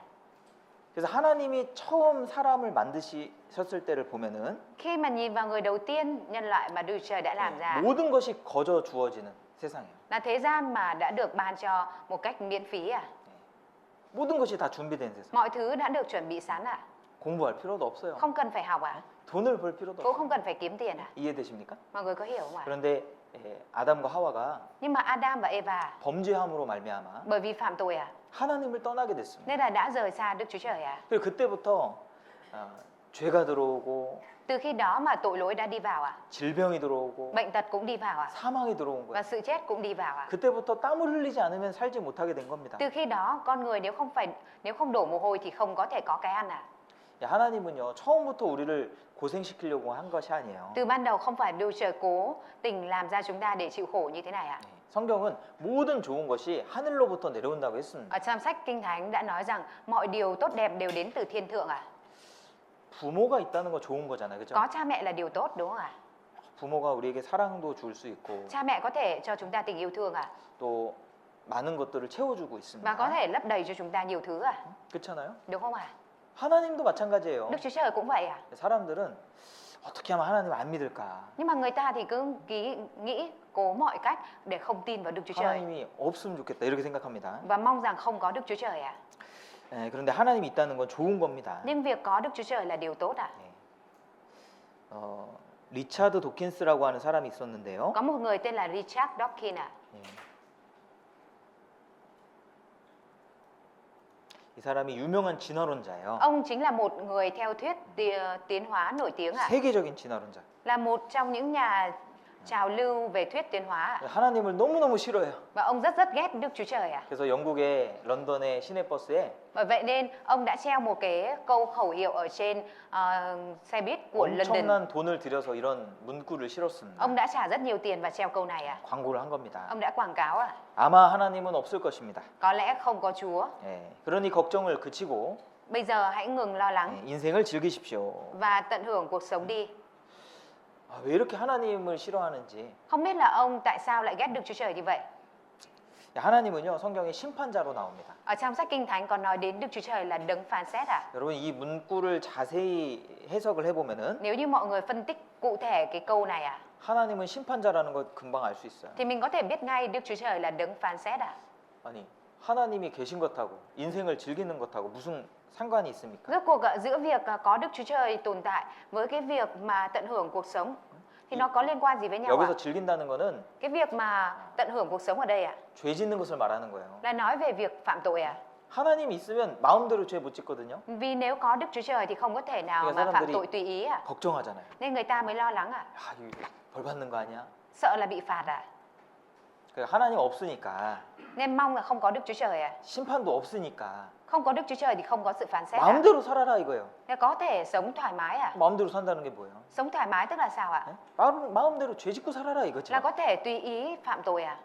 그래서 하나님이 처음 사람을 만드셨을 때를 보면은 Khi mà nhìn vào người đầu tiên nhân loại mà Đức Trời đã làm ra 모든 것이 거저 주어지는 세상이에요. là thế gian mà đã được ban cho một cách miễn phí à? 모든 것이 다 준비된 세상. Mọi thứ đã được chuẩn bị sẵn à? 공부할 필요도 없어요. Không cần phải học à? 돈을 벌 필요도 Cũng 없어요. không cần phải kiếm tiền à? 이해되십니까? Mọi người có hiểu không ạ? 그런데 아담과 하와가 Nhưng mà Adam và Eva 범죄함으로 말미암아 bởi vì phạm tội à? 하나님을 떠나게 됐습니다. Nên là đã rời xa Đức Chúa Trời à? 그리고 그때부터 죄가 들어오고 Từ khi đó mà tội lỗi đã đi vào à? 질병이 들어오고 Bệnh tật cũng đi vào à? 사망이 들어온 Và 거예요. sự chết cũng đi vào à? 그때부터 땀을 흘리지 않으면 살지 못하게 된 겁니다. Từ khi đó con người nếu không đổ mồ hôi thì không có thể có cái ăn à? 하나님은요 처음부터 우리를 고생시키려고 한 것이 아니에요. Từ ban đầu không phải Đức Trời cố tình làm ra chúng ta để chịu khổ như thế này à? 성경은 모든 좋은 것이 하늘로부터 내려온다고 했습니다. Ở trong sách Kinh Thánh đã nói rằng mọi điều tốt đẹp đều đến từ thiên thượng à? 부모가 있다는 거 좋은 거잖아요, 그렇죠? Có cha mẹ là điều tốt đúng không ạ? 부모가 우리에게 사랑도 줄 수 있고 Cha mẹ có thể cho chúng ta tình yêu thương à? 또 많은 것들을 채워주고 있습니다. Và có thể lấp đầy cho chúng ta nhiều thứ à? 그렇잖아요? Đúng không ạ? 하나님도 마찬가지예요. Đức Chúa Trời cũng vậy à? 사람들은 어떻게 하면 하나님을 안 믿을까? Nhưng mà người ta thì cứ nghĩ cố mọi cách để không tin vào Đức Chúa Trời 하나님이 없으면 좋겠다 이렇게 생각합니다. và mong rằng không có Đức Chúa Trời à? 그런데 하나님이 있다는 건 좋은 겁니다. Nhưng việc có Đức Chúa Trời là điều tốt à? 리차드 도킨스라고 하는 사람이 있었는데요. Có một người tên là Richard Dawkins à? 이 사람이 유명한 진화론자예요. Ông chính là một người theo thuyết tiến hóa nổi tiếng à? 세계적인 진화론자. Là một trong những nhà trào lưu về thuyết tiến hóa à? 하나님을 너무너무 싫어해요. Và ông rất ghét Đức Chúa Trời à? 그래서 영국의 런던의 시내버스에 Bởi vậy nên ông đã treo một cái câu khẩu hiệu ở trên xe buýt của London. 엄청난 돈을 들여서 이런 문구를 실었습니다. Ông đã trả rất nhiều tiền và treo câu này à? 광고를 한 겁니다. Ông đã quảng cáo à? 아마 하나님은 없을 것입니다. Có lẽ không có Chúa. 그러니 걱정을 그치고 Bây giờ hãy ngừng lo lắng 인생을 즐기십시오. và tận hưởng cuộc sống đi. 왜 이렇게 하나님을 싫어하는지. Không biết là ông tại sao lại ghét Đức Chúa Trời như vậy? 하나님은요 성경에 심판자로 나옵니다. Ở trong sách Kinh Thánh còn nói đến Đức Chúa Trời là đấng phán xét à? 여러분 이 문구를 자세히 해석을 해보면은 Nếu như mọi người phân tích cụ thể cái câu này à? 하나님은 심판자라는 것 금방 알 수 있어요. thì mình có thể biết ngay Đức Chúa Trời là đấng phán xét à? 아니, 하나님이 계신 것하고 인생을 즐기는 것하고 무슨 상관이 있습니까? Rốt cuộc giữa việc có Đức Chúa Trời tồn tại với cái việc mà tận hưởng cuộc sống thì nó có liên quan gì với nhau ạ? 여기서 즐긴다는 거는 Cái việc mà tận hưởng cuộc sống ở đây ạ 죄 짓는 것을 말하는 거예요. là nói về việc phạm tội à? 하나님이 있으면 마음대로 죄 못 짓거든요. Vì nếu có Đức Chúa Trời thì không có thể nào Thì mà phạm 사람들이- tội tùy ý à? 걱정하잖아요. Nên người ta mới lo lắng à? 아, 이거 벌 받는 거 아니야? Sợ là bị phạt à? 그러니까 하나님 없으니까 Nên mong là không có Đức Chúa Trời à? 심판도 없으니까 Không có Đức Chúa Trời thì không có sự phán xét à? 마음대로 살아라 이거예요. Nên có thể sống thoải mái à? 마음대로 산다는 게 뭐예요? Sống thoải mái tức là sao ạ? 네? 마음대로 죄 짓고 살아라 이거죠. Là có thể tùy ý phạm tội à?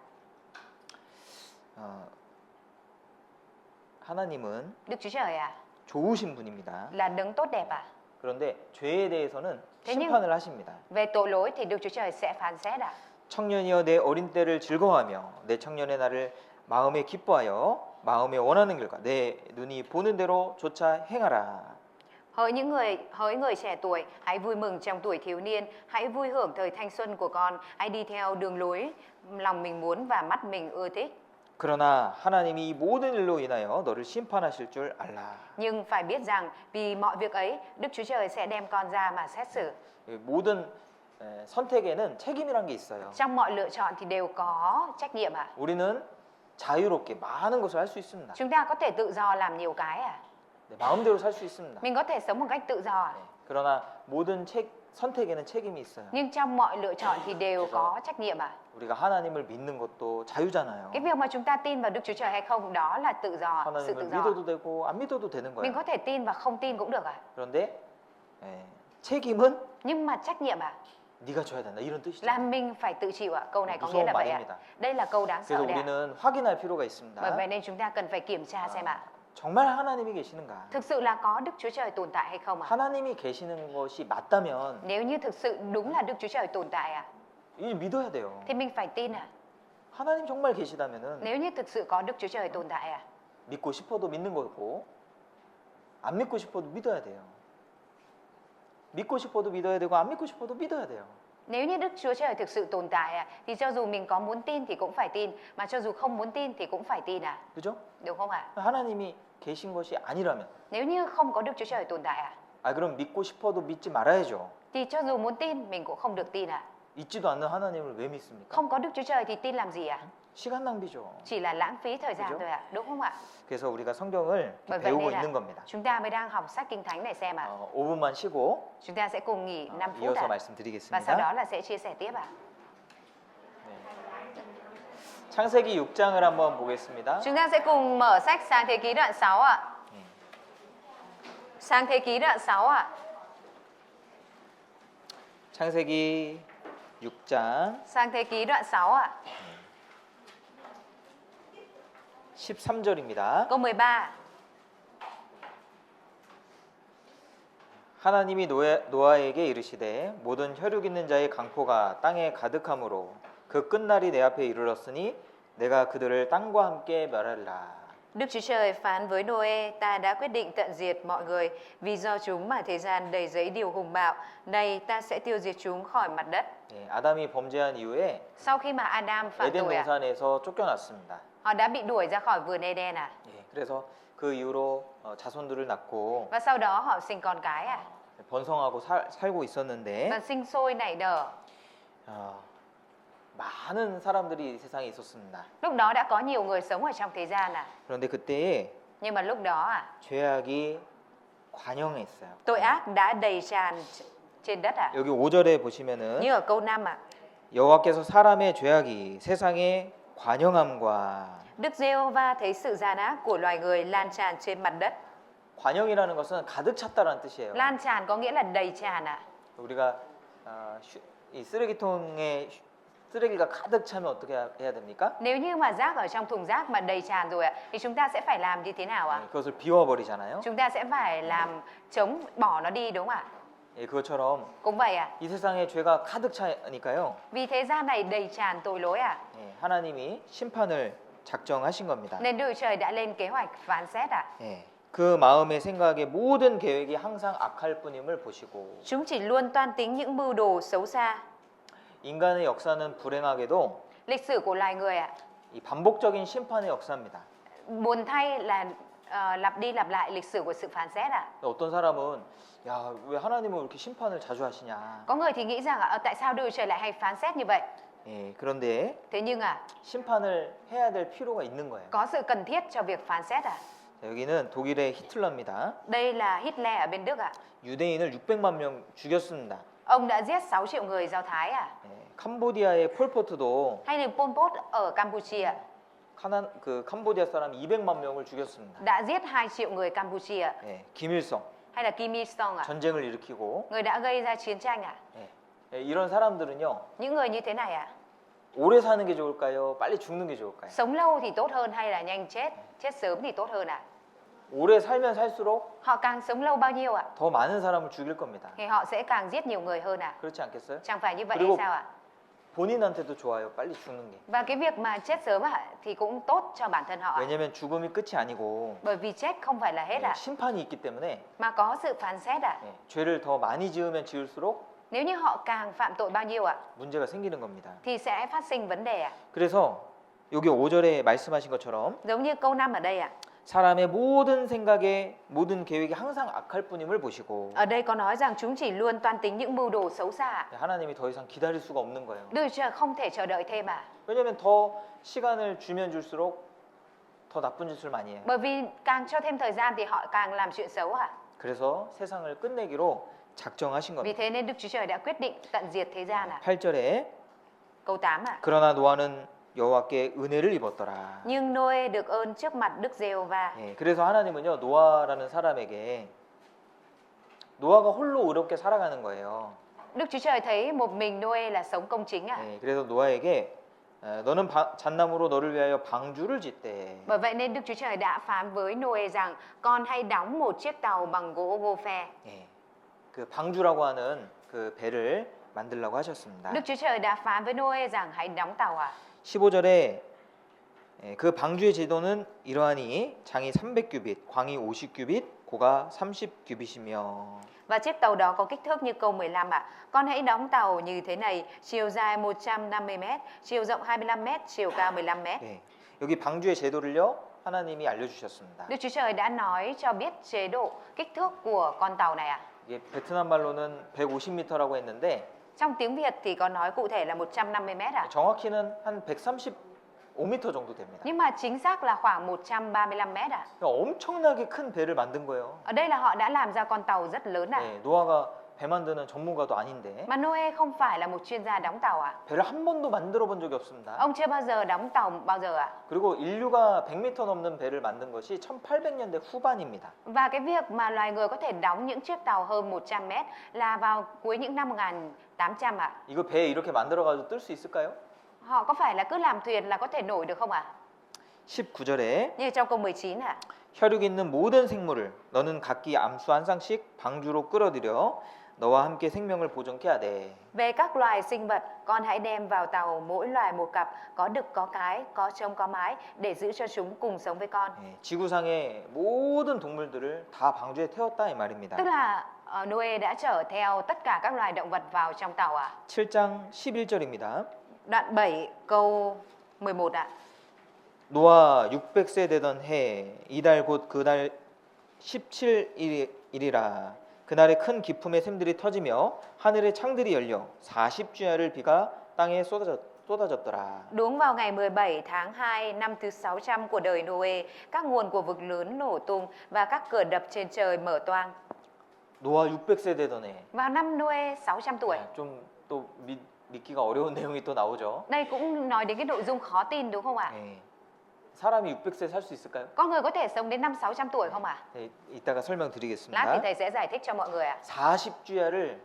하나님은 Đức Chúa Trời à? 좋으신 분입니다. Là đấng tốt đẹp à? 그런데 죄에 대해서는 Thế nhưng- 심판을 하십니다. Về tội lỗi thì Đức Chúa Trời sẽ phán xét à? 청년이여 내 어린 때를 즐거워하며 내 청년의 날을 마음에 기뻐하여 마음에 원하는 길과 내 눈이 보는 대로 조차 행하라. Hỡi người trẻ tuổi, hãy vui mừng trong tuổi thiếu niên, hãy vui hưởng thời thanh xuân của con, hãy đi theo đường lối lòng mình muốn và mắt mình ưa thích. 그러나 하나님이 이 모든 일로 인하여 너를 심판하실 줄 알라. Nhưng phải biết rằng vì mọi việc ấy, Đức Chúa Trời sẽ đem con ra mà xét xử. 이 모든 선택에는 책임이란 게 있어요. Trong mọi lựa chọn thì đều có trách nhiệm à? 우리는 자유롭게 많은 것을 할 수 있습니다. Chúng ta có thể tự do làm nhiều cái à? 네, 마음대로 살 수 있습니다. Mình có thể sống một cách tự do à? 네, 그러나 모든 선택에는 책임이 있어요. Nhưng trong mọi lựa chọn thì đều có trách nhiệm à? 우리가 하나님을 믿는 것도 자유잖아요. Cái việc mà chúng ta tin vào Đức Chúa Trời hay không đó là tự do, sự tự 하나님을 do. 믿어도 되고 안 믿어도 되는 Mình 거예요. có thể tin và không tin cũng được à? 그런데 책임은 Nhưng mà trách nhiệm à? 네가 져야 된다 이런 Là 뜻이죠. mình phải tự chịu ạ. Câu này có 무서운 nghĩa là vậy ạ. 말입니다. Đây là câu đáng 그래서 sợ đấy ạ. 우리는 확인할 필요가 Bởi 있습니다. vậy nên chúng ta cần phải kiểm tra xem ạ. 정말 하나님이 계시는가? Thực sự là có Đức Chúa Trời tồn tại hay không ạ? 하나님이 계시는 것이 맞다면 Nếu như thực sự đúng là Đức Chúa Trời tồn tại ạ, 이 믿어야 돼요. thì mình phải tin ạ. 하나님 정말 계시다면은 Nếu như thực sự có Đức Chúa Trời tồn tại ạ, 믿고 싶어도 믿는 거고 안 믿고 싶어도 믿어야 돼요. 믿고 싶어도 믿어야 되고 안 믿고 싶어도 믿어야 돼요. nếu như Đức Chúa Trời thực sự tồn tại ạ, thì cho dù mình có muốn tin thì cũng phải tin, mà cho dù không muốn tin thì cũng phải tin ạ. 그죠? Đúng không ạ? 하나님이 계신 것이 아니라면 Nếu như không có Đức Chúa Trời tồn tại ạ, 그럼 믿고 싶어도 믿지 말아야죠. thì cho dù muốn tin mình cũng không được tin ạ. 있지도 않는 하나님을 왜 믿습니까? Không có Đức Chúa Trời thì tin làm gì ạ? 시간 낭비죠. Chỉ là lãng phí thời gian Đúng. thôi ạ. Đúng không ạ? 그래서 우리가 성경을 Bởi vậy 배우고 nên là 있는 겁니다. chúng ta mới đang học sách Kinh Thánh này xem ạ. 5분만 쉬고 Chúng ta sẽ cùng nghỉ 5 phút 이어서 ạ. Và 말씀드리겠습니다. sau đó là sẽ chia sẻ tiếp ạ. 창세기 6장을 한번 보겠습니다. Chúng ta sẽ cùng mở sách Sáng Thế Ký đoạn 6 ạ. Sáng Thế Ký đoạn 6 ạ. 창세기 6장 Sáng Thế Ký đoạn 6 ạ. 13절입니다. Câu 13. 하나님이 노아에게 이르시되 모든 혈육 있는 자의 강포가 땅에 가득함으로 그 끝날이 내 앞에 이르렀으니 내가 그들을 땅과 함께 멸하리라. Đức Chúa Trời phán với Noe, ta đã quyết định tận diệt mọi người, vì do chúng mà thế gian đầy dẫy điều hùng bạo. Này, ta sẽ tiêu diệt chúng khỏi mặt đất. 아담이 범죄한 이후에 Sau khi mà Adam phạm 에덴 tội ạ, 동산에서 쫓겨났습니다. họ đã bị đuổi ra khỏi vườn Eden ạ. 그래서 그 이후로 자손들을 낳고 Và sau đó họ sinh con cái ạ. 번성하고 살고 있었는데 Và sinh sôi nảy nở. 많은 사람들이 이 세상에 있었습니다. Lúc đó đã có nhiều người sống ở trong thế gian ạ. 그런데 그때에 Nhưng mà lúc đó 죄악이 관영했어요. tội ác đã đầy tràn trên đất ạ. 여기 5절에 보시면은 Như ở câu 5 ạ. 여호와께서 사람의 죄악이 세상에 관영함과 Đức Giê-hô-va thấy sự gian ác của loài người lan tràn trên mặt đất. 관영이라는 것은 가득 찼다라는 뜻이에요. Lan tràn có nghĩa là đầy tràn ạ. 우리가 이 쓰레기통에 쓰레기가 가득 차면 어떻게 해야 됩니까? Nếu như mà rác ở trong thùng rác mà đầy tràn rồi ạ, thì chúng ta sẽ phải làm như thế nào ạ? 그것을 비워버리잖아요. Chúng ta sẽ phải làm chống bỏ nó đi đúng không ạ? 그것처럼 Cũng vậy ạ. 이 세상에 죄가 가득 차니까요. Vì thế gian này đầy tràn tội lỗi ạ. 하나님이 심판을 작정하신 겁니다. Nên Đức Trời đã lên kế hoạch phán xét ạ. 그 마음의 생각의 모든 계획이 항상 악할 뿐임을 보시고 Chúng chỉ luôn toan tính những mưu đồ xấu xa. 인간의 역사는 불행하게도 Lịch sử của loài người ạ, 이 반복적인 심판의 역사입니다. buồn thay là lặp đi lặp lại lịch sử của sự phán xét ạ. 어떤 사람은 야, 왜 하나님은 이렇게 심판을 자주 하시냐? Có người thì nghĩ rằng tại sao Đức Chúa Trời lại hay phán xét như vậy? 예, 그런데 Thế nhưng 심판을 해야 될 필요가 있는 거예요. có sự cần thiết cho việc phán xét ạ. 자, 여기는 독일의 히틀러입니다. Đây là Hitler ở bên Đức ạ. 유대인을 600만 명 죽였습니다. Ông đã giết 6 triệu người Do Thái ạ. 예, 캄보디아의 폴포트도 Hay là Pol Pot ở Campuchia ạ, 그 캄보디아 사람 200만 명을 죽였습니다. đã giết 2 triệu người Campuchia ạ. 예, 김일성 Hay là Kim Il Sung ạ, 전쟁을 일으키고 người đã gây ra chiến tranh ạ. 예, 예, 이런 사람들은요 Những người như thế này ạ, 오래 사는 게 좋을까요? 빨리 죽는 게 좋을까요? sống lâu thì tốt hơn hay là nhanh chết, chết sớm thì tốt hơn ạ? 오래 살면 살수록 Họ càng sống lâu bao nhiêu ạ, 더 많은 사람을 죽일 겁니다. thì họ sẽ càng giết nhiều người hơn ạ. 그렇지 않겠어요? Chẳng phải như vậy 그리고 hay sao ạ? 본인한테도 좋아요. 빨리 죽는 게. Và cái việc mà chết sớm ạ thì cũng tốt cho bản thân họ ạ. 왜냐면 죽음이 끝이 아니고 Bởi vì chết không phải là hết 예, ạ, 심판이 있기 때문에 mà có sự phán xét ạ. 예, 죄를 더 많이 지으면 지을수록 Nếu như họ càng phạm tội bao nhiêu ạ 문제가 생기는 겁니다. thì sẽ phát sinh vấn đề ạ. 그래서 여기 5절에 말씀하신 것처럼 Giống như câu 5 ở đây ạ. 사람의 모든 생각에 모든 계획이 항상 악할 뿐임을 보시고 Ở đây có nói rằng chúng chỉ luôn toan tính những mưu đồ xấu xa ạ. 하나님이 더 이상 기다릴 수가 없는 거예요. Đức Chúa Trời không thể chờ đợi thêm ạ. 왜냐면 더 시간을 주면 줄수록 더 나쁜 짓을 많이 해요. Bởi vì càng cho thêm thời gian thì họ càng làm chuyện xấu ạ. 그래서 세상을 끝내기로 작정하신 Vì 겁니다. thế nên Đức Chúa Trời đã quyết định tận diệt thế gian ạ. 8절에 Câu 8 ạ. 그러나 노아는 여호와께 은혜를 입었더라. Nhưng Noe được ơn trước mặt Đức Giê-hô-va. 예, 그래서 하나님은요 노아라는 사람에게 노아가 홀로 의롭게 살아가는 거예요. Đức Chúa Trời thấy một mình Noe là sống công chính ạ. 예, 그래서 노아에게 너는 잣나무로 너를 위하여 방주를 짓대. Bởi vậy nên Đức Chúa Trời đã phán với Noe rằng con hãy đóng một chiếc tàu bằng gỗ gô-phe. 예, 그 방주라고 하는 그 배를 만들라고 하셨습니다. Đức Chúa Trời đã phán với Noe rằng hãy đóng tàu ạ. 15절에 그 방주의 제도는 이러하니 장이 300규빗, 광이 50규빗, 고가 30규빗이며. Và chiếc tàu đó có kích thước như câu 15 ạ. Con hãy đóng tàu như thế này, chiều dài 150 m, chiều rộng 25 m, chiều cao 15 m. 예, 여기 방주의 제도를요 하나님이 알려주셨습니다. Đức Chúa Trời đã nói cho biết chế độ kích thước của con tàu này ạ. 이게 베트남 말로는 150m라고 했는데 Trong tiếng Việt thì có nói cụ thể là 150 m ạ. 정확히는 한 135m 정도 됩니다. Nhưng mà chính xác là khoảng 135 m ạ. 그러니까 엄청나게 큰 배를 만든 거예요. Ở đây là họ đã làm ra con tàu rất lớn ạ. 예, 노아가 배 만드는 전문가도 아닌데 Mà Noe không phải là một chuyên gia đóng tàu ạ. 배를 한 번도 만들어 본 적이 없습니다. Ông chưa bao giờ đóng tàu bao giờ ạ. 그리고 인류가 100m 넘는 배를 만든 것이 1800년대 후반입니다. Và cái việc mà loài người có thể đóng những chiếc tàu hơn 100 m là vào cuối những năm 1800 ạ. 이거 배 이렇게 만들어 가지고 뜰 수 있을까요? Họ có phải là cứ làm thuyền là có thể nổi được không ạ? 19절에 Như trong câu 19 ạ. 혈육 있는 모든 생물을 너는 각기 암수 한 쌍씩 방주로 끌어들여 너와 함께 생명을 보존케 하되. Về các loài sinh vật, con hãy đem vào tàu mỗi loài một cặp, có đực có cái, có trống có mái, để giữ cho chúng cùng sống với con. 예, 지구상의 모든 동물들을 다 방주에 태웠다 이 말입니다. Tức là Noe đã chở theo tất cả các loài động vật vào trong tàu ạ. 7장 11절입니다. Đoạn 7 câu 11 ạ. 노아 600세 되던 해 이달 곧 그달 17일이라 그날에 큰 기품의 샘들이 터지며 하늘의 창들이 열려 40주야를 비가 땅에 쏟아졌더라. Đúng vào ngày 17 tháng 2 năm thứ 600 của đời Noe, các nguồn của vực lớn nổ tung và các cửa đập trên trời mở toang. 노아 600세 되던 해. Vào năm Noe 600 tuổi. 좀 또 믿기가 어려운 내용이 또 나오죠. Đây cũng nói đến cái nội dung khó tin đúng không ạ? 예. 사람이 600세 살 수 있을까요? Con người có thể sống đến năm 600 tuổi không ạ? 네, 이따가 Lát thì 설명드리겠습니다. thầy sẽ giải thích cho mọi người ạ. 40주야를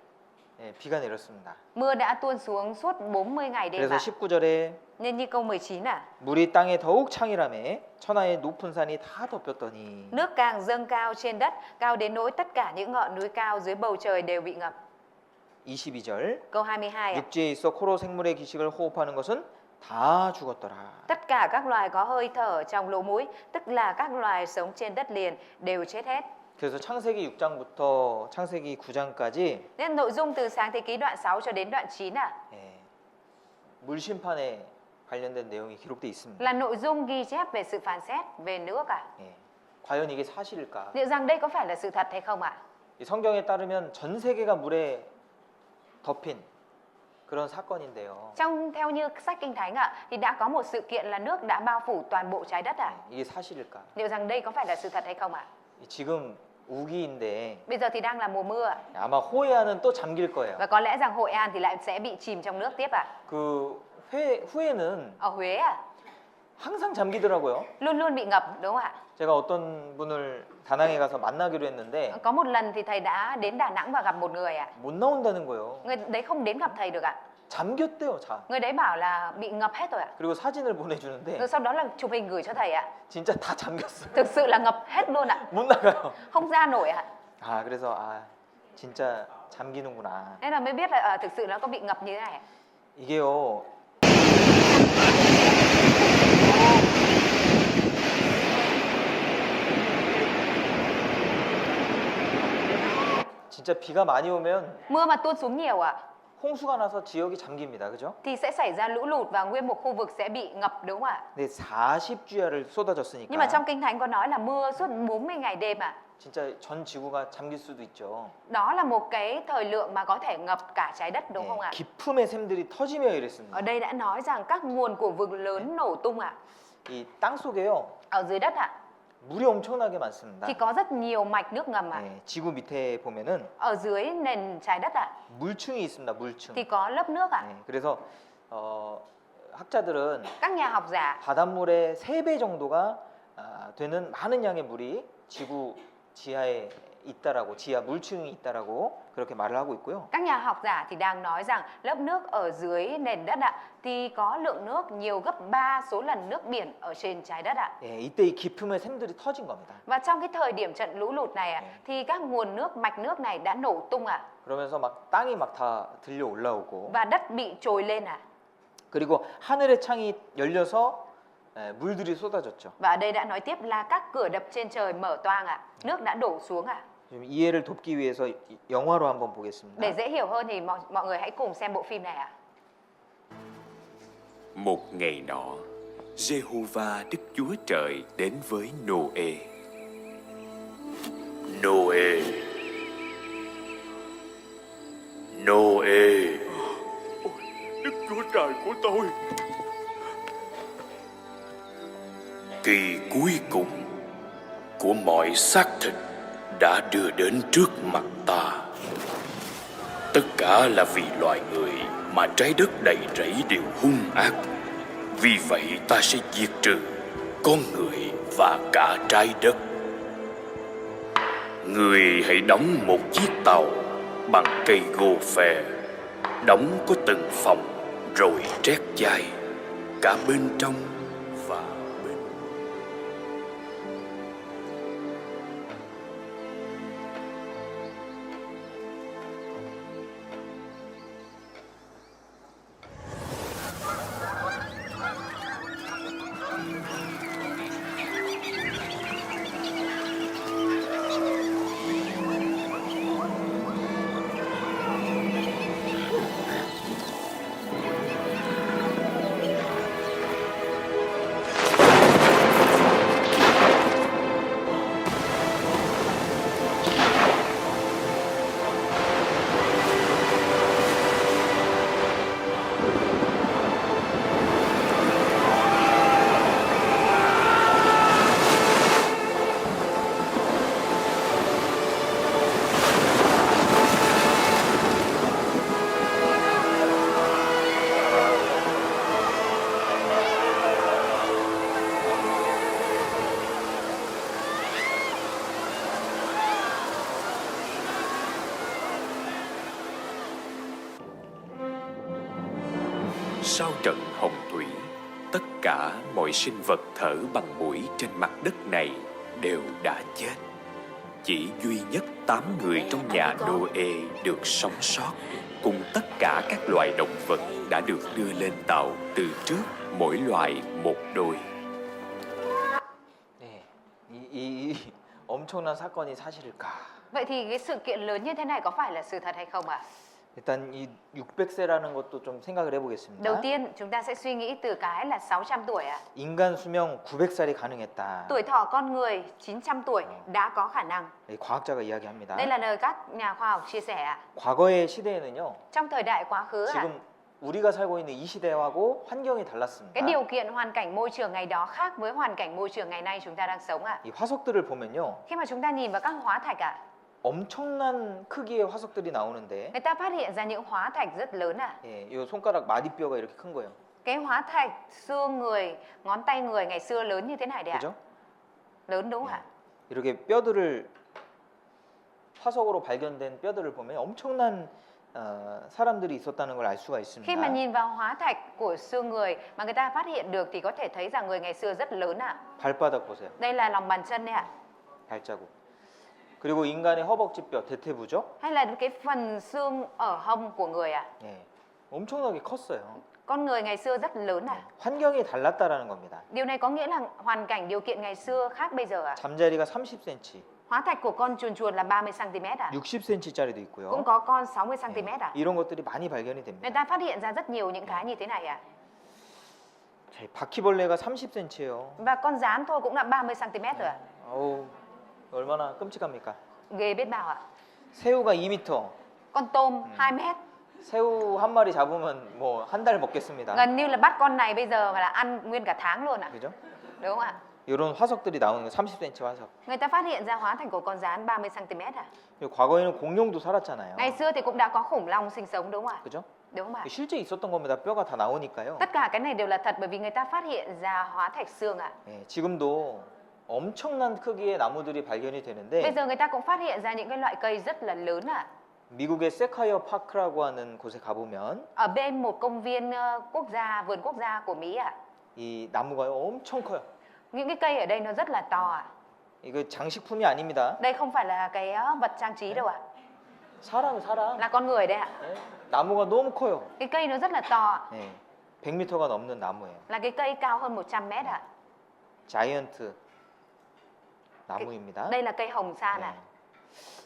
비가 내렸습니다. Mưa đã tuôn xuống suốt 40 ngày đêm 그래서 ạ. 19절에 Nên như câu 19 ạ. 물이 땅에 더욱 창이라매 천하의 높은 산이 다 덮였더니. Nước càng dâng cao trên đất, cao đến nỗi tất cả những ngọn núi cao dưới bầu trời đều bị ngập. 22절 Câu 22 ạ. 육지에 있어 코로 생물의 기식을 호흡하는 것은 다 죽었더라. Tất cả các loài có hơi thở trong lỗ mũi, tức là các loài sống trên đất liền đều chết hết. 그래서 창세기 6장부터 창세기 9장까지 Nên nội dung từ sáng thế ký đoạn 6 cho đến đoạn 9 ạ. 물심판에 관련된 내용이 기록돼 있습니다. là nội dung ghi chép về sự phán xét về nước à? 예. 과연 이게 사실일까? Liệu rằng đây có phải là sự thật hay không ạ? 이 성경에 따르면 전 세계가 물에 덮인 그런 사건인데요. Theo như sách Kinh Thánh ạ, thì đã có một sự kiện là nước đã bao phủ toàn bộ trái đất ạ. 이게 사실일까? Liệu rằng đây có phải là sự thật hay không ạ? 지금 우기인데 Bây giờ thì đang là mùa mưa ạ. 아마 호해안은 또 잠길 거예요. Và có lẽ rằng Hội An thì lại sẽ bị chìm trong nước tiếp ạ. 그 후에는 Ở Huế ạ, 항상 잠기더라고요. luôn luôn bị ngập đúng không ạ? 제가 어떤 분을 다낭에 가서 만나기로 했는데 Có một lần thì thầy đã đến Đà Nẵng và gặp một người ạ. 못 나온다는 거예요. Người đấy không đến gặp thầy được ạ. 잠겼대요, 자. Người đấy bảo là bị ngập hết rồi ạ. 그리고 사진을 보내주는데 Rồi sau đó là chụp hình gửi cho thầy ạ. 진짜 다 잠겼어요. Thực sự là ngập hết luôn ạ. 못 나가요. Không ra nổi ạ. 아, 그래서 진짜 잠기는구나. Nên là mới biết là thực sự nó có bị ngập như thế này ạ. 이게요. 진짜 비가 많이 오면 Mưa mà tuôn xuống nhiều ạ, 홍수가 나서 지역이 잠깁니다. 그죠? thì sẽ xảy ra lũ lụt và nguyên một khu vực sẽ bị ngập đúng không ạ? 근데 40주야를 쏟아졌으니까 Nhưng mà trong Kinh Thánh có nói là mưa suốt 40 ngày đêm ạ. 진짜 전 지구가 잠길 수도 있죠. Đó là một cái thời lượng mà có thể ngập cả trái đất đúng không ạ? 깊음의 샘들이 터지며 이랬습니다. Ở đây đã nói rằng các nguồn của vực lớn nổ tung ạ. 이 땅 속에요. Ở dưới đất ạ, 물이 엄청나게 많습니다. thì có rất nhiều mạch nước ngầm ạ. 지구 밑에 보면은 Ở dưới nền trái đất ạ, 물층이 있습니다. 물층. thì có lớp nước ạ. 그래서 학자들은 Các nhà học giả 바닷물의 3배 정도가 되는 많은 양의 물이 지구 지하에 있다라고, 지하 물층이 있다라고 그렇게 말을 하고 있고요. Các nhà học giả thì đang nói rằng lớp nước ở dưới nền đất ạ thì có lượng nước nhiều gấp 3 số lần nước biển ở trên trái đất ạ. 이때 이 깊음의 샘들이 터진 겁니다. Và trong cái thời điểm trận lũ lụt này ạ thì các nguồn nước, mạch nước này đã nổ tung ạ 그러면서 막 땅이 막 다 들려 올라오고 và đất bị trồi lên ạ. 그리고 하늘의 창이 열려서 물들이 쏟아졌죠. Và ở đây đã nói tiếp là các cửa đập trên trời mở toang ạ, nước đã đổ xuống ạ. 좀 이해를 돕기 위해서 영화로 한번 보겠습니다. Để dễ hiểu hơn thì mọi người hãy cùng xem bộ phim này ạ. Một ngày nọ, Giê-hô-va Đức Chúa Trời đến với Nô-ê. Nô-ê, Nô-ê, Đức Chúa Trời của tôi. Kỳ cuối cùng của mọi xác thịt đã đưa đến trước mặt ta. Tất cả là vì loài người mà trái đất đầy rẫy đều hung ác. Vì vậy ta sẽ diệt trừ con người và cả trái đất. Người hãy đóng một chiếc tàu bằng cây gỗ phè, đóng có từng phòng rồi trét chai cả bên trong và bên ngoài. Sau trận hồng thủy, tất cả mọi sinh vật thở bằng mũi trên mặt đất này đều đã chết. Chỉ duy nhất 8 người trong nhà Nô-ê được sống sót, cùng tất cả các loài động vật đã được đưa lên tàu từ trước, mỗi loài một đôi. 이 엄청난 사건이 사실일까? Vậy thì cái sự kiện lớn như thế này có phải là sự thật hay không ạ? 일단 이 600세라는 것도 좀 생각을 Đầu 해보겠습니다. tiên chúng ta sẽ suy nghĩ từ cái là 600 tuổi ạ. 인간 수명 900살이 가능했다. Tuổi thọ con người 900 tuổi đã có khả năng. 이 과학자가 이야기합니다. Đây là lời các nhà khoa học chia sẻ ạ. 과거의 시대에는요. Trong thời đại quá khứ ạ, 지금 우리가 살고 있는 이 시대하고 환경이 달랐습니다. cái điều kiện hoàn cảnh môi trường ngày đó khác với hoàn cảnh môi trường ngày nay chúng ta đang sống ạ. 이 화석들을 보면요. Khi mà chúng ta nhìn vào các hóa thạch ạ, 엄청난 크기의 화석들이 나오는데 người ta phát hiện ra những hóa thạch rất lớn ạ. 예, 이 손가락 마디뼈가 이렇게 큰 거예요. Cái hóa thạch xương người, ngón tay người ngày xưa lớn như thế này đấy ạ. 그죠? Lớn đúng không ạ? 이렇게 뼈들을 화석으로 발견된 뼈들을 보면 엄청난 사람들이 있었다는 걸 알 수가 있습니다. Khi mà nhìn vào hóa thạch của xương người mà người ta phát hiện được thì có thể thấy rằng người ngày xưa rất lớn ạ. 발바닥 보세요. Đây là lòng bàn chân đấy ạ. 발자국. 그리고 인간의 허벅지뼈 대퇴부죠? Hay là cái phần xương ở hông của người ạ. 예, 엄청나게 컸어요. Con người ngày xưa rất lớn ạ. 환경이 달랐다라는 겁니다. Điều này có nghĩa là hoàn cảnh điều kiện ngày xưa khác bây giờ ạ. 잠자리가 30cm, Hóa thạch của con chuồn chuồn là 30 cm ạ. 60cm짜리도 있고요. Cũng có con 60 cm ạ. 이런 것들이 많이 발견이 Người 됩니다. ta phát hiện ra rất nhiều những cái như thế này ạ. 바퀴벌레가 30cm예요. Và con gián thôi cũng là 30 cm rồi ạ. 어우, 얼마나 끔찍합니까? Ghê biết bao ạ. 새우가 2m. Con tôm 2 mét. 새우 한 마리 잡으면 뭐 한 달 먹겠습니다. Gần như là bắt con này bây giờ mà là ăn nguyên cả tháng luôn ạ. 그죠? Đúng không ạ? 이런 화석들이 나오는 거 30cm 화석. Người ta phát hiện ra hóa thạch của con gián 30 cm ạ. 그리고 과거에는 공룡도 살았잖아요. Ngày xưa thì cũng đã có khủng long sinh sống đúng không ạ? 그죠? Đúng không ạ? 실제 있었던 겁니다. 뼈가 다 나오니까요. Tất cả cái này đều là thật bởi vì người ta phát hiện ra hóa thạch xương ạ. 예, 지금도 엄청난 크기의 나무들이 발견이 Bây 되는데 giờ người ta cũng phát hiện ra những cái loại cây rất là lớn ạ. 미국의 세카이어 파크라고 하는 곳에 가보면 Ở bên một công viên quốc gia, vườn quốc gia của Mỹ ạ. 이 나무가 엄청 커요. Những cái cây ở đây nó rất là to ạ. 이거 장식품이 아닙니다. Đây không phải là cái vật trang trí đâu ạ. 사람. Là con người đấy ạ. 예? 나무가 너무 커요. Cái cây nó rất là to ạ. 예, 100m가 넘는 나무예요. Là cái cây cao hơn 100 mét ạ. 자이언트 나무입니다. Đây là cây hồng sa 예. ạ.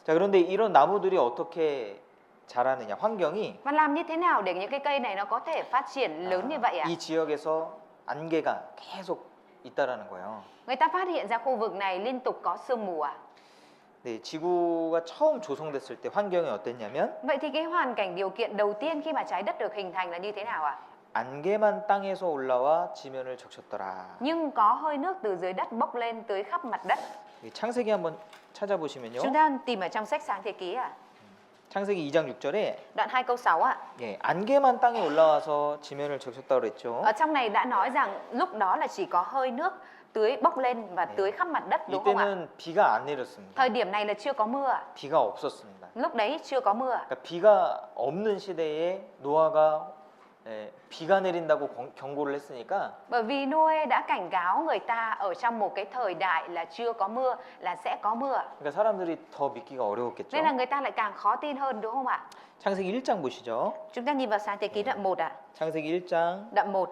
자, 그런데 이런 나무들이 어떻게 자라느냐? 환경이 Và làm như thế nào để những cái cây này nó có thể phát triển lớn như vậy ạ? 이 지역에서 안개가 계속 있다라는 거예요. Người ta phát hiện ra khu vực này liên tục có sương mù ạ. 네, 지구가 처음 조성됐을 때 환경이 어땠냐면 Vậy thì cái hoàn cảnh điều kiện đầu tiên khi mà trái đất được hình thành là như thế nào ạ? 안개만 땅에서 올라와 지면을 적셨더라. Nhưng có hơi nước từ dưới đất bốc lên tới khắp mặt đất. 이 창세기 한번 찾아보시면요. Chúng ta tìm ở trong sách Sáng Thế Ký ạ. 창세기 2장 6절에 Đoạn 2 câu 6 ạ. 예, 안개만 땅에 올라와서 지면을 적셨다고 그랬죠. Ở trong này đã nói rằng lúc đó là chỉ có hơi nước tưới bốc lên và tưới khắp mặt đất đúng không ạ? 이때는 비가 안 내렸습니다. Thời điểm này là chưa có mưa ạ. 비가 없었습니다. Lúc đấy chưa có mưa ạ. 그러니까 비가 없는 시대에 노아가 비가 내린다고 경고를 했으니까 Bởi vì Noe đã cảnh cáo người ta ở trong một cái thời đại là chưa có mưa là sẽ có mưa. 그러니까 사람들이 더 믿기가 어려웠겠죠. Nên là người ta lại càng khó tin hơn đúng không ạ? 창세기 1장 보시죠. Chúng ta nhìn vào Sáng Thế Ký đoạn 1 ạ. 창세기 1장 Đoạn 1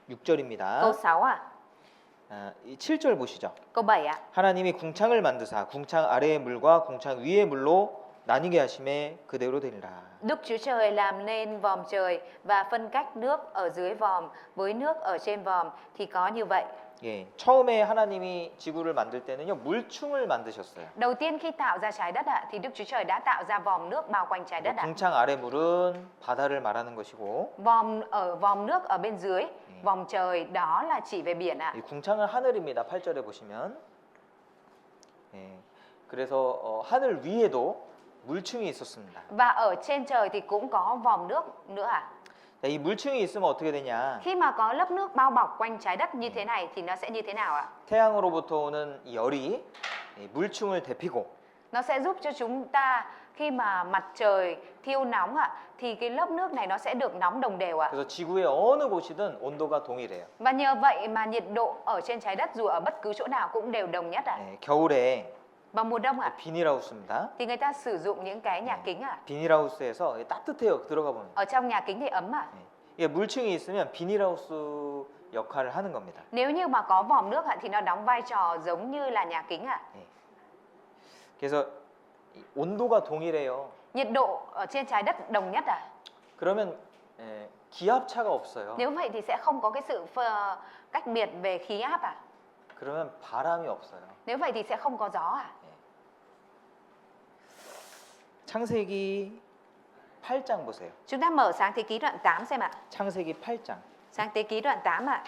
6절입니다. câu 6 ạ. 7절 보시죠. Câu 7 ạ. 하나님이 궁창을 만드사 궁창 아래의 물과 궁창 위의 물로 나뉘게 하심에 그대로 되리라. Đức Chúa Trời làm nên vòm trời và phân cách nước ở dưới vòm với nước ở trên vòm thì có như vậy. 예, 처음에 하나님이 지구를 만들 때는요 물충을 만드셨어요. Đầu tiên khi tạo ra trái đất ạ thì Đức Chúa Trời đã tạo ra vòm nước bao quanh trái đất ạ. 궁창 아래 물은 바다를 말하는 것이고 Vòm nước ở bên dưới, vòm trời đó là chỉ về biển ạ. 이 궁창은 하늘입니다. 8절에 보시면 예, 그래서 하늘 위에도 물충이 있었습니다. Và ở trên trời thì cũng có vòm nước nữa ạ. 자, 이 물충이 있으면 어떻게 되냐? Khi mà có lớp nước bao bọc quanh trái đất như thế này thì nó sẽ như thế nào ạ? 태양으로부터 오는 이 열이 이 물충을 데피고 Nó sẽ giúp cho chúng ta khi mà mặt trời thiêu nóng ạ thì cái lớp nước này nó sẽ được nóng đồng đều ạ. 그래서 지구의 어느 곳이든 온도가 동일해요. Và nhờ vậy mà nhiệt độ ở trên trái đất dù ở bất cứ chỗ nào cũng đều đồng nhất ạ. 예, 겨울에 Vào mùa đông ạ 비닐하우스입니다. thì người ta sử dụng những cái nhà kính ạ. 비닐하우스에서 따뜻해요. 들어가 보면. Ở trong nhà kính thì ấm ạ. 이게 물층이 있으면 비닐하우스 역할을 하는 겁니다. Nếu như mà có vòm nước ạ thì nó đóng vai trò giống như là nhà kính ạ. 그래서 온도가 동일해요. Nhiệt độ ở trên trái đất đồng nhất à? 그러면 기압차가 없어요. Nếu vậy thì sẽ không có cái sự cách biệt về khí áp à? 그러면 바람이 없어요. Nếu vậy thì sẽ không có gió à? 창세기 8장 보세요. Chúng ta mở Sáng Thế Ký đoạn 8 xem ạ. 창세기 8장 Sáng Thế Ký đoạn 8 ạ.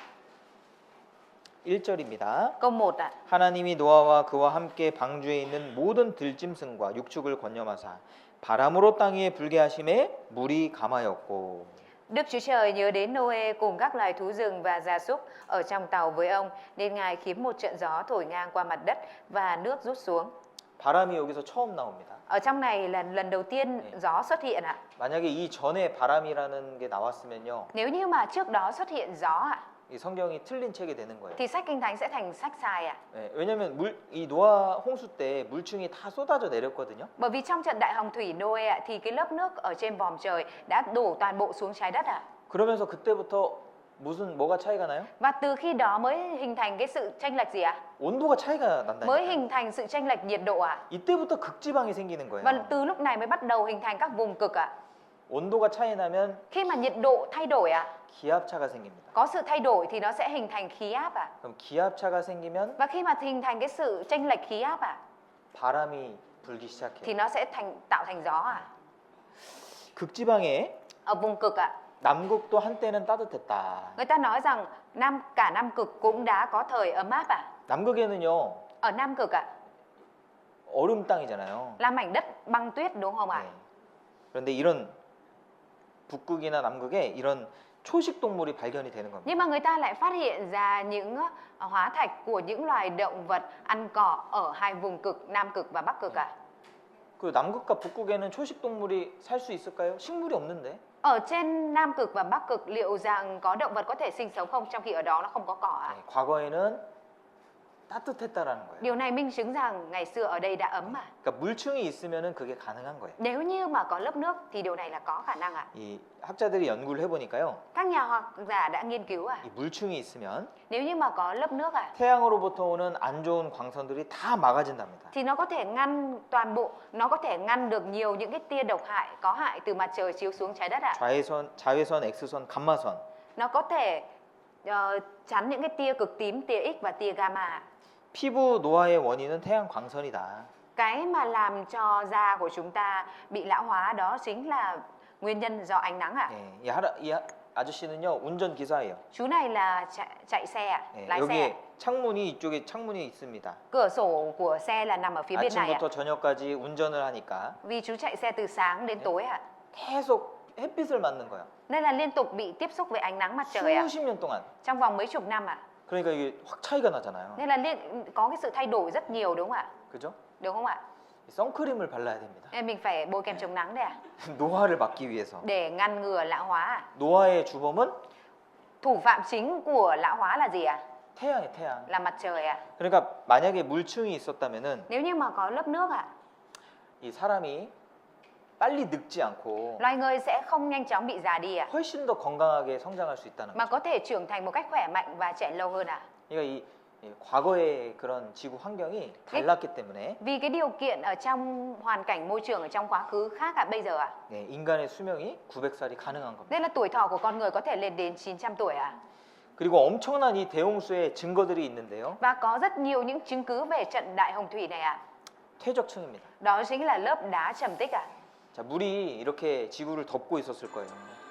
1절입니다. Câu 1 ạ. 하나님이 노아와 그와 함께 방주에 있는 모든 들짐승과 육축을 건념하사 바람으로 땅 위에 불게 하심에 물이 감하였고. Đức Chúa Trời nhớ đến Noe cùng các loài thú rừng và gia súc ở trong tàu với ông, nên Ngài khiến một trận gió thổi ngang qua mặt đất và nước rút xuống. 바람이 여기서 처음 나옵니다. Ở trong này là lần đầu tiên gió xuất hiện ạ. 만약에 이 전에 바람이라는 게 나왔으면요, Nếu như mà trước đó xuất hiện gió ạ, 이 성경이 틀린 책이 되는 거예요. thì sách Kinh Thánh sẽ thành sách sai ạ. 왜냐하면 이 노아 홍수 때 물충이 다 쏟아져 내렸거든요. Bởi vì trong trận đại hồng thủy Noe ạ, thì cái lớp nước ở trên vòm trời đã đổ toàn bộ xuống trái đất ạ. 그러면서 그때부터 뭐가 차이가 나요? Và từ khi đó mới hình thành cái sự chênh lệch gì ạ? 온도가 차이가 Mới 난다니까요. hình thành sự chênh lệch nhiệt độ ạ. 이때부터 극지방이 생기는 Và 거예요. từ lúc này mới bắt đầu hình thành các vùng cực ạ. 온도가 차이 나면 Khi mà nhiệt độ thay đổi ạ, 기압차가 생깁니다. có sự thay đổi thì nó sẽ hình thành khí áp ạ. 그럼 기압차가 생기면 Và khi mà hình thành cái sự chênh lệch khí áp ạ, 바람이 불기 thì 시작해요. nó sẽ tạo thành gió ạ. 극지방에 Ở vùng cực ạ, 남극도 한때는 따뜻했다. người ta nói rằng cả Nam cực cũng đã có thời ấm áp ạ. 남극에는요, Ở Nam cực ạ, 얼음 땅이잖아요. là mảnh đất băng tuyết đúng không ạ? 네. 그런데 이런 북극이나 남극에 이런 초식 동물이 발견이 되는 겁니다. Nhưng mà người ta lại phát hiện ra những hóa thạch của những loài động vật ăn cỏ ở hai vùng cực, Nam cực và Bắc cực ạ. 그 남극과 북극에는 초식 동물이 살 수 있을까요? 식물이 없는데. Ở trên Nam cực và Bắc cực liệu rằng có động vật có thể sinh sống không, trong khi ở đó nó không có cỏ ạ? 네, 과거에는 따뜻했다라는 거예요. Điều này minh chứng rằng ngày xưa ở đây đã ấm mà. 그러니까 물층이 있으면은 그게 가능한 거예요. Nếu như mà có lớp nước thì điều này là có khả năng ạ. 이 학자들이 연구를 해보니까요, Các nhà khoa học giả đã nghiên cứu ạ. 이 물층이 있으면 Nếu như mà có lớp nước ạ, 태양으로부터 오는 안 좋은 광선들이 다 막아진답니다. thì nó có thể ngăn toàn bộ, nó có thể ngăn được nhiều những cái tia độc hại có hại từ mặt trời chiếu xuống trái đất ạ. 자외선, X선, 감마선. Nó có thể chắn những cái tia cực tím, tia X và tia gamma ạ. 피부 노화의 원인은 태양 광선이다. Cái mà làm cho da của chúng ta bị lão hóa đó chính là nguyên nhân do ánh nắng ạ. 네, 이 아저씨는요, 운전기사예요. Chú này là chạy xe ạ, 네, lái xe. 여기에 창문이 이쪽에 창문이 있습니다. Cửa sổ của xe là nằm ở phía bên này ạ. 아침부터 저녁까지 운전을 하니까 Vì chú chạy xe từ sáng đến tối ạ. 계속 햇빛을 맞는 거야. Nên là liên tục bị tiếp xúc với ánh nắng mặt trời ạ. 수십 년 동안. Trong vòng mấy chục năm ạ. 그러니까 이게 확 차이가 나잖아요. Nên là có cái sự thay đổi rất nhiều đúng không ạ? 그죠? Đúng không ạ? 선크림을 발라야 됩니다. Nên mình phải bôi kem chống nắng đấy ạ. 노화를 막기 위해서. Để ngăn ngừa lão hóa ạ. 노화의 주범은 Thủ phạm chính của lão hóa là gì ạ? 태양이에요, 태양. Là mặt trời ạ. 그러니까 만약에 물층이 있었다면은 Nếu như mà có lớp nước ạ, 이 사람이 빨리 늙지 않고 loài người sẽ không nhanh chóng bị già đi ạ. 훨씬 더 건강하게 성장할 수 있다는 Mà 거죠. có thể trưởng thành một cách khỏe mạnh và trẻ lâu hơn ạ. 그러니까 이 과거의 그런 지구 환경이 달랐기 때문에 Vì cái điều kiện ở trong hoàn cảnh môi trường ở trong quá khứ khác ạ bây giờ ạ. 네, 인간의 수명이 900살이 가능한 겁니다. Nên là tuổi thọ của con người có thể lên đến 900 tuổi ạ. 그리고 엄청난 이 대홍수의 증거들이 있는데요. Và có rất nhiều những chứng cứ về trận đại hồng thủy này ạ. 퇴적층입니다. Đó chính là lớp đá trầm tích ạ. 자, 물이 이렇게 지구를 덮고 있었을 거예요.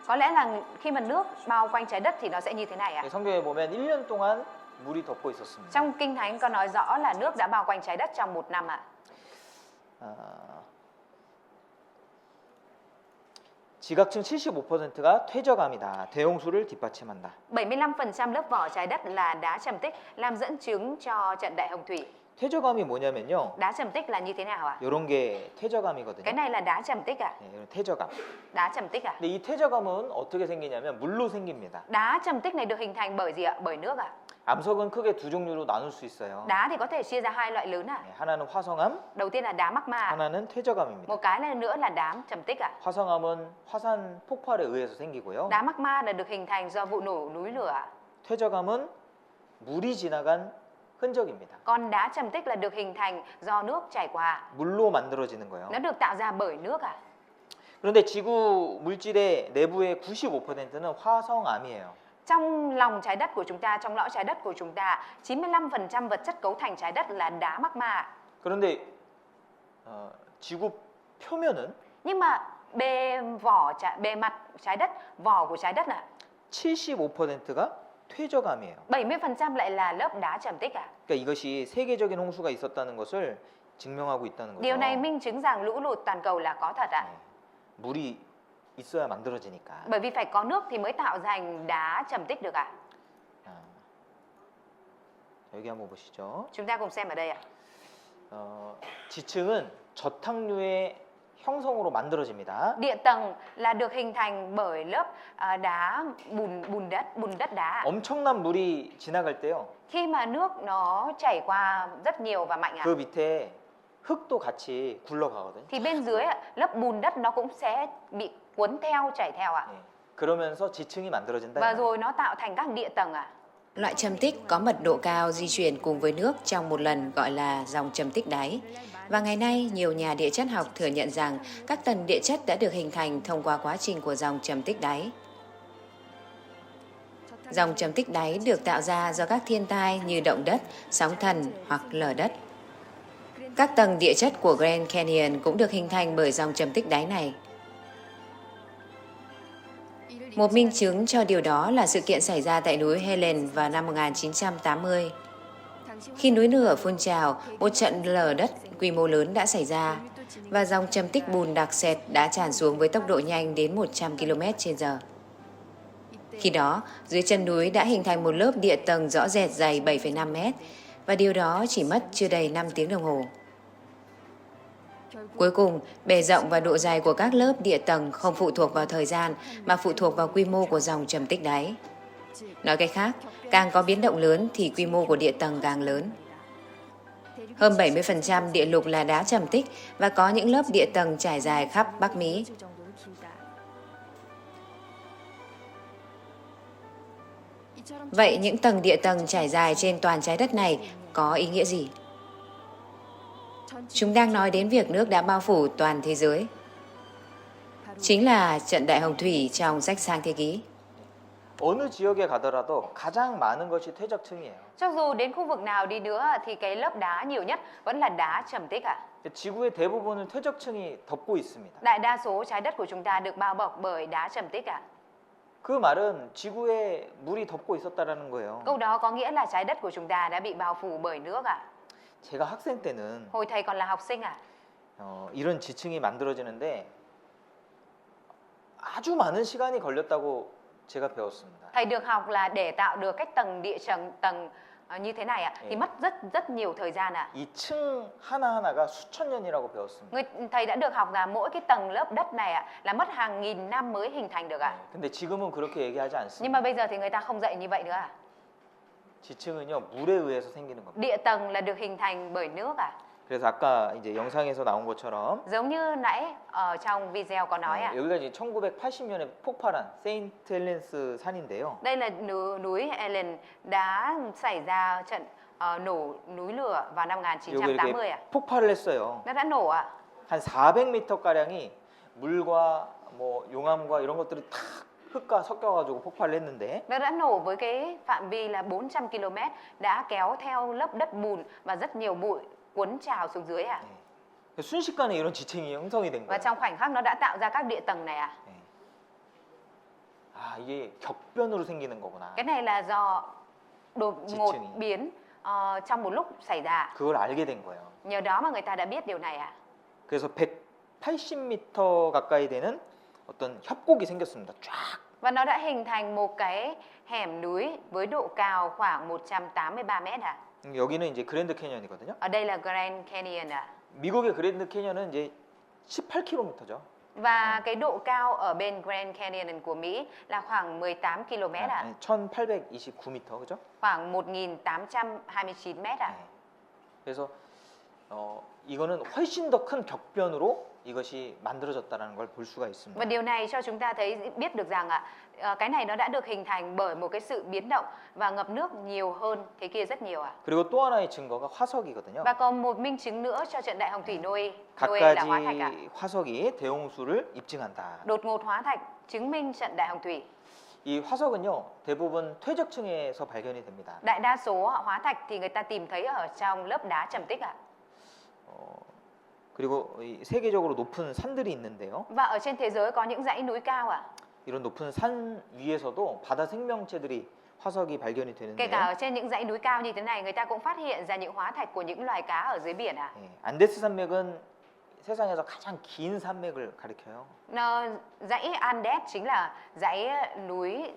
Có lẽ là khi mà nước bao quanh trái đất thì nó sẽ như thế này ạ. 성경에 보면 1년 동안 물이 덮고 있었습니다. Trong Kinh Thánh có nói rõ là nước đã bao quanh trái đất trong 1 năm ạ. 지각층 75%가 퇴적암이다. 대홍수를 뒷받침한다. 75% lớp vỏ trái đất là đá trầm tích làm dẫn chứng cho trận đại hồng thủy. 퇴적암이 뭐냐면요. Đá trầm tích là như thế nào ạ? 이런 게 퇴적암이거든요. Cái này là đá trầm tích ạ. 네, 이런 퇴적암. Đá trầm tích ạ. 근데 이 퇴적암은 어떻게 생기냐면 물로 생깁니다. Đá trầm tích này được hình thành bởi gì ạ? Bởi nước ạ. 암석은 크게 두 종류로 나눌 수 있어요. Đá thì có thể chia ra hai loại lớn ạ. 네, 하나는 화성암, Đầu tiên là đá magma, 하나는 퇴적암입니다. một cái nữa là đá trầm tích ạ. 화성암은 화산 폭발에 의해서 생기고요. Đá magma là được hình thành do vụ nổ núi lửa ạ. 퇴적암은 물이 지나간 흔적입니다. Còn đá trầm tích là được hình thành do nước chảy qua. 물로 만들어지는 거예요. Nó được tạo ra bởi nước à? 그런데 지구 물질의 내부의 95%는 화성암이에요. Trong lòng trái đất của chúng ta, trong lõi trái đất của chúng ta, 95% vật chất cấu thành trái đất là đá magma. 그런데 지구 표면은 Nhưng mà bề mặt trái đất, vỏ của trái đất là 75%가 퇴적암이에요. 70% lại là lớp đá trầm tích à? 그러니까 이것이 세계적인 홍수가 있었다는 것을 증명하고 있다는 거죠. Điều này minh chứng rằng lũ lụt toàn cầu là có thật ạ. 네. 물이 있어야 만들어지니까. Bởi vì phải có nước thì mới tạo thành đá trầm tích được ạ. 아, 여기 한번 보시죠. Chúng ta cùng xem ở đây ạ. 지층은 저탕류의 형성으로 만들어집니다. Địa tầng là được hình thành bởi lớp đá bùn đất đá. 엄청난 물이 지나갈 때요. Khi mà nước nó chảy qua rất nhiều và mạnh ạ, 그 밑에 흙도 같이 굴러가거든요. thì bên dưới ạ, lớp bùn đất nó cũng sẽ bị cuốn theo, chảy theo ạ. 예. 그러면서 지층이 만들어진다. Và rồi nó tạo thành các địa tầng ạ. Loại trầm tích có mật độ cao di chuyển cùng với nước trong một lần gọi là dòng trầm tích đáy. Và ngày nay, nhiều nhà địa chất học thừa nhận rằng các tầng địa chất đã được hình thành thông qua quá trình của dòng trầm tích đáy. Dòng trầm tích đáy được tạo ra do các thiên tai như động đất, sóng thần hoặc lở đất. Các tầng địa chất của Grand Canyon cũng được hình thành bởi dòng trầm tích đáy này. Một minh chứng cho điều đó là sự kiện xảy ra tại núi Helen vào năm 1980. Khi núi lửa phun trào, một trận lở đất quy mô lớn đã xảy ra và dòng trầm tích bùn đặc sệt đã tràn xuống với tốc độ nhanh đến 100 km/h. Khi đó, dưới chân núi đã hình thành một lớp địa tầng rõ rệt dày 7,5 mét và điều đó chỉ mất chưa đầy 5 tiếng đồng hồ. Cuối cùng, bề rộng và độ dài của các lớp địa tầng không phụ thuộc vào thời gian mà phụ thuộc vào quy mô của dòng trầm tích đáy. Nói cách khác, càng có biến động lớn thì quy mô của địa tầng càng lớn. Hơn 70% địa lục là đá trầm tích và có những lớp địa tầng trải dài khắp Bắc Mỹ. Vậy những tầng địa tầng trải dài trên toàn trái đất này có ý nghĩa gì? Chúng đang nói đến việc nước đã bao phủ toàn thế giới. Chính là trận đại hồng thủy trong sách Sang Thế Ký. 어느 지역에 가더라도 가장 많은 것이 퇴적층이에요. Cho dù đến khu vực nào đi nữa thì cái lớp đá nhiều nhất vẫn là đá trầm tích ạ. 지구의 대부분을 퇴적층이 덮고 있습니다. Đại đa số trái đất của chúng ta được bao bọc bởi đá trầm tích ạ. 그 말은 지구에 물이 덮고 있었다라는 거예요. Câu đó có nghĩa là trái đất của chúng ta đã bị bao phủ bởi nước ạ. 제가 학생 때는 Hồi thầy còn là học sinh ạ, 이런 지층이 만들어지는데 아주 많은 시간이 걸렸다고 제가 배웠습니다. thầy được học là để tạo được các tầng địa tầng như thế này ạ, thì mất rất nhiều thời gian ạ. 이 층 하나하나가 수천 년이라고 배웠습니다. Thầy đã được học là mỗi cái tầng lớp đất này ạ là mất hàng nghìn năm mới hình thành được ạ. 근데 지금은 그렇게 얘기하지 Nhưng 않습니다. mà bây giờ thì người ta không dạy như vậy nữa ạ. 지층은요 물에 의해서 생기는 겁니다. Địa tầng là được hình thành bởi nước ạ. 그래서 아까 이제 영상에서 나온 것처럼 Giống như nãy ở trong video có nói ạ. 여기가 이제 1980년에 폭발한 세인트 헬렌스 산인데요. Đây là núi Ellen đã xảy ra trận nổ núi lửa vào năm 여기 1980 ạ. 이렇게 폭발을 했어요. Nó đã nổ ạ. 한 400m 가량이 물과 뭐 용암과 이런 것들이 탁 흙과 섞여가지고 폭발을 했는데 Nó đã nổ với cái phạm vi là 400 km, đã kéo theo lớp đất bùn và rất nhiều bụi cuốn trào xuống dưới ạ. 순식간에 이런 지층이 형성이 된 Và 거예요. trong khoảnh khắc nó đã tạo ra các địa tầng này ạ. 아 이게 격변으로 생기는 거구나. Cái này là do đột ngột 지층이. biến trong một lúc xảy ra. 그걸 알게 된 거예요. Nhờ đó mà người ta đã biết điều này ạ. 그래서 180m 가까이 되는 어떤 협곡이 생겼습니다. 쫙. Và nó đã hình thành một cái hẻm núi với độ cao khoảng 183 mét ạ. 여기는 이제 그랜드 캐니언이거든요. Ở đây là Grand Canyon ạ. 미국의 그랜드 캐니언은 이제 18km죠. Và cái độ cao ở bên Grand Canyon của Mỹ là khoảng 18 km ạ. 1829m 그죠? Khoảng 1829 mét ạ. 그래서 이거는 훨씬 더 큰 격변으로 이것이 만들어졌다는 걸 볼 수가 있습니다. Và điều này cho chúng ta thấy biết được rằng cái này nó đã được hình thành bởi một cái sự biến động và ngập nước nhiều hơn thế kia rất nhiều ạ. 그리고 또 하나의 증거가 화석이거든요. Và còn một minh chứng nữa cho trận đại hồng thủy Noe là hóa thạch ạ. 각가지 화석이 대홍수를 입증한다. Đột ngột hóa thạch chứng minh trận đại hồng thủy. 이 화석은요 대부분 퇴적층에서 발견이 됩니다. Đại đa số hóa thạch thì người ta tìm thấy ở trong lớp đá trầm tích ạ. 그리고 이 세계적으로 높은 산들이 있는데요. Và ở trên thế giới có những dãy núi cao ạ. 이런 높은 산 위에서도 바다 생명체들이 화석이 발견이 Kể 되는데 cả ở trên những dãy núi cao như thế này, người ta cũng phát hiện ra những hóa thạch của những loài cá ở dưới biển ạ. 예, 안데스 산맥은 세상에서 가장 긴 산맥을 가리켜요. Dãy Andes chính là dãy núi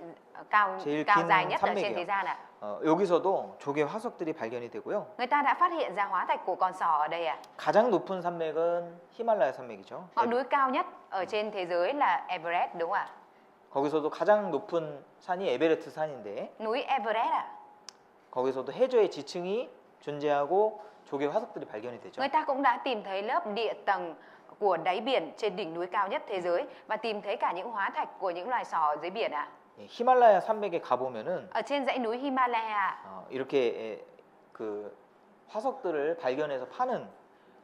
cao 제일 cao 긴 dài nhất ở trên 산맥이요. thế gian ạ. 여기서도 조개 화석들이 발견이 되고요. Người ta đã phát hiện ra hóa thạch của con sò ở đây ạ. 가장 높은 산맥은 히말라야 산맥이죠. Ngọn núi cao nhất ở trên thế giới là Everest đúng không ạ? 거기서도 가장 높은 산이 에베레스트 산인데 Núi Everest ạ. 거기서도 해저의 지층이 존재하고 조개 화석들이 발견이 되죠. Người ta cũng đã tìm thấy lớp địa tầng của đáy biển trên đỉnh núi cao nhất thế giới và tìm thấy cả những hóa thạch của những loài sò ở dưới biển ạ. 예, 히말라야 산맥에 가보면은 Ở trên dãy núi Himalaya 이렇게 그 화석들을 발견해서 파는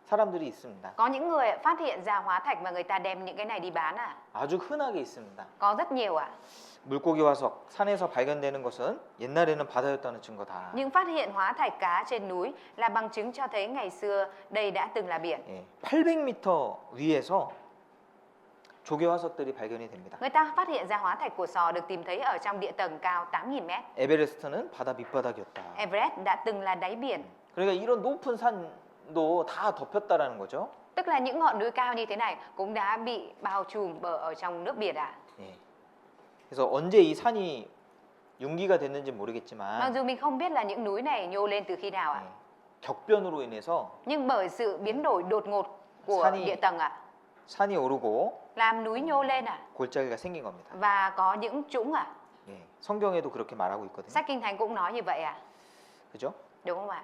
사람들이 있습니다. có những người phát hiện ra hóa thạch và người ta đem những cái này đi bán à? 아주 흔하게 있습니다. Có rất nhiều ạ. 물고기 화석 산에서 발견되는 것은 옛날에는 바다였다는 증거다. Nhưng phát hiện hóa thạch cá trên núi là bằng chứng cho thấy ngày xưa đây đã từng là biển. 예, 800m 위에서 조개 화석들이 발견이 됩니다. Người ta phát hiện ra hóa thạch của sò được tìm thấy ở trong địa tầng cao 8.000 mét. 에베레스트는 바다 밑바닥이었다. Everest đã từng là đáy biển. 그러니까 이런 높은 산도 다 덮였다라는 거죠. Tức là những ngọn núi cao như thế này cũng đã bị bao trùm ở trong nước biển à. 예. 그래서 언제 이 산이 융기가 됐는지 Mặc 모르겠지만 dù mình không biết là những núi này nhô lên từ khi nào ạ. 예, 격변으로 인해서 Nhưng bởi sự biến đổi đột ngột của 산이- địa tầng ạ, 산이 오르고 làm núi nhô lên ạ 골짜기가 생긴 겁니다. và có những trũng ạ. 예, 성경에도 그렇게 말하고 있거든요. Sách Kinh Thánh cũng nói như vậy ạ. 그죠? Đúng không ạ?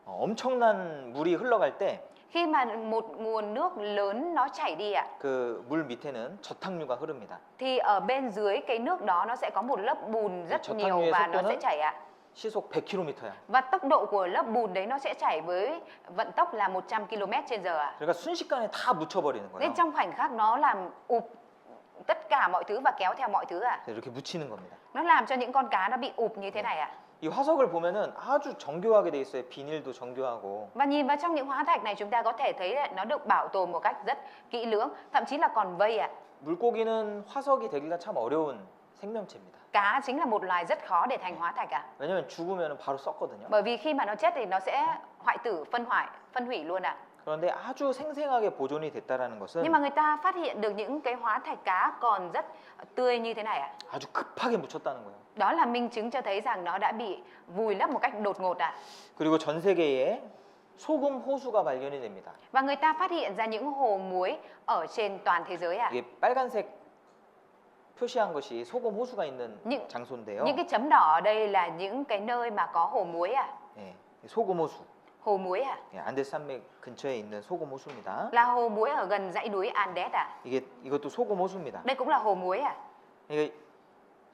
엄청난 물이 흘러갈 때 Khi mà một nguồn nước lớn nó chảy đi ạ, 그 물 밑에는 저탕류가 흐릅니다. thì ở bên dưới cái nước đó nó sẽ có một lớp bùn rất 저탕류의 nhiều và nó sẽ 속도는 chảy ạ. 시속 100km야. Và tốc độ của lớp bùn đấy nó sẽ chảy với vận tốc là 100 km/h ạ. 그러니까 순식간에 다 묻혀버리는 Nên 거예요. trong khoảnh khắc nó làm ụp tất cả mọi thứ và kéo theo mọi thứ ạ. 이렇게 묻히는 겁니다. Nó làm cho những con cá nó bị ụp như thế này ạ. 이 화석을 보면은 아주 정교하게 돼 있어요. 비닐도 정교하고. Và nhìn vào trong những hóa thạch này chúng ta có thể thấy là nó được bảo tồn một cách rất kỹ lưỡng, thậm chí là còn vây ạ. 물고기는 화석이 되기가 참 어려운 생명체입니다. Cá chính là một loài rất khó để thành hóa thạch ạ. 왜냐면 죽으면 바로 썩거든요. Bởi vì khi mà nó chết thì nó sẽ hoại tử, phân hủy luôn ạ. 그런데 아주 생생하게 보존이 됐다라는 것은 Nhưng mà người ta phát hiện được những cái hóa thạch cá còn rất tươi như thế này ạ. 아주 급하게 묻혔다는 거예요. Đó là minh chứng cho thấy rằng nó đã bị vùi lấp một cách đột ngột ạ. 그리고 전 세계에 소금 호수가 발견이 됩니다. Và người ta phát hiện ra những hồ muối ở trên toàn thế giới ạ. 이게 빨간색 표시한 것이 소금 호수가 있는 những 장소인데요. những cái chấm đỏ ở đây là những cái nơi mà có hồ muối ạ. 예, 소금 호수. Hồ muối ạ. 예, 안데스 산맥 근처에 있는 소금 호수입니다. Là hồ muối ở gần dãy núi Andes ạ. 이것도 소금 호수입니다. Đây cũng là hồ muối ạ. 이게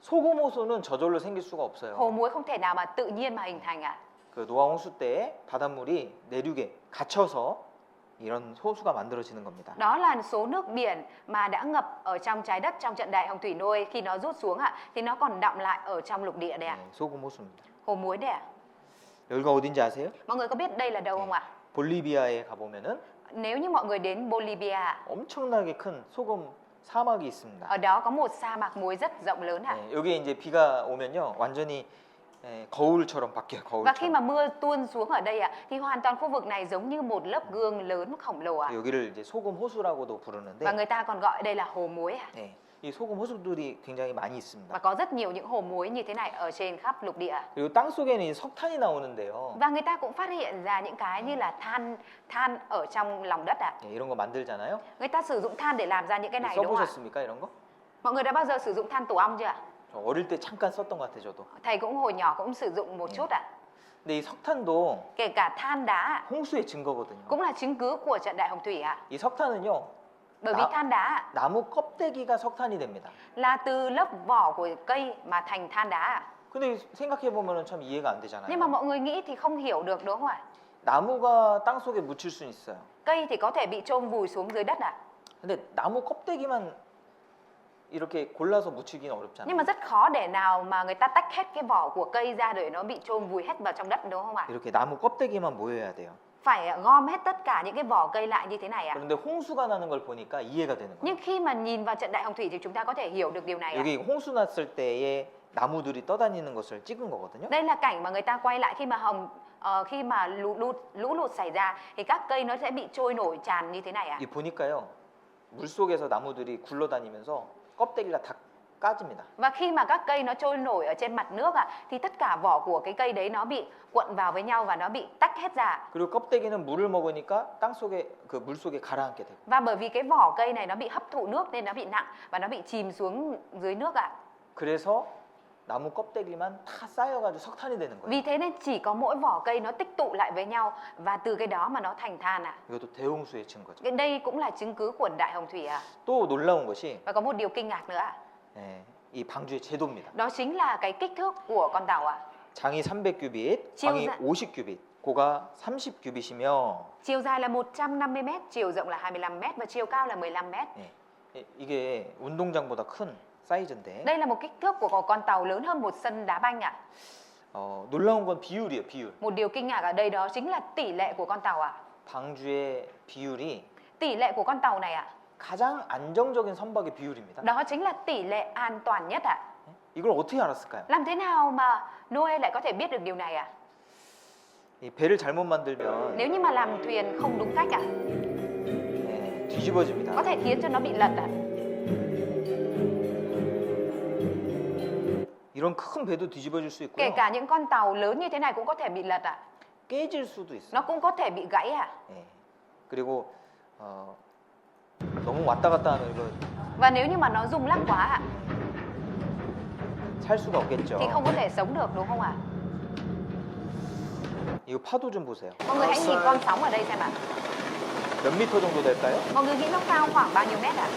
소금 호수는 저절로 생길 수가 Hồ 없어요. muối không thể nào mà tự nhiên mà hình thành ạ. 그 노아 홍수 때 바닷물이 내륙에 갇혀서 이런 호수가 만들어지는 겁니다. Đó là số nước biển mà đã ngập ở trong trái đất trong trận đại hồng thủy Noe, khi nó rút xuống ạ thì nó còn đọng lại ở trong lục địa đây ạ. 네, 소금 호수입니다. Hồ muối đây ạ. 여기가 어딘지 아세요? Mọi người có biết đây là đâu không ạ? 볼리비아에 가보면은 Nếu như mọi người đến Bolivia, 엄청나게 큰 소금 사막이 있습니다. ở đó có một sa mạc muối rất rộng lớn ạ. 네, 여기에 이제 비가 오면요, 완전히 거울처럼 바뀌어요. Và khi 거울처럼. mà mưa tuôn xuống ở đây ạ thì hoàn toàn khu vực này giống như một lớp gương lớn khổng lồ ạ. 여기를 이제 소금 호수라고도 부르는데, Và người ta còn gọi đây là hồ muối ạ. 네, 이 소금 호수들이 굉장히 많이 있습니다. Và có rất nhiều những hồ muối như thế này ở trên khắp lục địa. 그리고 땅 속에는 이 석탄이 나오는데요. Và người ta cũng phát hiện ra những cái như là than ở trong lòng đất ạ. 네, 이런 거 만들잖아요. Người ta sử dụng than để làm ra những cái này đúng không ạ? 써보셨습니까 이런 거? Mọi người đã bao giờ sử dụng than tổ ong chưa ạ? 저 어릴 때 잠깐 썼던 것 같아요, 저도. Thầy cũng hồi nhỏ cũng sử dụng một chút ạ. 근데 이 석탄도 Kể cả than đá 홍수의 증거거든요. cũng là chứng cứ của trận đại hồng thủy ạ. 이 석탄은요, Bởi vì Đó. than đá 나무 껍데기가 석탄이 됩니다. là từ lớp vỏ của cây mà thành than đá ạ. 근데 생각해 보면은 참 이해가 안 되잖아요. Nhưng mà mọi người nghĩ thì không hiểu được đúng không ạ? 나무가 땅 속에 묻힐 수는 있어요. Cây thì có thể bị chôn vùi xuống dưới đất ạ. 근데 나무 껍데기만 이렇게 골라서 묻히기는 Nhưng 어렵잖아요. mà rất khó để nào mà người ta tách hết cái vỏ của cây ra để nó bị chôn vùi hết vào trong đất đúng không ạ? 이렇게 나무 껍데기만 모여야 돼요. Phải gom hết tất cả những cái vỏ cây lại như thế này ạ. 그런데 홍수가 나는 걸 보니까 이해가 되는 거예요. Nhưng khi mà nhìn vào trận đại hồng thủy thì chúng ta có thể hiểu được điều này ạ. 여기 홍수 났을 때에 나무들이 떠다니는 것을 찍은 거거든요. Đây là cảnh mà người ta quay lại khi mà lũ lụt xảy ra thì các cây nó sẽ bị trôi nổi tràn như thế này ạ. 이 보니까요, 물 속에서 나무들이 굴러다니면서 껍데기가 다 까집니다. Và khi mà các cây nó trôi nổi ở trên mặt nước ạ thì tất cả vỏ của cái cây đấy nó bị cuộn vào với nhau và nó bị tách hết ra. 그리고 껍데기는 물을 먹으니까 땅 속에 그 물 속에 가라앉게 되고. Và bởi vì cái vỏ cây này nó bị hấp thụ nước nên nó bị nặng và nó bị chìm xuống dưới nước ạ. 그래서 나무 껍데기만 다 쌓여가지고 석탄이 되는 거예요. Vì thế nên chỉ có mỗi vỏ cây nó tích tụ lại với nhau và từ cái đó mà nó thành than ạ. 이것도 대홍수의 증거죠. Cái đây cũng là chứng cứ của đại hồng thủy ạ. 또 놀라운 것이 Và có một điều kinh ngạc nữa ạ. 이 방주의 제도입니다. Đó chính là cái kích thước của con tàu ạ. 장이 300규빗, 광이 지우자. 50규빗, 고가 30규빗이며 Chiều dài là 150 m, chiều rộng là 25 m và chiều cao là 15 m. 이게 운동장보다 큰 사이즈인데 Đây là một kích thước của con tàu lớn hơn một sân đá banh ạ. 놀라운 건 비율이에요. 비율. Một điều kinh ngạc ở đây đó chính là tỷ lệ của con tàu ạ. 방주의 비율이 Tỷ lệ của con tàu này ạ, 가장 안정적인 선박의 비율입니다. đó chính là tỷ lệ an toàn nhất ạ. 이걸 어떻게 알았을까요? Làm thế nào mà Noe lại có thể biết được điều này ạ? 이 배를 잘못 만들면 Nếu như mà làm thuyền không đúng cách ạ, 뒤집어집니다. có thể khiến cho nó bị lật ạ. 이런 큰 배도 뒤집어질 수 Kể 있고요. cả những con tàu lớn như thế này cũng có thể bị lật ạ. 깨질 수도 있어요. Nó cũng có thể bị gãy ạ. 그리고 너무 왔다 갔다 하면 이거 Và nếu như mà nó rung lắc quá ạ, 살 수가 없겠죠. thì không có thể sống được đúng không ạ? 이거 파도 좀 보세요. Mọi người hãy nhìn con sóng ở đây xem ạ. 몇 미터 정도 될까요? Mọi người nghĩ nó cao khoảng bao nhiêu mét ạ?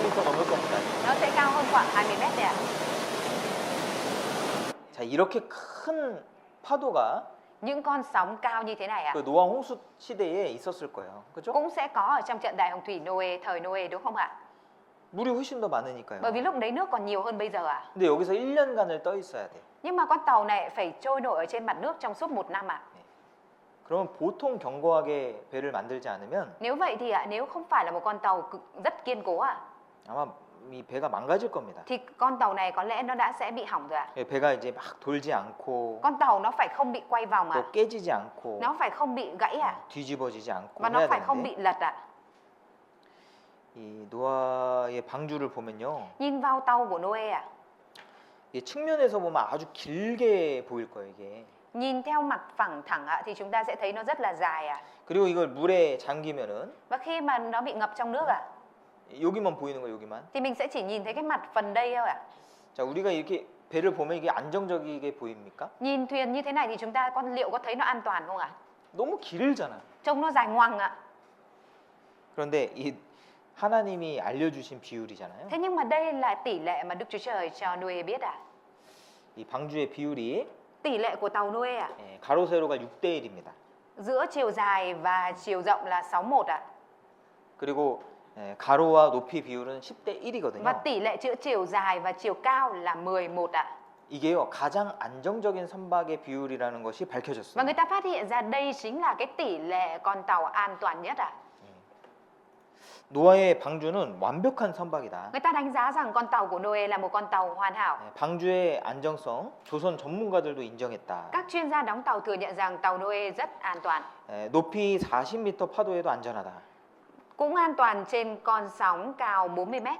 20m 넘을 겁니다. Nó sẽ cao hơn khoảng 20 mét đấy ạ. 자, 이렇게 큰 파도가 Những con sóng cao như thế này ạ, 그 노아 홍수 시대에 있었을 거예요. 그렇죠? cũng sẽ có ở trong trận đại hồng thủy Noe, thời Noe đúng không ạ? 물이 훨씬 더 많으니까요. Bởi vì lúc đấy nước còn nhiều hơn bây giờ ạ. 근데 여기서 1년간을 떠 있어야 돼. Nhưng mà con tàu này phải trôi nổi ở trên mặt nước trong suốt 1 năm ạ. 그러면 보통 견고하게 배를 만들지 않으면 Nếu vậy thì ạ, nếu không phải là một con tàu rất kiên cố ạ, 아마 이 배가 망가질 겁니다. thì con tàu này có lẽ nó đã sẽ bị hỏng rồi ạ. 배가 이제 막 돌지 않고 Con tàu nó phải không bị quay vòng ạ, 또 깨지지 않고 nó phải không bị gãy ạ, 뒤집어지지 않고 và nó 해야 phải không 되는데 bị lật ạ. 이 노아의 방주를 보면요. Nhìn vào tàu của Noe ạ, 이 측면에서 보면 아주 길게 보일 거예요, 이게. nhìn theo mặt phẳng thẳng ạ thì chúng ta sẽ thấy nó rất là dài ạ. 그리고 이걸 물에 잠기면은 Và khi mà nó bị ngập trong nước ạ, 여기만 보이는 거예요, 여기만. thì mình sẽ chỉ nhìn thấy cái mặt phần đây thôi ạ. 자, 우리가 이렇게 배를 보면 이게 안정적이게 보입니까? Nhìn thuyền như thế này thì chúng ta liệu có thấy nó an toàn không ạ? 너무 길잖아요. Trông nó dài ngoằng ạ. 그런데 이 하나님이 알려주신 비율이잖아요. Thế nhưng mà đây là tỷ lệ mà Đức Chúa Trời cho Noe biết ạ. 이 방주의 비율이 Tỷ lệ của tàu Noe ạ, 가로 세로가 6대 1입니다. giữa chiều dài và chiều rộng là 61 ạ. 그리고 가로와 높이 비율은 10대 Và 1이거든요. tỷ lệ giữa chiều dài và chiều cao là 11 ạ. 이게요, 가장 안정적인 선박의 비율이라는 것이 Và 밝혀졌어요. người ta phát hiện ra đây chính là cái tỷ lệ con tàu an toàn nhất ạ. 노아의 방주는 완벽한 선박이다. Người ta đánh giá rằng con tàu của Noe là một con tàu hoàn hảo. 방주의 안정성, 조선 전문가들도 인정했다. Các chuyên gia đóng tàu thừa nhận rằng tàu Noe rất an toàn. 높이 40m 파도에도 안전하다. Cũng an toàn trên con sóng cao 40 mét.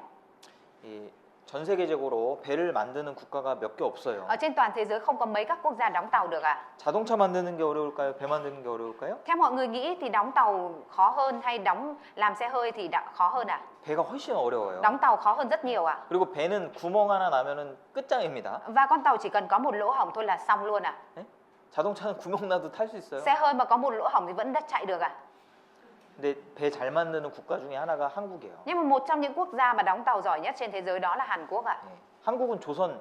전 세계적으로 배를 만드는 국가가 몇 개 없어요. Ở trên toàn thế giới không có mấy các quốc gia đóng tàu được ạ. 자동차 만드는 게 어려울까요? 배 만드는 게 어려울까요? Theo mọi người nghĩ thì đóng tàu khó hơn hay làm xe hơi thì đã khó hơn ạ? 배가 훨씬 어려워요. Đóng tàu khó hơn rất nhiều ạ. 그리고 배는 구멍 하나 나면은 끝장입니다. Và con tàu chỉ cần có một lỗ hổng thôi là xong luôn ạ. 자동차는 구멍 나도 탈 수 있어요. Xe hơi mà có một lỗ hổng thì vẫn chạy được à? 근데 배 잘 만드는 국가 중에 하나가 한국이에요. Nhưng mà một trong những quốc gia mà đóng tàu giỏi nhất trên thế giới đó là Hàn Quốc ạ. 예. 한국은 조선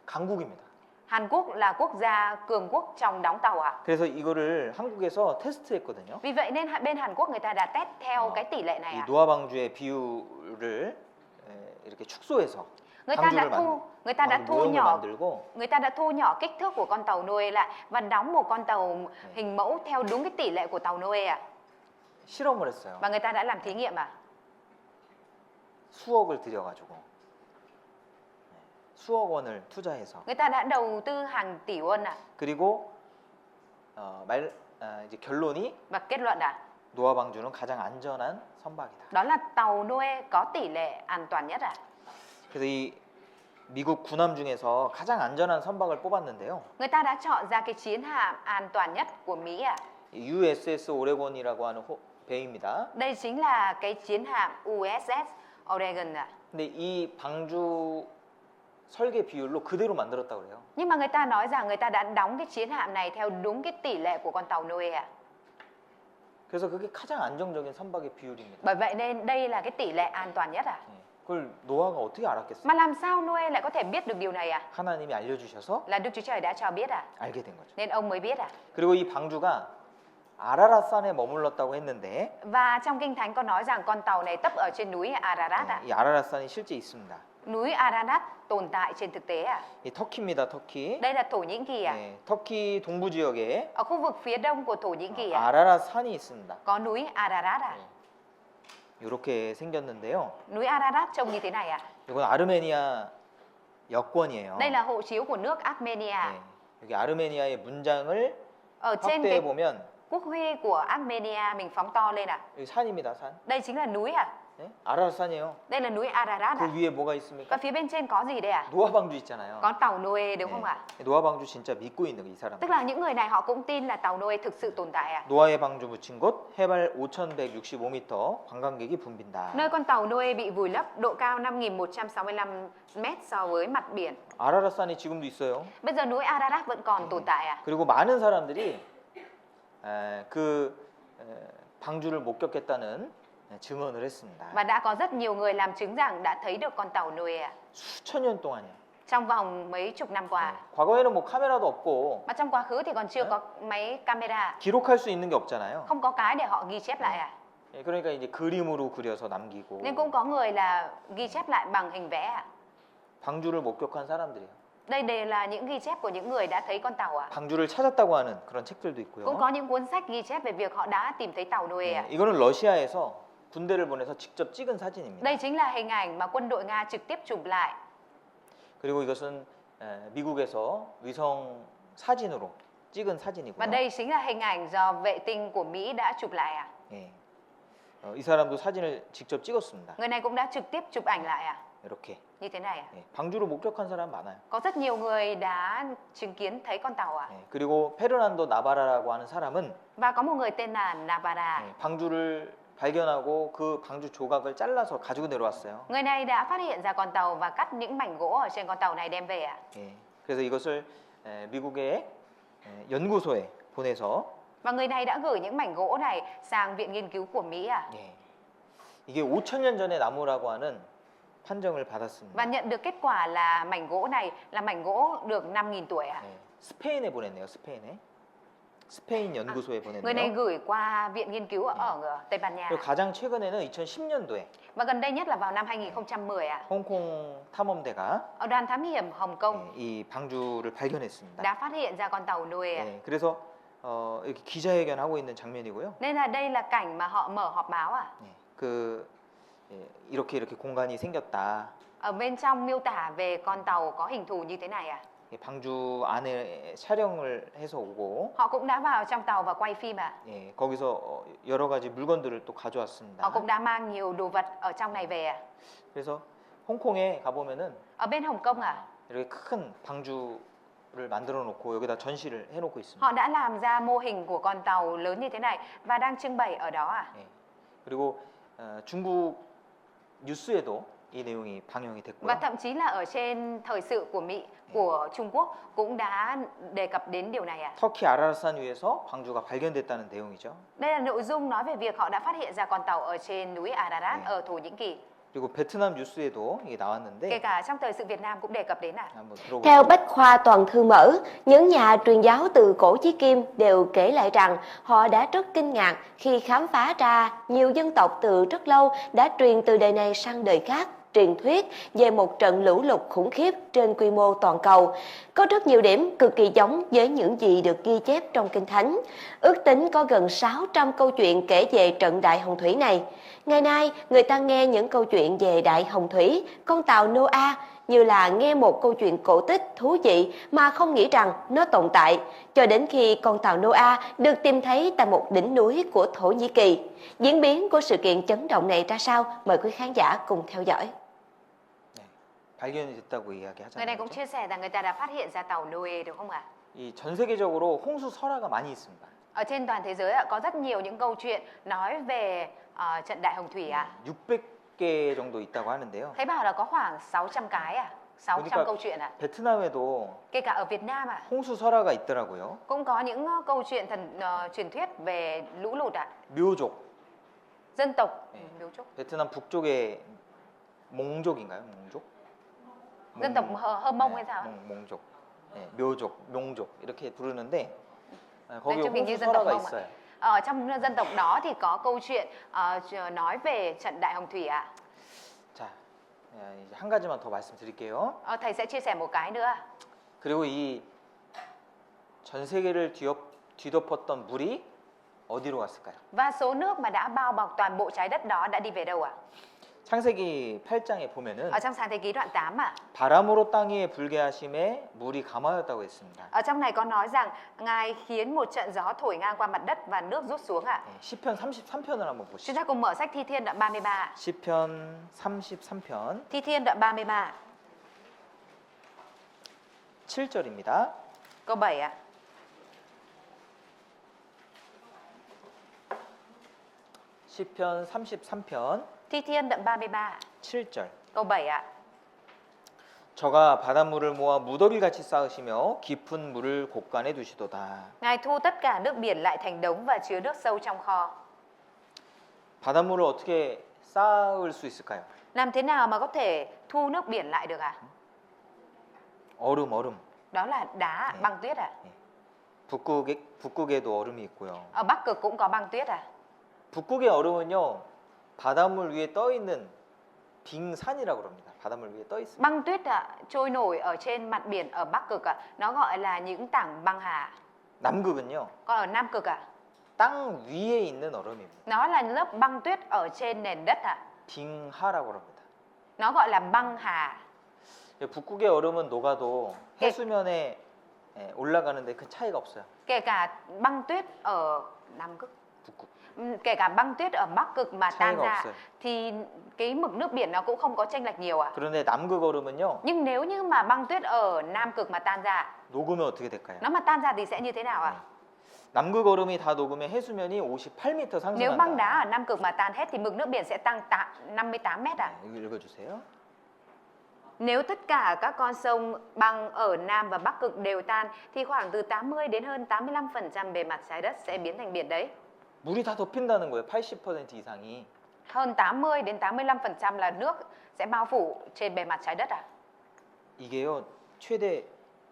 강국입니다. Hàn Quốc là quốc gia cường quốc trong đóng tàu ạ. 그래서 이거를 한국에서 테스트했거든요. Vì vậy nên bên Hàn Quốc người ta đã test theo cái tỷ lệ này 이 ạ. 노아방주의 비율을 이렇게 축소해서 Người ta 방주를 đã thu 모형을 nhỏ 만들고 người ta đã thu nhỏ kích thước của con tàu Noe lại và đóng một con tàu hình mẫu theo đúng cái tỷ lệ của tàu Noe ạ. 실험을 했어요. Và người ta đã làm thí nghiệm ạ. 수억을 들여가지고 수억 원을 투자해서 Người ta đã đầu tư hàng tỷ won ạ. 그리고 이제 결론이 Và kết luận ạ, 노아방주는 가장 안전한 선박이다. đó là tàu Noe có tỷ lệ an toàn nhất ạ. 그래서 이 미국 군함 중에서 가장 안전한 선박을 뽑았는데요. Người ta đã chọn ra cái chiến hạm an toàn nhất của Mỹ ạ. USS 오레곤이라고 하는 배입니다. Đây chính là cái chiến hạm USS Oregon ạ. 근데 이 방주 설계 비율로 그대로 만들었다고 그래요. Nhưng mà người ta nói rằng người ta đã đóng cái chiến hạm này theo đúng cái tỷ lệ của con tàu Noe ạ. 그래서 그게 가장 안정적인 선박의 비율입니다. Bởi vậy nên đây là cái tỷ lệ an toàn nhất ạ. 그걸 노아가 어떻게 알았겠어요? Mà làm sao Noe lại có thể biết được điều này ạ? 하나님이 알려주셔서 Là Đức Chúa Trời đã cho biết ạ. 알게 된 거죠. Nên ông mới biết ạ. 그리고 이 방주가 아라랏산에 머물렀다고 했는데 Và trong Kinh Thánh có nói rằng con tàu này tấp ở trên núi Ararat ạ. 이 아라랏산이 실제 있습니다. Núi Ararat tồn tại trên thực tế ạ. 이 터키입니다, 터키. Đây là Thổ Nhĩ Kỳ ạ. 터키 동부 지역에 Ở khu vực phía đông của Thổ Nhĩ Kỳ ạ, 아라랏산이 있습니다. có núi Ararat ạ. 이렇게 생겼는데요. Núi Ararat trông như thế này ạ. 이건 아르메니아 여권이에요. Đây là hộ chiếu của nước Armenia. 네. 여기 아르메니아의 문장을 Ở trên 확대해 cái 보면 quốc huy của Armenia mình phóng to lên ạ. 여기 산입니다, 산. Đây chính là núi ạ. 네? 아라랏산이에요. Đây là núi Ararat 그 ạ. 위에 뭐가 Và 있습니까? phía bên trên có gì đây ạ? 노아방주 있잖아요. Có tàu Noe đúng không ạ? 노아방주 진짜 믿고 있는 이 사람. Tức là những người này họ cũng tin là tàu Noe thực sự tồn tại ạ. 노아의 방주 묻힌 곳 해발 5,165m 관광객이 붐빈다. Nơi con tàu Noe bị vùi lấp, độ cao 5.165 mét so với mặt biển. 아라랏산이 지금도 있어요. Bây giờ núi Ararat vẫn còn tồn tại ạ. 그리고 많은 사람들이 방주를 목격했다는 증언을 했습니다. Và đã có rất nhiều người làm chứng rằng đã thấy được con tàu Noe ạ. 수천 년 동안이요. Trong vòng mấy chục năm qua. 과거에는 뭐 카메라도 없고 Mà trong quá khứ thì còn chưa có máy camera, 기록할 수 있는 게 없잖아요. không có cái để họ ghi chép lại ạ. 그러니까 이제 그림으로 그려서 남기고 Nên cũng có người là ghi chép lại bằng hình vẽ ạ. 방주를 목격한 사람들이에요. Đây đều là những ghi chép của những người đã thấy con tàu ạ. 방주를 찾았다고 하는 그런 책들도 있고요. Cũng có những cuốn sách ghi chép về việc họ đã tìm thấy tàu Noe ạ. 이거는 러시아에서 군대를 보내서 직접 찍은 사진입니다. Đây chính là hình ảnh mà quân đội Nga trực tiếp chụp lại. 그리고 이것은 미국에서 위성 사진으로 찍은 Và 사진이고요. đây chính là hình ảnh do vệ tinh của Mỹ đã chụp lại ạ. 예. 이 사람도 사진을 직접 찍었습니다. Người này cũng đã trực tiếp chụp ảnh lại ạ. 이렇게. Như thế này ạ. 예. 방주를 목격한 사람 많아요. Có rất nhiều người đã chứng kiến thấy con tàu ạ. 예. 그리고 페르난도 나바라라고 하는 사람은 Và có một người tên là Navara. 방주를 발견하고 그 방주 조각을 잘라서 가지고 내려왔어요. Người này đã phát hiện ra con tàu và cắt những mảnh gỗ ở trên con tàu này đem về ạ. 예. 그래서 이것을 미국의 연구소에 보내서 Và người này đã gửi những mảnh gỗ này sang viện nghiên cứu của Mỹ ạ. 예. 이게 5,000년 전의 나무라고 하는 판정을 Và 받았습니다. nhận được kết quả là mảnh gỗ này là mảnh gỗ được 5.000 tuổi ạ. 예. 스페인에 보냈네요. 스페인에. 스페인 연구소에 Người này 보냈네요. gửi qua viện nghiên cứu ở Tây Ban Nha. 그리고 가장 최근에는 2010년도에 Và gần đây nhất là vào năm 2010 ạ. 홍콩 탐험대가 Ở đoàn thám hiểm Hồng Kông 이 방주를 발견했습니다. đã phát hiện ra con tàu Noe ạ. 예. 그래서 이렇게 기자회견하고 있는 장면이고요. Nên là đây là cảnh mà họ mở họp báo ạ. 예. 이렇게 공간이 생겼다. Ở bên trong miêu tả về con tàu có hình thù như thế này ạ. 방주 안에 촬영을 해서 오고 Họ cũng đã vào trong tàu và quay phim ạ. 예, 거기서 여러 가지 물건들을 또 가져왔습니다. Họ cũng đã mang nhiều đồ vật ở trong này về ạ. 그래서 홍콩에 가보면은 Ở bên Hồng Kông ạ, 이렇게 큰 방주를 만들어 놓고 여기다 전시를 해놓고 있습니다. họ đã làm ra mô hình của con tàu lớn như thế này và đang trưng bày ở đó ạ. 예. 그리고 중국 뉴스에도 이 내용이 방영이 됐고요. Và thậm chí là ở trên thời sự của Mỹ, của Trung Quốc cũng đã đề cập đến điều này ạ. 터키 아라рат산 위에서 광주가 발견됐다는 내용이죠. Đây là nội dung nói về việc họ đã phát hiện ra con tàu ở trên núi Ararat ở Thổ Nhĩ Kỳ. 그리고 베트남 뉴스에도 이게 Kể 나왔는데 cả trong thời sự Việt Nam cũng đề cập đến ạ. 한번 들어보세요. Theo Bách Khoa Toàn Thư Mở, những nhà truyền giáo từ cổ chí kim đều kể lại rằng họ đã rất kinh ngạc khi khám phá ra nhiều dân tộc từ rất lâu đã truyền từ đời này sang đời khác truyền thuyết về một trận lũ lụt khủng khiếp trên quy mô toàn cầu. Có rất nhiều điểm cực kỳ giống với những gì được ghi chép trong Kinh Thánh. Ước tính có gần 600 câu chuyện kể về trận đại hồng thủy này. Ngày nay, người ta nghe những câu chuyện về đại hồng thủy, con tàu Noah như là nghe một câu chuyện cổ tích thú vị mà không nghĩ rằng nó tồn tại, cho đến khi con tàu Noah được tìm thấy tại một đỉnh núi của Thổ Nhĩ Kỳ. Diễn biến của sự kiện chấn động này ra sao? Mời quý khán giả cùng theo dõi. 네, 발견이 됐다고 Người này 이야기하잖아요. cũng chia sẻ rằng người ta đã phát hiện ra tàu Noe đúng không ạ? 이전 세계적으로 홍수 설화가 많이 있습니다. Ở trên toàn thế giới ạ, có rất nhiều những câu chuyện nói về trận đại hồng thủy ạ. 600개 정도 있다고 하는데요. Thấy bảo là có khoảng 600 cái à? 600 Kể cả- câu chuyện ạ. 베트남에도 Kể cả ở Việt Nam ạ, 홍수 설화가 있더라고요. cũng có những câu chuyện truyền thuyết về lũ lụt ạ. 묘족, Dân tộc 네. Miếu Trúc. 베트남 북쪽의 몽족인가요? 몽족? Dân tộc Hơ Mông hay sao ạ? 몽족, 네, 묘족, 명족 이렇게 부르는데 거기 좀 hình như 홍수 dân tộc 설화가 Mông ạ. 있어요. Ở trong dân tộc đó thì có câu chuyện nói về trận đại hồng thủy ạ. 자, 이제 한 가지만 더 말씀드릴게요. Thầy sẽ chia sẻ một cái nữa. 그리고 이 전 세계를 뒤덮었던 물이 어디로 갔을까요? Và số nước mà đã bao bọc toàn bộ trái đất đó đã đi về đâu ạ? 창세기 8장에 보면은 Ở trong Sáng thế ký đoạn 8 ạ. 바람으로 땅 위에 불게 하심에 물이 감하였다고 했습니다. Ở trong này có nói rằng Ngài khiến một trận gió thổi ngang qua mặt đất và nước rút xuống ạ. 네, 시편 33편을 한번 Chúng 보시죠. ta cùng mở sách Thi Thiên đoạn 33 ạ. 시편 33편 Thi Thiên đoạn 33 7절입니다. câu 7 ạ. 시편 33편 Thi Thiên đoạn 33 7절. câu 7 ạ. 저가 바닷물을 모아 무더기같이 쌓으시며 깊은 물을 곳간에 두시도다. Ngài thu tất cả nước biển lại thành đống và chứa nước sâu trong kho. 바닷물을 어떻게 쌓을 수 있을까요? Làm thế nào mà có thể thu nước biển lại được ạ? 얼음. Đó là đá, 네. băng tuyết ạ. 북극에도 얼음이 있고요. Ở Bắc Cực cũng có băng tuyết ạ. 북극의 얼음은요. 바닷물 위에 떠 있는 빙산이라고 그럽니다. 바닷물 위에 떠 있습니다. Băng tuyết ạ, trôi nổi ở trên mặt biển ở Bắc Cực ạ. Nó gọi là những tảng băng hà. 남극은요. Còn ở Nam Cực ạ, 땅 위에 있는 얼음입니다. nó là lớp băng tuyết ở trên nền đất ạ. 빙하라고 합니다. Nó gọi là băng hà. 북극의 얼음은 녹아도 해수면에 올라가는데 큰 차이가 없어요. Kể cả băng tuyết ở Nam Cực, 북극. kể cả băng tuyết ở Bắc Cực mà tan 차이가 ra 없어요. thì cái mực nước biển nó cũng không có chênh lệch nhiều ạ. 그런데 남극 얼음은요. Nhưng nếu như mà băng tuyết ở Nam Cực mà tan ra, 녹으면 어떻게 될까요? nó mà tan ra thì sẽ như thế nào ạ? 남극 얼음이 다 녹으면 해수면이 58m Nếu băng đá 상승한다. ở Nam Cực mà tan hết thì mực nước biển sẽ tăng 58 mét ạ. 이거 읽어주세요. Nếu tất cả các con sông băng ở Nam và Bắc Cực đều tan thì khoảng từ 80 đến hơn 85% bề mặt trái đất sẽ biến thành biển đấy. 물이 다 덮인다는 거예요. 80% 이상이. Hơn 80 đến 85% là nước sẽ bao phủ trên bề mặt trái đất ạ. 이게요. 최대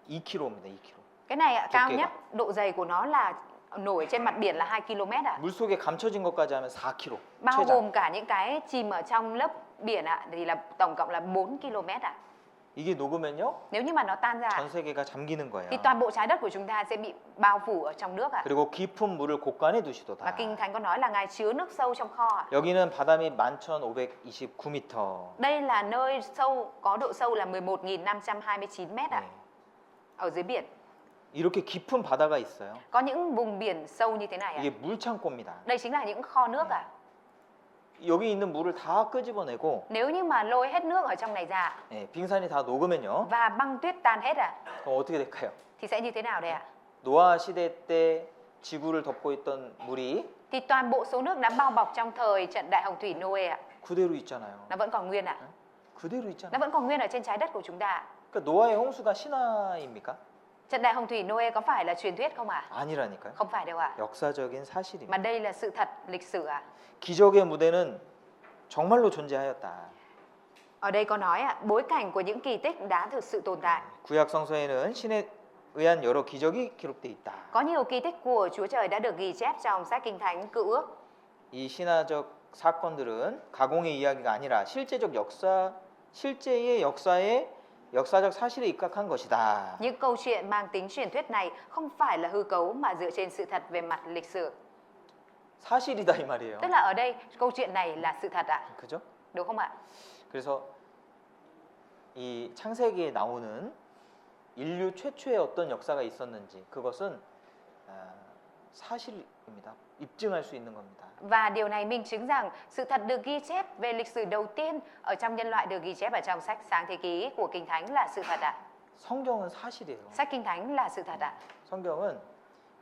2km입니다. 2km. Cái này ạ, cao 두께가. nhất, độ dày của nó là nổi trên mặt biển là 2 km ạ. 물속에 감춰진 것까지 하면 4km. Bao 최장. gồm cả những cái chìm ở trong lớp biển ạ thì là tổng cộng là 4 km ạ. 이게 녹으면요. Nếu như mà nó tan ra 전 세계가 잠기는 거예요. thì toàn bộ trái đất của chúng ta sẽ bị bao phủ ở trong nước ạ. 그리고 깊은 물을 곳간에 Và 두시도다. Kinh Thánh có nói là Ngài chứa nước sâu trong kho ạ. 여기는 바다미 11,529m. Đây là nơi sâu có độ sâu là 11.529 mét ạ. Ở dưới biển. 이렇게 깊은 바다가 있어요. Có những vùng biển sâu như thế này ạ. 이게 물창고입니다. Đây chính là những kho nước ạ. 여기 있는 물을 다 끄집어내고 Nếu như mà lôi hết nước ở trong này ra 빙산이 다 녹으면요. và băng tuyết tan hết ạ 그럼 어떻게 될까요? thì sẽ như thế nào đây ạ? 노아 시대 때 지구를 덮고 있던 물이 Thì toàn bộ số nước đã bao bọc trong thời trận đại hồng thủy Noe ạ, 그대로 있잖아요. nó vẫn còn nguyên ạ. 그대로 nó 있잖아요. vẫn còn nguyên ở trên trái đất của chúng ta. 그러니까 노아의 홍수가 신화입니까? Trận đại hồng thủy Noe có phải là truyền thuyết không ạ? 아니라니까요. Không phải đâu ạ. 역사적인 사실입니다. Mà đây là sự thật, lịch sử ạ. 기적의 무대는 정말로 존재하였다. Ở đây có nói ạ, bối cảnh của những kỳ tích đã thực sự tồn tại. 구약 성서에는 신에 의한 여러 기적이 기록돼 있다. Có nhiều kỳ tích của Chúa Trời đã được ghi chép trong sách Kinh Thánh Cựu Ước. 이 신화적 사건들은 가공의 이야기가 아니라 실제적 실제의 역사적 사실에 입각한 것이다. Những câu chuyện mang tính truyền thuyết này không phải là hư cấu mà dựa trên sự thật về mặt lịch sử. 사실이다 이 말이에요. Tức là ở đây câu chuyện này là sự thật ạ. 그죠? Đúng không ạ? 그래서 이 창세기에 나오는 인류 최초의 어떤 역사가 있었는지 그것은 사실입니다. 입증할 수 있는 겁니다. Và điều này minh chứng rằng sự thật được ghi chép về lịch sử đầu tiên ở trong nhân loại được ghi chép ở trong sách Sáng Thế Ký của Kinh Thánh là sự thật ạ. 성경은 사실이에요. Sách Kinh Thánh là sự thật ạ. 성경은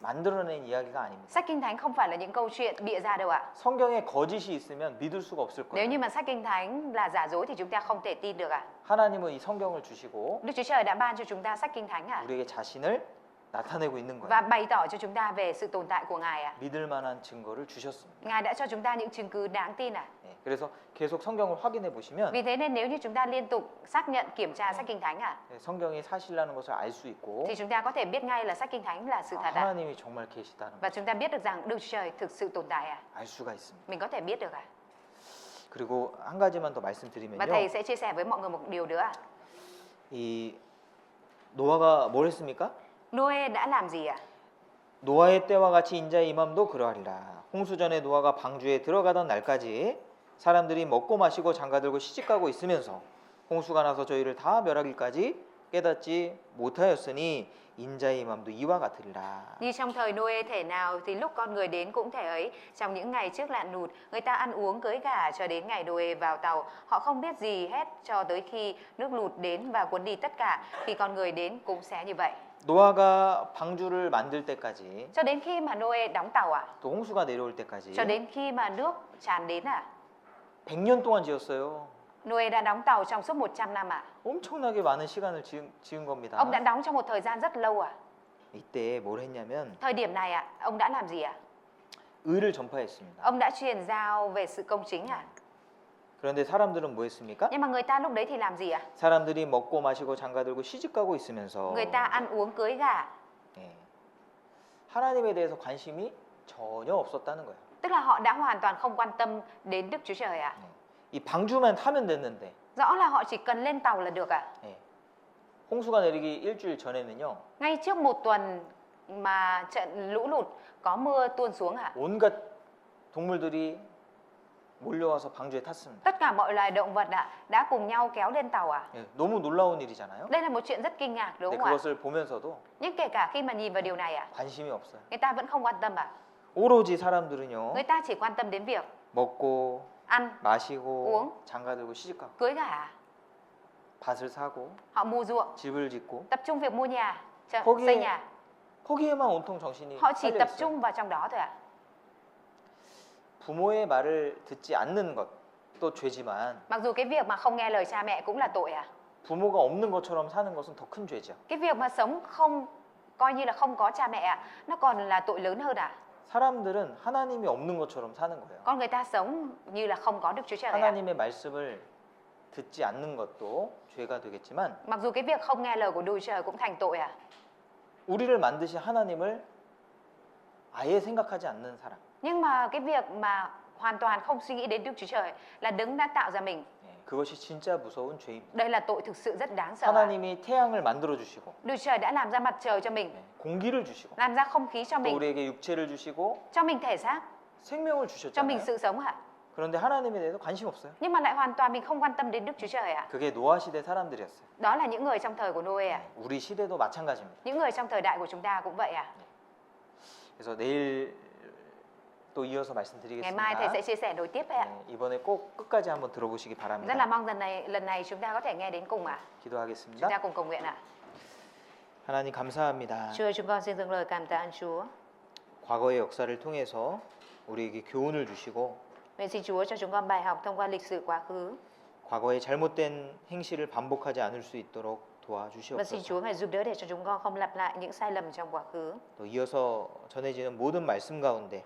만들어낸 이야기가 아닙니다. Sách Kinh Thánh không phải là những câu chuyện bịa ra đâu ạ. 성경에 거짓이 있으면 믿을 수가 없을 Nếu như 거예요. mà sách Kinh Thánh là giả dối thì chúng ta không thể tin được ạ. 하나님은 이 성경을 주시고 Đức Chúa Trời đã ban cho chúng ta sách Kinh Thánh ạ. 우리에게 자신을 나타내고 있는 Và 거예요. bày tỏ cho chúng ta về sự tồn tại của Ngài ạ. 믿을 만한 증거를 주셨습니다. Ngài đã cho chúng ta những chứng cứ đáng tin ạ. 네, 그래서 계속 성경을 확인해 보시면 Vì thế nên nếu như chúng ta liên tục xác nhận kiểm tra sách Kinh Thánh ạ, 네, 성경이 사실이라는 것을 알 수 있고 thì chúng ta có thể biết ngay là sách Kinh Thánh là sự thật ạ. 하나님이 정말 계시다는 Và 걸 chúng ta biết được rằng Đức Chúa Trời thực sự tồn tại ạ. 알 수가 있습니다. Mình có thể biết được ạ. 그리고 한 가지만 더 Và 말씀드리면요. thầy sẽ chia sẻ với mọi người một điều nữa ạ. 이 노아가 뭘 했습니까? Noe đã làm gì ạ? 노아의 때와 같이 인자의 임함도 그러하리라. 홍수 전에 노아가 방주에 들어가던 날까지 사람들이 먹고 마시고 장가들고 시집가고 있으면서 홍수가 나서 저희를 다 멸하기까지 깨닫지 못하였으니 인자의 임함도 이와 같으리라. Như trong thời Noe thể nào thì lúc con người đến cũng thể ấy. Trong những ngày trước lạn lụt, người ta ăn uống cưới gả cho đến ngày Noe vào tàu. Họ không biết gì hết cho tới khi nước lụt đến và cuốn đi tất cả. Khi con người đến cũng sẽ như vậy. 노아가 방주를 만들 때까지 Cho đến khi mà Noe đóng tàu ạ? 또 홍수가 내려올 때까지 Cho đến khi mà nước tràn đến ạ? 100년 동안 지었어요. Noe đã đóng tàu trong suốt 100 năm ạ. 엄청나게 많은 시간을 지은 겁니다. Ông đã đóng trong một thời gian rất lâu ạ. 이때 뭘 했냐면 Thời điểm này ạ, ông đã làm gì ạ? 의를 전파했습니다. Ông đã truyền giao về sự công chính ạ. 그런데 사람들은 뭐 했습니까? Nhưng mà người ta lúc đấy thì làm gì ạ? 사람들이 먹고 마시고 장가들고 시집가고 있으면서 Người ta ăn uống cưới gả. 예, 하나님에 대해서 관심이 전혀 없었다는 거예요. Tức là họ đã hoàn toàn không quan tâm đến Đức Chúa Trời ạ. 이 방주만 타면 됐는데 Rõ là họ chỉ cần lên tàu là được ạ. 예, 홍수가 내리기 일주일 전에는요 Ngay trước một tuần mà trận lũ lụt có mưa tuôn xuống ạ. 온갖 동물들이 몰려와서 방주에 탔습니다. Tất cả mọi loài động vật ạ đã cùng nhau kéo lên tàu ạ. 예, 너무 놀라운 일이잖아요. Đây là một chuyện rất kinh ngạc đúng 근데 không ạ? 그것을 보면서도 Nhưng kể cả khi mà nhìn vào điều này ạ, 관심이 없어요. người ta vẫn không quan tâm ạ. 오로지 사람들은요 Người ta chỉ quan tâm đến việc 먹고 ăn, 마시고 uống. 장가들고 시집가고 cưới gả. 밭을 사고 Họ mua ruộng, 집을 짓고 tập trung việc mua nhà, 거기에 xây nhà. 거기에만 온통 정신이 Họ chỉ 깔려 tập 있어요. trung vào trong đó thôi ạ. 부모의 말을 듣지 않는 것도 죄지만 Mặc dù cái việc mà không nghe lời cha mẹ cũng là tội ạ. 부모가 없는 것처럼 사는 것은 더 큰 죄죠. Cái việc mà sống không coi như là không có cha mẹ ạ, nó còn là tội lớn hơn ạ. 사람들은 하나님이 없는 것처럼 사는 거예요. Con người ta sống như là không có Đức Chúa Trời ạ. 하나님의 말씀을 듣지 않는 것도 죄가 되겠지만 Mặc dù cái việc không nghe lời của Đức Chúa Trời cũng thành tội ạ. 우리를 만드신 하나님을 아예 생각하지 않는 사람. Nhưng mà cái việc mà hoàn toàn không suy nghĩ đến Đức Chúa Trời là đấng đã tạo ra mình. 예, 그것이 진짜 무서운 죄입니다. Đây là tội thực sự rất đáng sợ ạ. 하나님이 태양을 만들어 주시고 Đức Chúa Trời đã làm ra mặt trời cho mình, 예, 공기를 주시고 làm ra không khí cho 또 mình, 우리에게 육체를 주시고 cho mình thể xác, 생명을 cho mình 주셨잖아요. sự sống ạ. 그런데 하나님에 대해서 관심 없어요. Nhưng mà lại hoàn toàn mình không quan tâm đến Đức Chúa Trời ạ. 그게 노아 시대 사람들이었어요. Đó là những người trong thời của Noe ạ. 우리 시대도 마찬가지입니다. Những người trong thời đại của chúng ta cũng vậy ạ. 그래서 내일 또 이어서 Ngày mai thầy 말씀드리겠습니다. sẽ chia sẻ nối tiếp ạ. 네, 이번에 꼭 끝까지 한번 들어보시기 Rất là 바랍니다. mong lần này chúng ta có thể nghe đến cùng ạ. Chúng 기도하겠습니다. ta cùng cầu nguyện ạ. 하나님 감사합니다. Chúa, chúng con xin dâng lời cảm tạ ơn Chúa. 과거의 역사를 통해서 우리에게 교훈을 주시고 Nguyện xin Chúa cho chúng con bài học thông qua lịch sử quá khứ. 과거의 잘못된 행실을 반복하지 않을 수 있도록 Và xin 도와주시옵소서. Chúa ngài giúp đỡ để cho chúng con không lặp lại những sai lầm trong quá khứ. 또 이어서 전해지는 모든 말씀 가운데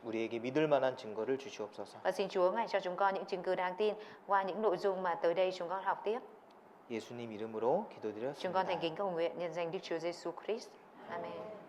우리에게 믿을 만한 증거를 주시옵소서. Và xin Chúa ngài cho chúng con những chứng cứ đáng tin qua những nội dung mà tới đây chúng con học tiếp. 예수님 이름으로 Chúng con thành 기도드렸습니다. kính cầu nguyện nhân danh Đức Chúa Giêsu Christ. Amen.